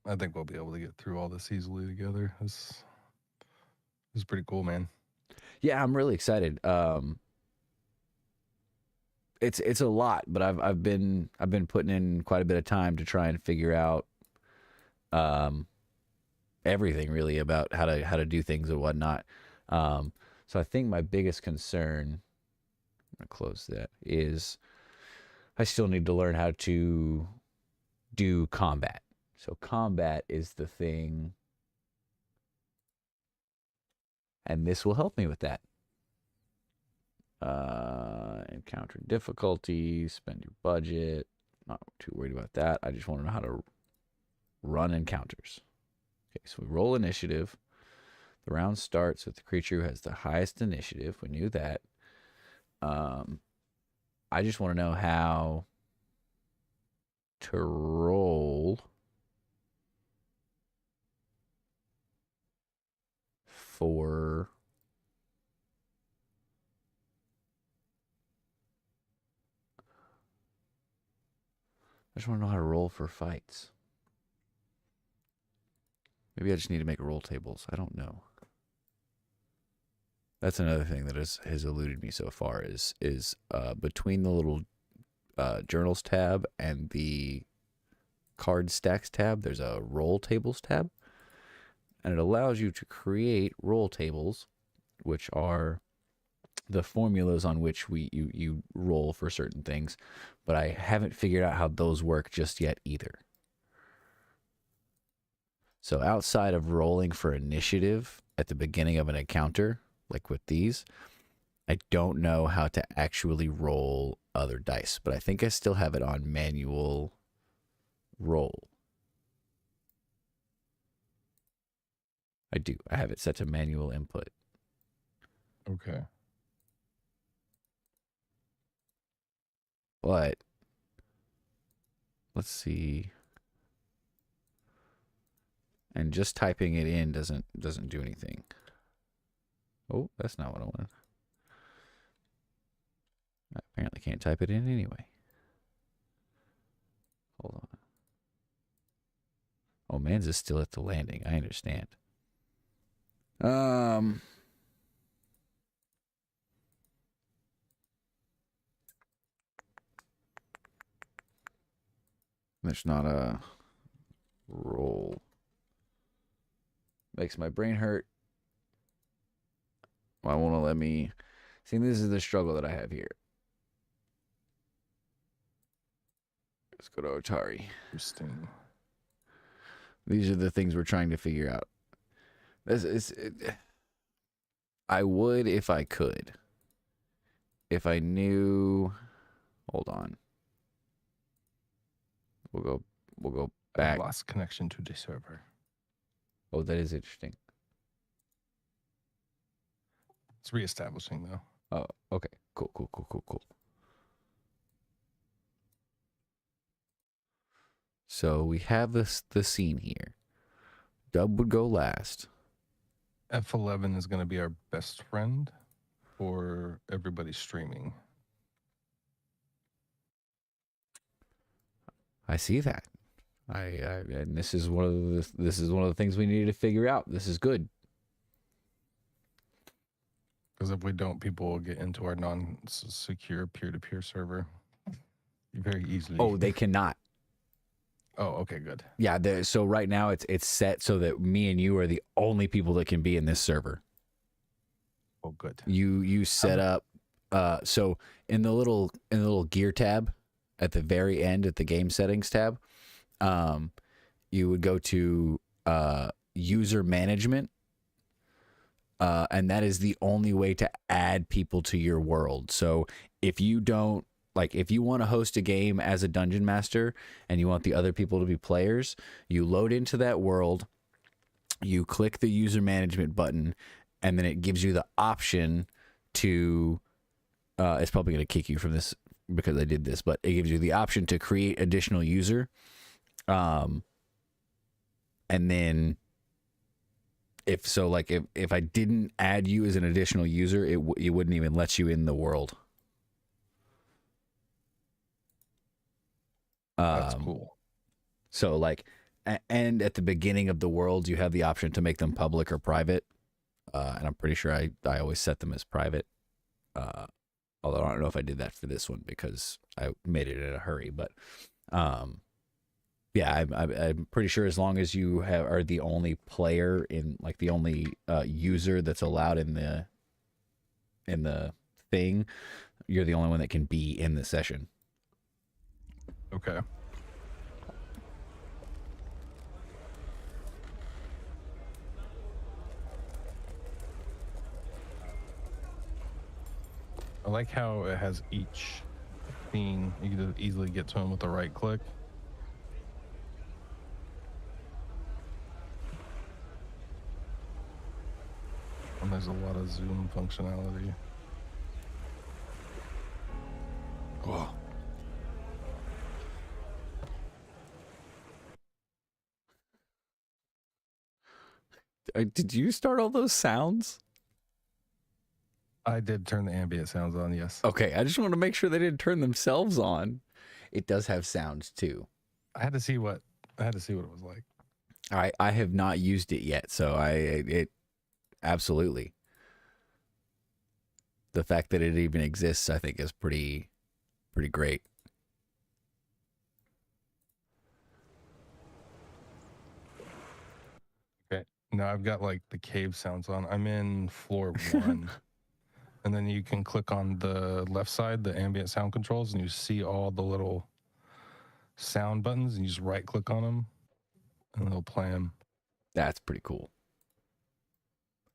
I think we'll be able to get through all this easily together. This is pretty cool, man. Yeah, I'm really excited. It's a lot, but I've been putting in quite a bit of time to try and figure out everything really about how to do things and whatnot. So I think my biggest concern, I'm gonna close that, is I still need to learn how to do combat. So combat is the thing, and this will help me with that. Encounter difficulties, spend your budget. Not too worried about that. I just want to know how to run encounters. Okay, so we roll initiative. The round starts with the creature who has the highest initiative. We knew that. I just want to know how to roll for I just want to know how to roll for fights. Maybe I just need to make roll tables. I don't know. That's another thing that has eluded me so far is between the little journals tab and the card stacks tab, there's a roll tables tab. and it allows you to create roll tables, which are the formulas on which you roll for certain things, but I haven't figured out how those work just yet either. So outside of rolling for initiative at the beginning of an encounter, like with these, I don't know how to actually roll other dice, but I think I still have it on manual roll. I do. I have it set to manual input. Okay. But let's see. And just typing it in doesn't do anything. Oh, that's not what I wanted. I apparently can't type it in anyway. Hold on. Oh, Mans is still at the landing. I understand. There's not a roll. Makes my brain hurt. Why won't it let me? See, this is the struggle that I have here. Let's go to Otari. Interesting. These are the things we're trying to figure out. I would if I could. If I knew. Hold on. We'll go back. I've lost connection to the server. Oh, that is interesting. It's reestablishing though. Oh, okay. Cool. So we have the scene here. Dub would go last. F11 is going to be our best friend for everybody streaming. I see that. And this is one of the things we needed to figure out. This is good. Because if we don't, people will get into our non-secure peer-to-peer server very easily. Oh, they cannot. Oh, okay, good. Yeah, so right now it's set so that me and you are the only people that can be in this server. Oh, good. You set up so in the little gear tab at the very end at the game settings tab, you would go to user management, and that is the only way to add people to your world. So if you don't if you want to host a game as a dungeon master and you want the other people to be players, you load into that world, you click the user management button, and then it gives you the option to it's probably going to kick you from this because I did this, but it gives you the option to create additional user. And then if I didn't add you as an additional user, it wouldn't even let you in the world. That's cool. So and at the beginning of the world, you have the option to make them public or private. And I'm pretty sure I always set them as private. Although I don't know if I did that for this one because I made it in a hurry. But yeah, I'm pretty sure as long as you are the only player in the only user that's allowed in the thing, you're the only one that can be in the session. Okay. I like how it has each scene. You can just easily get to them with the right click. And there's a lot of zoom functionality. Oh. Did you start all those sounds? I did turn the ambient sounds on, yes. Okay, I just want to make sure they didn't turn themselves on. It does have sounds too. I had to see what it was like. I have not used it yet, so it absolutely. The fact that it even exists, I think, is pretty great. No, I've got like the cave sounds on. I'm in floor 1. And then you can click on the left side, the ambient sound controls, and you see all the little sound buttons, and you just right click on them, and they'll play them. That's pretty cool.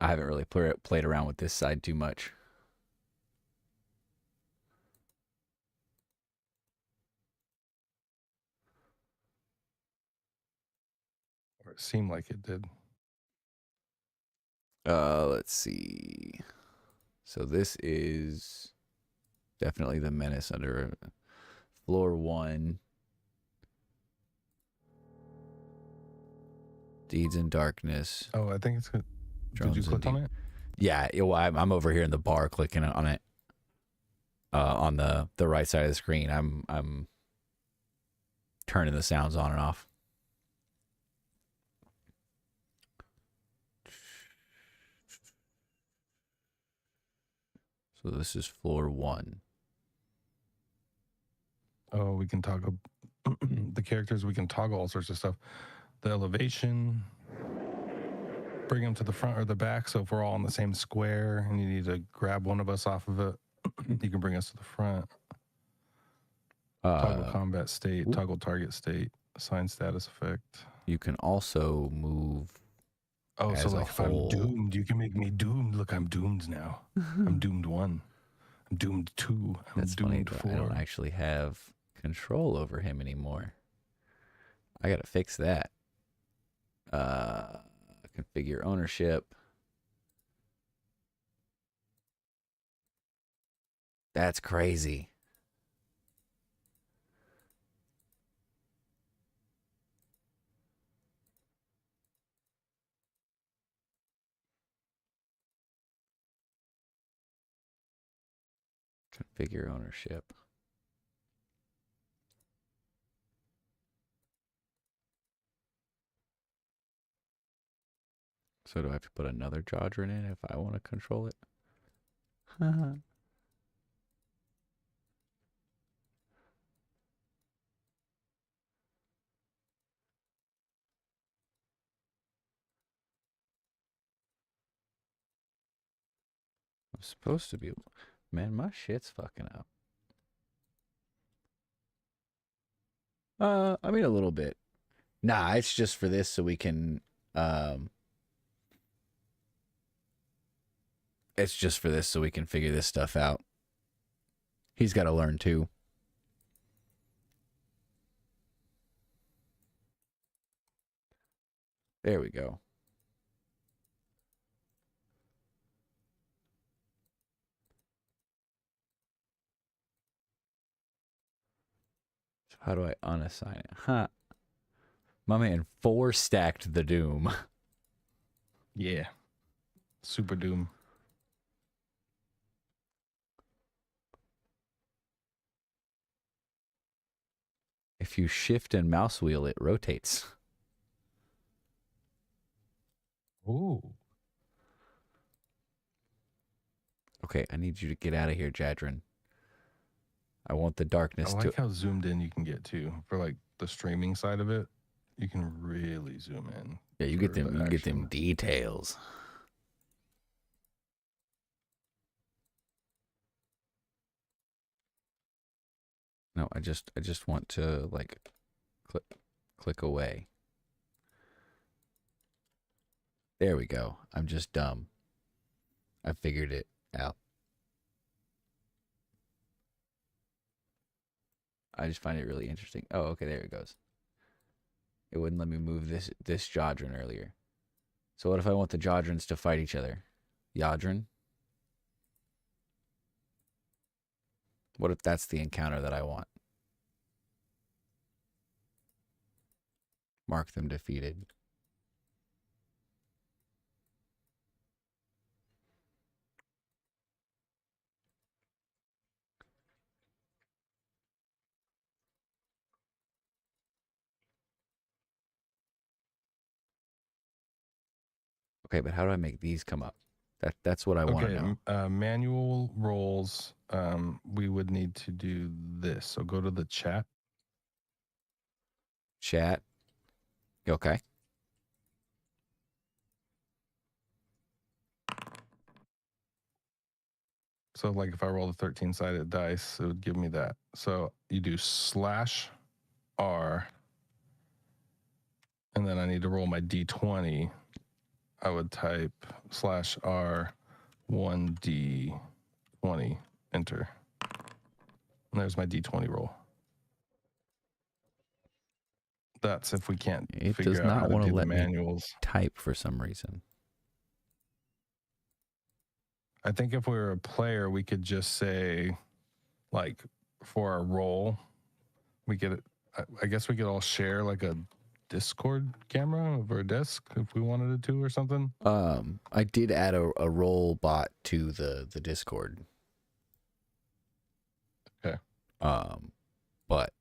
I haven't really played around with this side too much. Or it seemed like it did. Let's see. So this is definitely the menace under floor 1. Deeds in darkness. Oh, I think it's good. Did you Drones click on indeed. it? Yeah, well, I'm over here in the bar clicking on it. On the right side of the screen, I'm turning the sounds on and off. So this is floor 1. Oh, we can toggle the characters. We can toggle all sorts of stuff. The elevation, bring them to the front or the back. So if we're all in the same square and you need to grab one of us off of it, you can bring us to the front. Toggle combat state, toggle target state, assign status effect. You can also move. Oh, so as a like if I'm whole. doomed, you can make me doomed. Look, I'm doomed now. I'm doomed 1. I'm doomed 2. I'm That's funny. doomed 4. I don't actually have control over him anymore. I gotta fix that. Configure ownership. That's crazy. Configure ownership. So do I have to put another Jodron in if I want to control it? I'm supposed to be. Man, my shit's fucking up. I mean a little bit. Nah, it's just for this so we can it's just for this so we can figure this stuff out. He's got to learn too. There we go. So how do I unassign it? Huh. My man 4 stacked the doom. Yeah. Super doom. If you shift and mouse wheel, it rotates. Ooh. Okay, I need you to get out of here, Jadron. I want the darkness I like how zoomed in you can get too. For like the streaming side of it, you can really zoom in. Yeah, you get them. You get them details. No, I just want to like click away. There we go. I'm just dumb. I figured it out. I just find it really interesting. Oh, okay, there it goes. It wouldn't let me move this Jodron earlier. So what if I want the Jodrons to fight each other? Yadron? What if that's the encounter that I want? Mark them defeated. Okay, but how do I make these come up? That's what I want to know. Manual roles. We would need to do this. So go to the chat. Chat. Okay. So like if I rolled a 13-sided dice, it would give me that. So you do /R, and then I need to roll my D20. I would type /R 1D20, enter. And there's my D20 roll. That's if we can't It does figure out how not to want to do the let me manuals. type for some reason. I think if we were a player, we could just say, like, for our roll, we could, I guess we could all share like a Discord camera over a desk if we wanted it to or something. I did add a roll bot to the Discord. Okay. But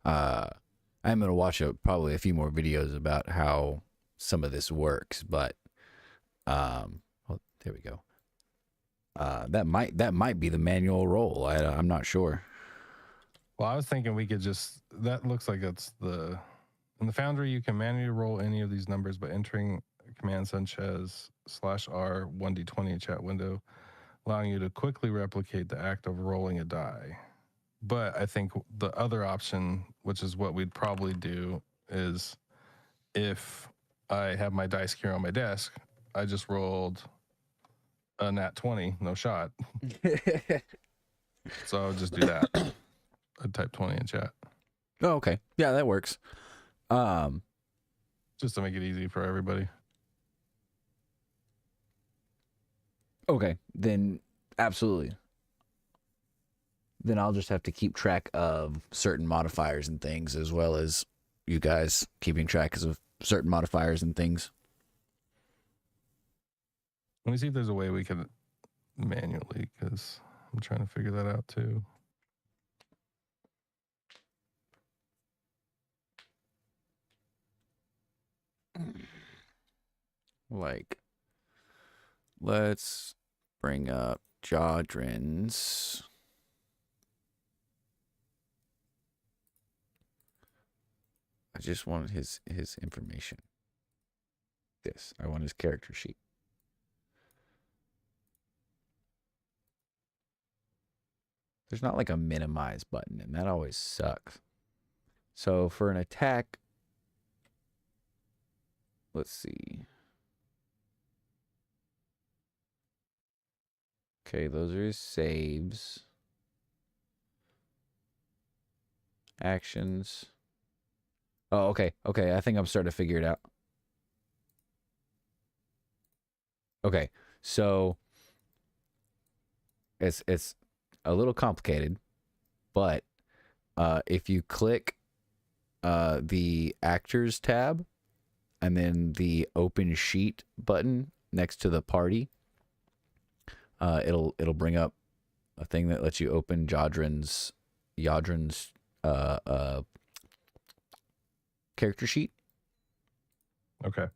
I'm gonna watch probably a few more videos about how some of this works. But well, there we go. That might be the manual roll. I'm not sure. Well, I was thinking we could just, that looks like that's in the Foundry, you can manually roll any of these numbers by entering a command such as /R 1D20 chat window, allowing you to quickly replicate the act of rolling a die. But I think the other option, which is what we'd probably do, is if I have my dice here on my desk, I just rolled a nat 20, no shot. So I would just do that. I'd type 20 in chat. Oh, okay. Yeah, that works. Just to make it easy for everybody. Okay, then absolutely. Then I'll just have to keep track of certain modifiers and things, as well as you guys keeping track of certain modifiers and things. Let me see if there's a way we can manually, because I'm trying to figure that out too. Like, let's bring up Jodrin's. I just wanted his information. I want his character sheet. There's not like a minimize button, and that always sucks. So for an attack, let's see. Okay, those are his saves. Actions. Oh, okay. Okay, I think I'm starting to figure it out. Okay, so it's a little complicated, but if you click the actors tab and then the open sheet button next to the party, it'll bring up a thing that lets you open Yadrin's character sheet. Okay.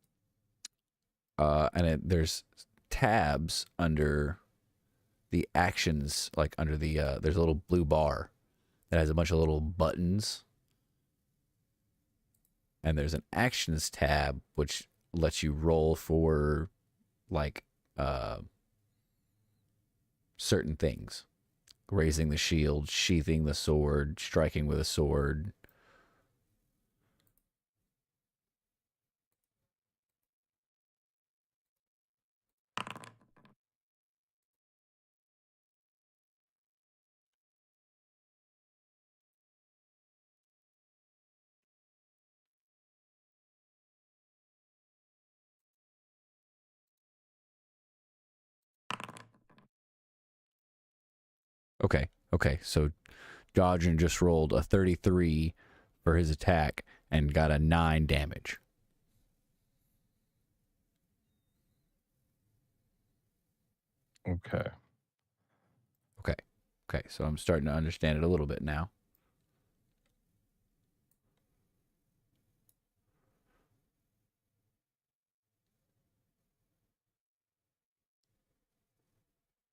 And there's tabs under the actions, like under the there's a little blue bar that has a bunch of little buttons, and there's an actions tab which lets you roll for like certain things: raising the shield, sheathing the sword, striking with a sword. Okay, so Dodgen just rolled a 33 for his attack and got a 9 damage. Okay. Okay, so I'm starting to understand it a little bit now.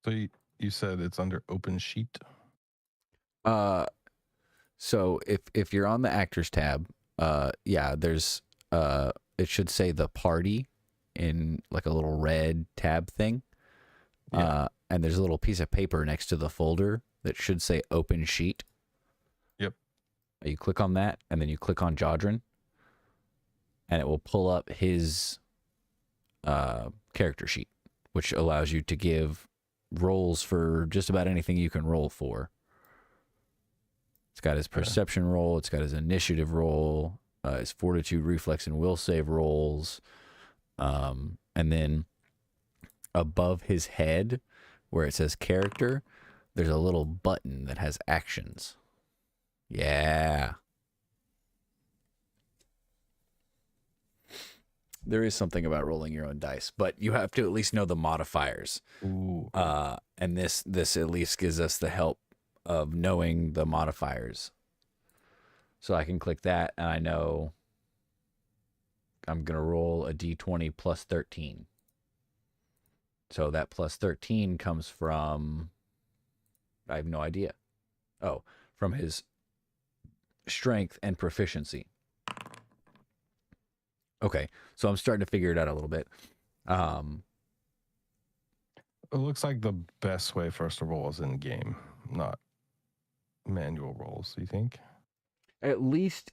So you said it's under open sheet? So if you're on the actors tab, yeah, there's it should say the party in like a little red tab thing. Yeah. And there's a little piece of paper next to the folder that should say open sheet. Yep. You click on that, and then you click on Jodrin, and it will pull up his character sheet, which allows you to give rolls for just about anything you can roll for. It's got his perception roll, it's got his initiative roll, his fortitude, reflex, and will save rolls. And then above his head, where it says character, there's a little button that has actions. Yeah. There is something about rolling your own dice, but you have to at least know the modifiers. Ooh. And this at least gives us the help of knowing the modifiers. So I can click that, and I know I'm going to roll a d20 plus 13. So that plus 13 comes from, I have no idea. Oh, from his strength and proficiency. Okay, so I'm starting to figure it out a little bit. It looks like the best way for us to roll is in game, not manual rolls. You think? At least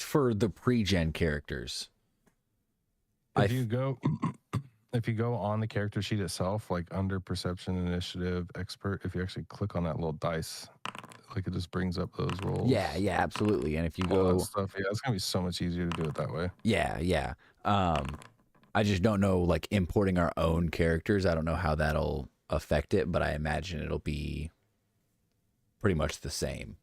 for the pre-gen characters. If you go on the character sheet itself, like under perception, initiative, expert, if you actually click on that little dice, like it just brings up those rolls. Yeah, absolutely. And if you all go that stuff, yeah, it's gonna be so much easier to do it that way. Yeah. I just don't know, like, importing our own characters. I don't know how that'll affect it, but I imagine it'll be pretty much the same.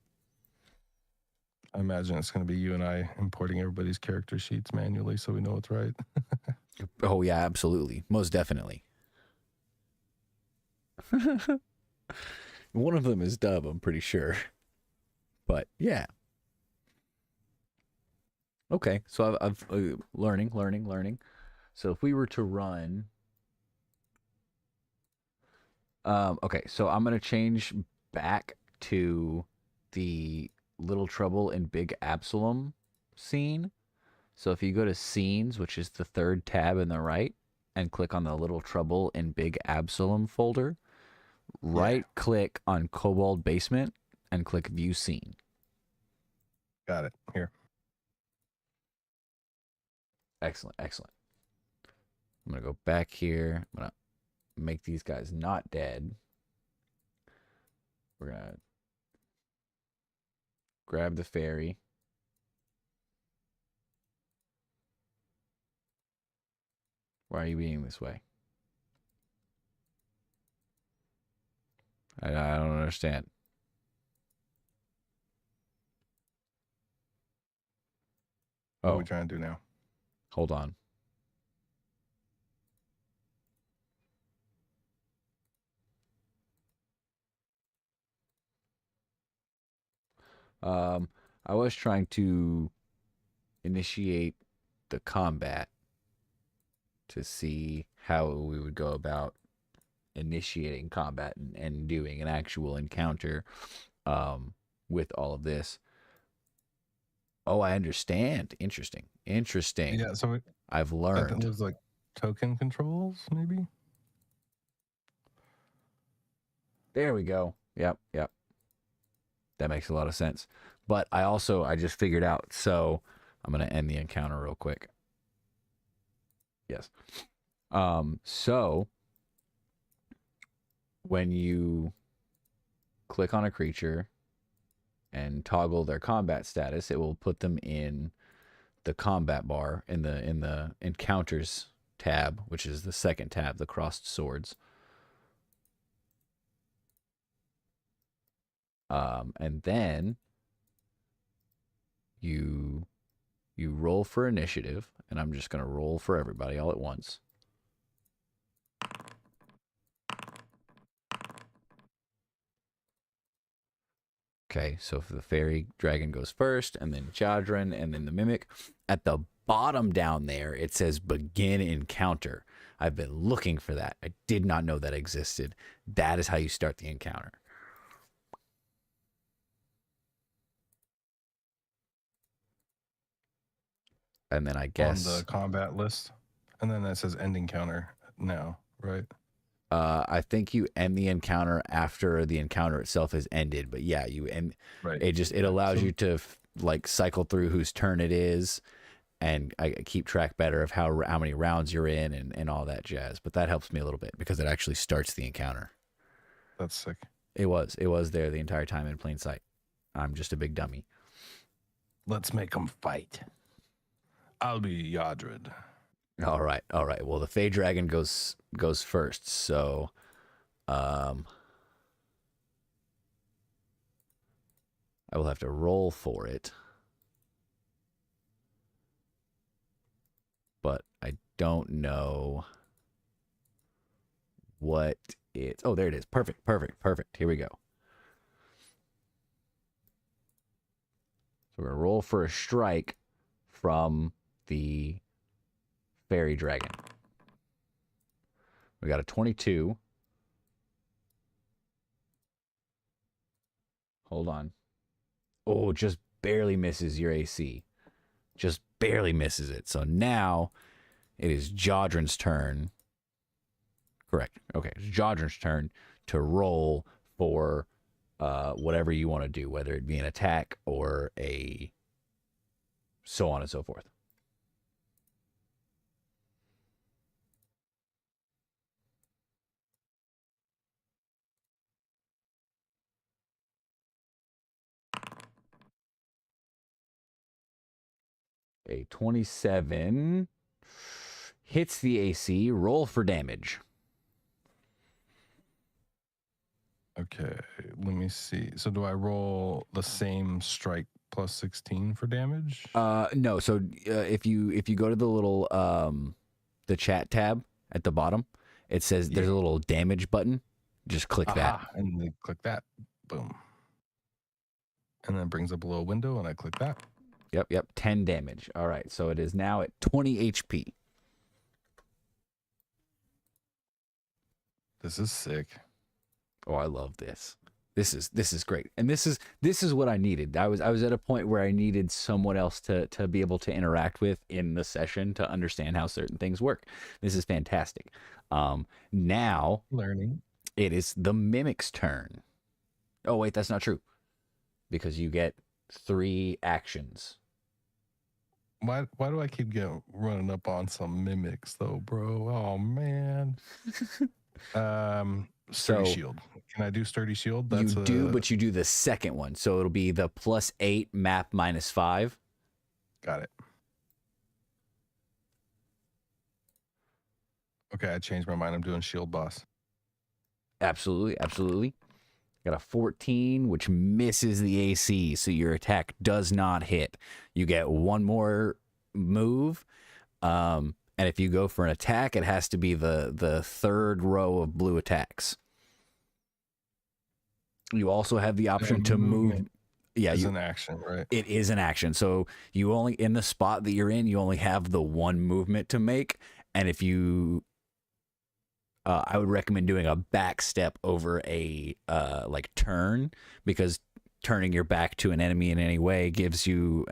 I imagine it's going to be you and I importing everybody's character sheets manually so we know it's right. Oh, yeah, absolutely. Most definitely. One of them is Dub, I'm pretty sure. But, yeah. Okay, so I've learning. So if we were to run... okay, so I'm going to change back to the Little Trouble in Big Absalom scene. So if you go to scenes, which is the third tab in the right, and click on the Little Trouble in Big Absalom folder, right click on Kobold Basement and click View Scene. Got it. Here. Excellent. I'm going to go back here. I'm going to make these guys not dead. We're going to grab the fairy. Why are you being this way? I don't understand. What are we trying to do now? Hold on. I was trying to initiate the combat to see how we would go about initiating combat and doing an actual encounter with all of this. Oh, I understand. Interesting. Yeah, so I've learned. There's like token controls, maybe? There we go. Yep. That makes a lot of sense. But I just figured out, so I'm going to end the encounter real quick. Yes. So when you click on a creature and toggle their combat status, it will put them in the combat bar in the encounters tab, which is the second tab, the crossed swords. And then you roll for initiative, and I'm just going to roll for everybody all at once. Okay, so if the fairy dragon goes first, and then Jadrin, and then the mimic. At the bottom down there, it says begin encounter. I've been looking for that. I did not know that existed. That is how you start the encounter. And then I guess on the combat list, and then that says end encounter now, right? I think you end the encounter after the encounter itself has ended, but yeah, you end. Right. It Yeah, allows so- you to like cycle through whose turn it is, and I keep track better of how many rounds you're in and all that jazz. But that helps me a little bit because it actually starts the encounter. That's sick. It was there the entire time in plain sight. I'm just a big dummy. Let's make them fight. I'll be Yadrid. All right, all right. Well, the Fey Dragon goes first, so I will have to roll for it. But I don't know what it's. Oh, there it is. Perfect, perfect, perfect. Here we go. So we're going to roll for a strike from the Fairy Dragon. We got a 22. Hold on. Oh, just barely misses your AC. Just barely misses it. So now it is Jodrin's turn. Correct. Okay. It's Jodrin's turn to roll for whatever you want to do, whether it be an attack or a so on and so forth. A 27 hits the AC. Roll for damage. Okay, let me see. So do I roll the same strike plus 16 for damage? No. So if you go to the little the chat tab at the bottom, it says there's a little damage button. Just click that. And then click that. Boom. And then it brings up a little window, and I click that. Yep. 10 damage. All right. So it is now at 20 HP. This is sick. Oh, I love this. This is great. And this is what I needed. I was at a point where I needed someone else to be able to interact with in the session to understand how certain things work. This is fantastic. Now Learning. it is the Mimic's turn. Oh wait, that's not true. Because you get 3 actions. Why do I keep getting running up on some mimics though, bro? Oh man. Sturdy shield. Can I do sturdy shield? You do, but you do the second one. So it'll be the +8 map -5. Got it. Okay, I changed my mind. I'm doing shield boss. Absolutely. Got a 14, which misses the AC, so your attack does not hit. You get one more move, and if you go for an attack, it has to be the third row of blue attacks. You also have the option to move. Yeah, it's an action, right? It is an action. So you only, in the spot that you're in, you only have the one movement to make, and if you I would recommend doing a back step over a like turn, because turning your back to an enemy in any way gives them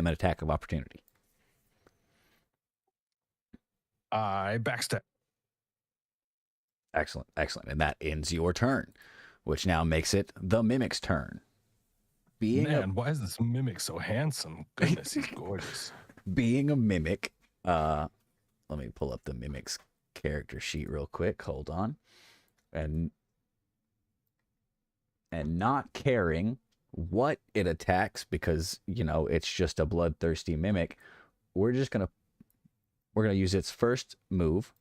an attack of opportunity. I backstep. Excellent. And that ends your turn, which now makes it the Mimic's turn. Why is this mimic so handsome? Goodness, he's gorgeous. Being a mimic, let me pull up the Mimic's character sheet real quick. Hold on. And not caring what it attacks, because it's just a bloodthirsty mimic, we're gonna use its first move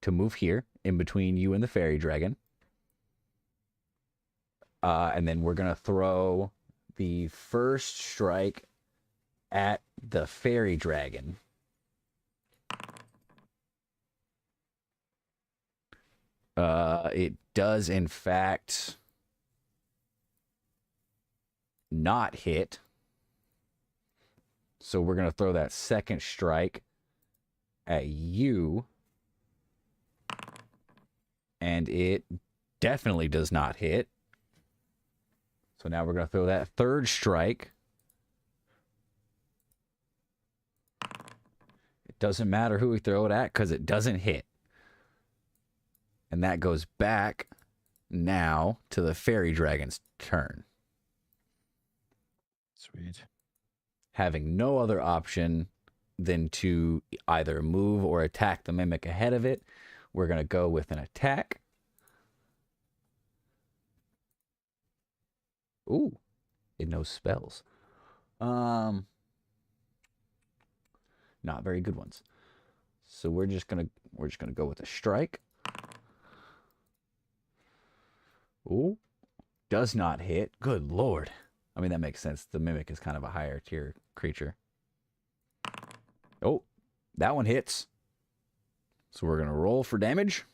to move here in between you and the fairy dragon, and then we're gonna throw the first strike at the fairy dragon. It does, in fact, not hit. So we're going to throw that second strike at you. And it definitely does not hit. So now we're going to throw that third strike. It doesn't matter who we throw it at, because it doesn't hit. And that goes back now to the fairy dragon's turn. Sweet. Having no other option than to either move or attack the mimic ahead of it, we're going to go with an attack. Ooh, it knows spells. Not very good ones. So we're just gonna go with a strike. Ooh, does not hit. Good lord. I mean, that makes sense. The mimic is kind of a higher tier creature. Oh, that one hits. So we're gonna roll for damage.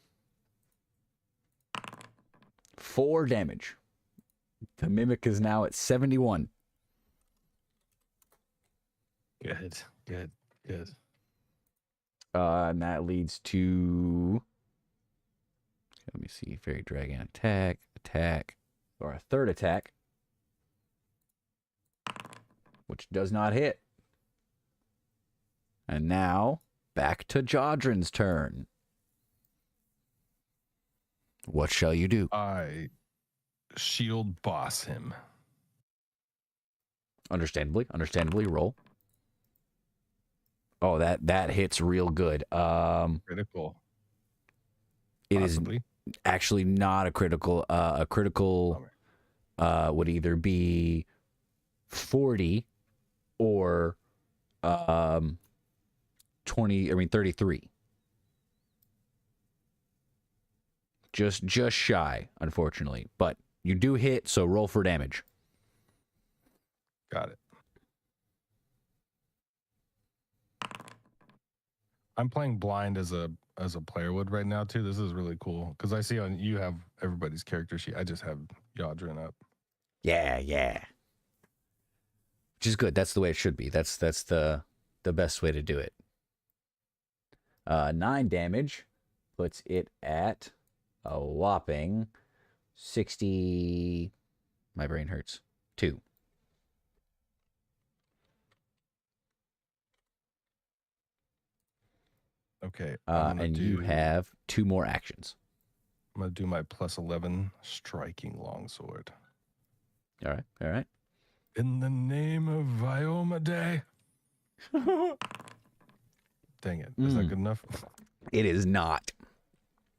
4 damage. The mimic is now at 71. Good. And that leads to, let me see, fairy dragon attack, or a third attack, which does not hit. And now back to Jodrin's turn. What shall you do? I shield boss him. Understandably, roll. Oh, that hits real good. Critical. It Possibly. is actually not a critical. A critical would either be 40 or 33. Just shy, unfortunately. But you do hit, so roll for damage. Got it. I'm playing blind as a player would right now too. This is really cool because I see on you have everybody's character sheet. I just have Yadrin up. Yeah. Which is good. That's the way it should be. That's the best way to do it. 9 damage puts it at a whopping 60. My brain hurts. 2. Okay. And you have 2 more actions. I'm gonna do my +11 striking longsword. All right. In the name of Viomade. Dang it. Is that good enough? It is not.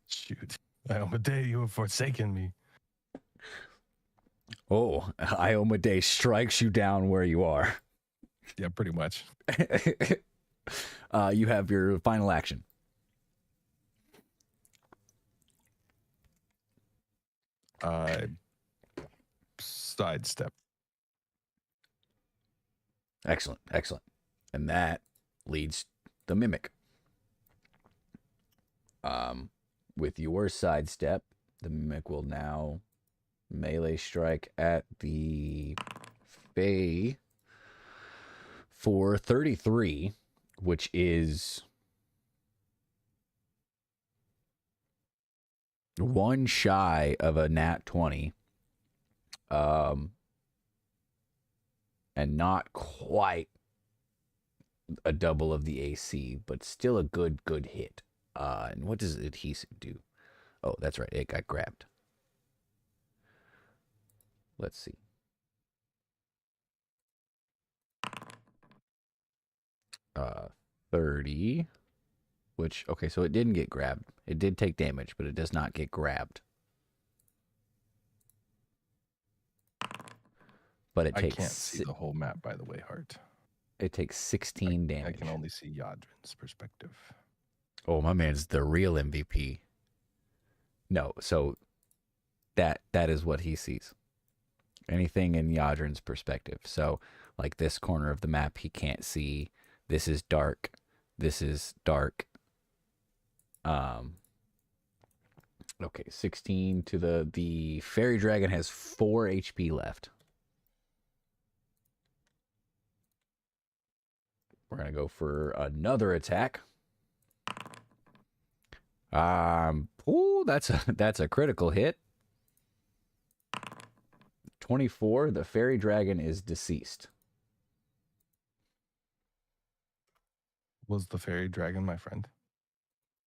Shoot. Viomade, you have forsaken me. Oh, Iomade strikes you down where you are. Yeah, pretty much. You have your final action. Sidestep. Excellent. And that leads the mimic. With your sidestep, the mimic will now melee strike at the Fae for 33, which is 1 shy of a nat 20. And not quite a double of the AC, but still a good hit. And what does adhesive do? Oh, that's right. It got grabbed. Let's see. Uh, 30, which, okay, so it didn't get grabbed. It did take damage, but it does not get grabbed. But it takes... I can't see the whole map, by the way, Hart. It takes 16 damage. I can only see Yadrin's perspective. Oh, my man's the real MVP. No, so that is what he sees. Anything in Yadrin's perspective. So, like this corner of the map, he can't see. This is dark. This is dark. Okay, 16 to the fairy dragon has 4 HP left. We're gonna go for another attack. Ooh, that's a critical hit. 24. The fairy dragon is deceased. Was the fairy dragon my friend?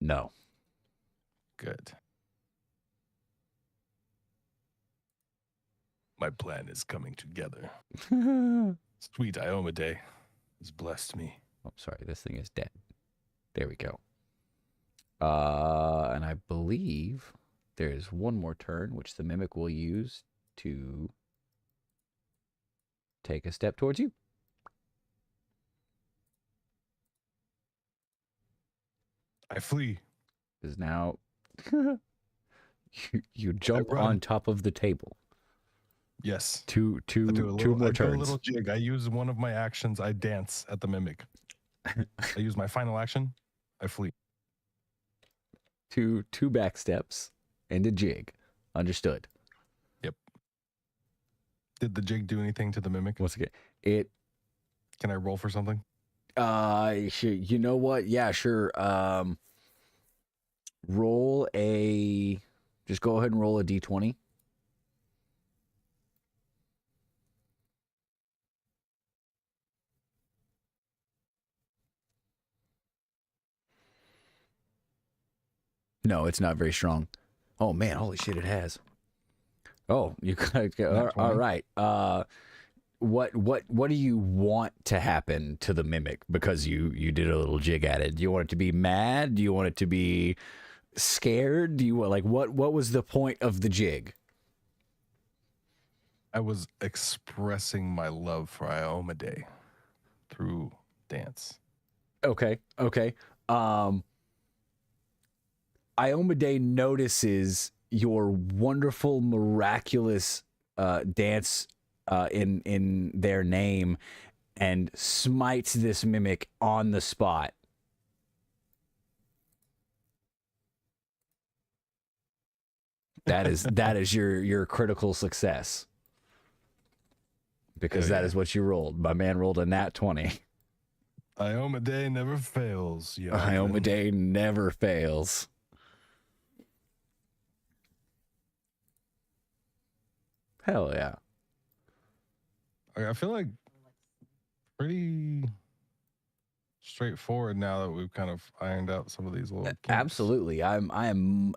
No. Good. My plan is coming together. Oh, Sweet Iomade has blessed me. sorry, this thing is dead. There we go. And I believe there's one more turn, which the mimic will use to take a step towards you. I flee. Is now you jump run. on top of the table. Yes. Two I do more a turns. little jig. I use one of my actions. I dance at the mimic. I use my final action. I flee. Two back steps and a jig. Understood. Yep. Did the jig do anything to the mimic? Once again, it. Can I roll for something? You know what? Yeah, sure. Roll a. Just go ahead and roll a d20. No, it's not very strong. Oh man, holy shit, it has. Oh, you got all right. What do you want to happen to the mimic because you did a little jig at it? Do you want it to be mad? Do you want it to be scared? Do you like what was the point of the jig? I was expressing my love for Iomade through dance. Okay. Iomade notices your wonderful, miraculous dance in their name and smites this mimic on the spot. That is your critical success. Because that is what you rolled. My man rolled a nat 20. Iomade never fails. Iomade never fails. Hell yeah. I feel like pretty straightforward now that we've kind of ironed out some of these little kinks. Absolutely. I am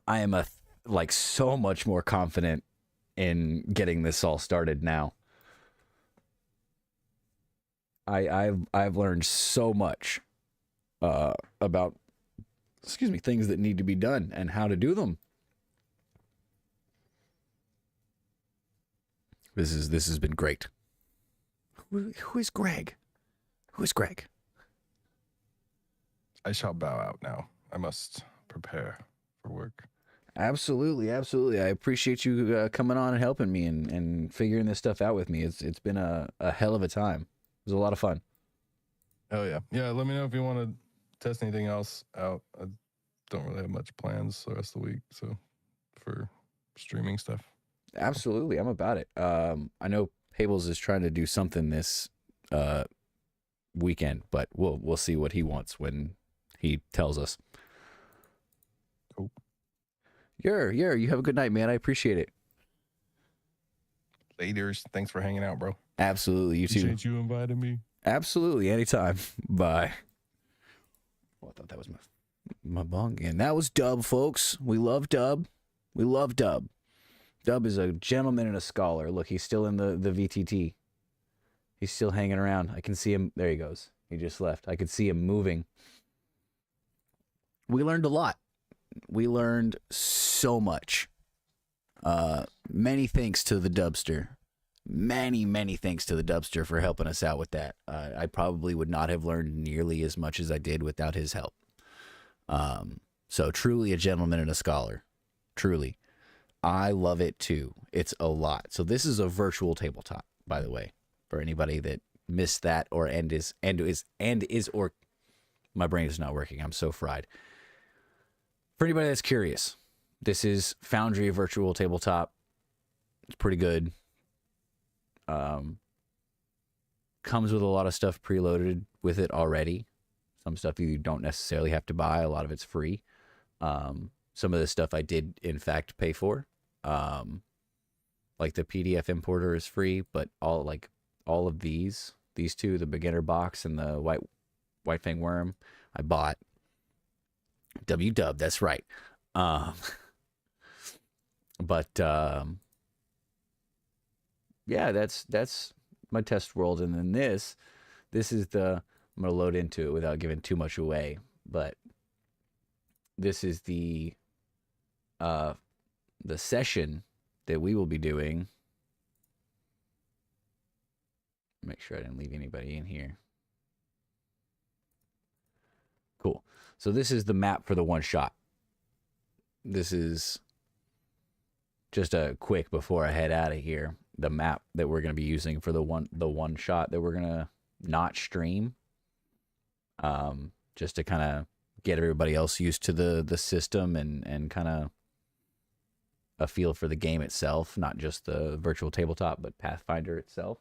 like so much more confident in getting this all started now. I've learned so much about things that need to be done and how to do them. This has been great. Who is Greg? Who is Greg? I shall bow out now. I must prepare for work. Absolutely. I appreciate you coming on and helping me and figuring this stuff out with me. It's been a hell of a time. It was a lot of fun. Oh yeah. Yeah, let me know if you want to test anything else out. I don't really have much plans the rest of the week, so for streaming stuff. Absolutely, I'm about it. I know Pables is trying to do something this weekend, but we'll see what he wants when he tells us. Cool. You have a good night, man. I appreciate it. Laters. Thanks for hanging out, bro. Absolutely, you too. Appreciate you inviting me. Absolutely, anytime. Bye. Oh, I thought that was my bong again. That was Dub, folks. We love Dub. Dub is a gentleman and a scholar. Look, he's still in the VTT. He's still hanging around. I can see him. There he goes. He just left. I could see him moving. We learned a lot. We learned so much. Many thanks to the Dubster. Many thanks to the Dubster for helping us out with that. I probably would not have learned nearly as much as I did without his help. So truly a gentleman and a scholar. Truly. I love it too. It's a lot. So this is a virtual tabletop, by the way, for anybody that missed that or or my brain is not working. I'm so fried. For anybody that's curious, this is Foundry virtual tabletop. It's pretty good. Comes with a lot of stuff preloaded with it already. Some stuff you don't necessarily have to buy. A lot of it's free. Some of the stuff I did, in fact, pay for. Like the PDF importer is free, but all of these two, the beginner box and the White Fang Worm, I bought. WDub, that's right. But yeah, that's my test world, and then this is the I'm gonna load into it without giving too much away, but this is uh the session that we will be doing. Make sure I didn't leave anybody in here. Cool. So this is the map for the one shot. This is just a quick before I head out of here. The map that we're going to be using for the one shot that we're going to not stream. Just to kind of get everybody else used to the system and kind of a feel for the game itself, not just the virtual tabletop, but Pathfinder itself.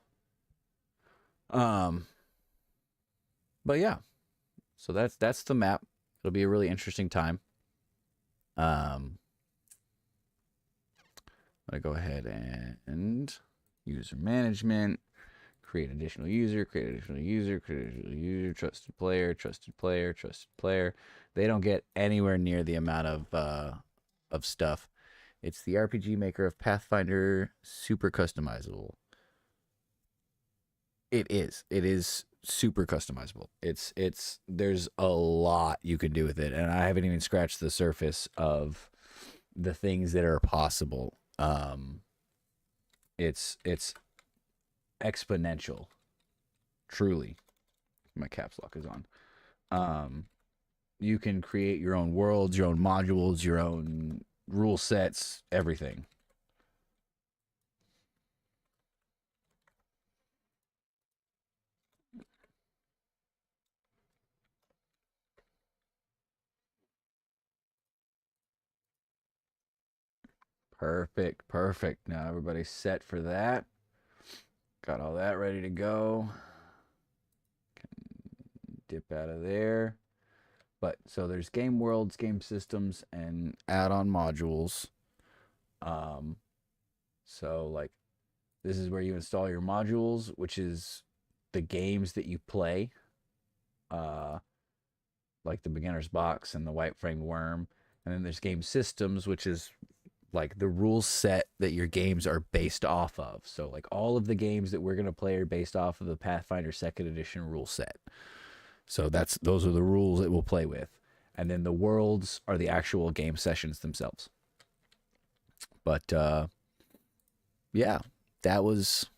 But yeah, so that's the map. It'll be a really interesting time. I'm gonna go ahead and user management, create additional user, create additional user, create additional user, trusted player, trusted player, trusted player. They don't get anywhere near the amount of stuff. It's the RPG maker of Pathfinder, super customizable. It is super customizable. There's a lot you can do with it, and I haven't even scratched the surface of the things that are possible. It's exponential, truly. My caps lock is on. You can create your own worlds, your own modules, your own rule sets, everything. Perfect. Now everybody's set for that. Got all that ready to go. Can dip out of there. But so there's game worlds, game systems, and add-on modules. So like this is where you install your modules, which is the games that you play. Like the beginner's box and the white frame worm. And then there's game systems, which is like the rule set that your games are based off of. So like all of the games that we're going to play are based off of the Pathfinder 2nd edition rule set. So those are the rules that we'll play with. And then the worlds are the actual game sessions themselves. But yeah, that was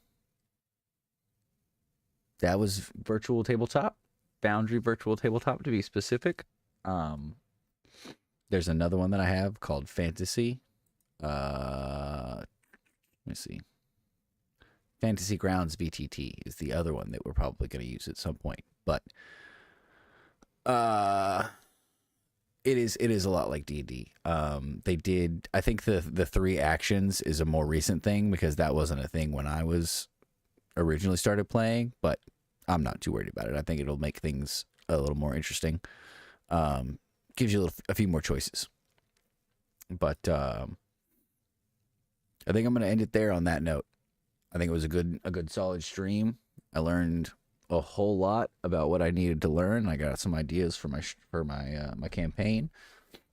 virtual tabletop, Foundry virtual tabletop to be specific. There's another one that I have called Fantasy. Let me see. Fantasy Grounds VTT is the other one that we're probably going to use at some point. But it is a lot like D&D. They did, I think the 3 actions is a more recent thing because that wasn't a thing when I was originally started playing, but I'm not too worried about it. I think it'll make things a little more interesting. Gives you a few more choices. But I think I'm going to end it there on that note. I think it was a good solid stream. I learned a whole lot about what I needed to learn. I got some ideas for my campaign.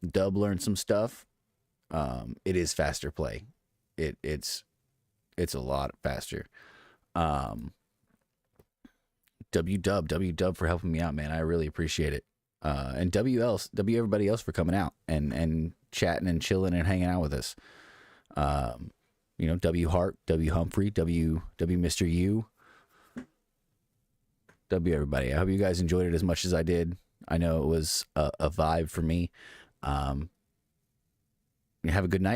Dub learned some stuff. It is faster play. It's a lot faster. W for helping me out, man. I really appreciate it. And W everybody else for coming out and chatting and chilling and hanging out with us. W Hart, W Humphrey, W Mr. U. W everybody. I hope you guys enjoyed it as much as I did. I know it was a vibe for me. Have a good night.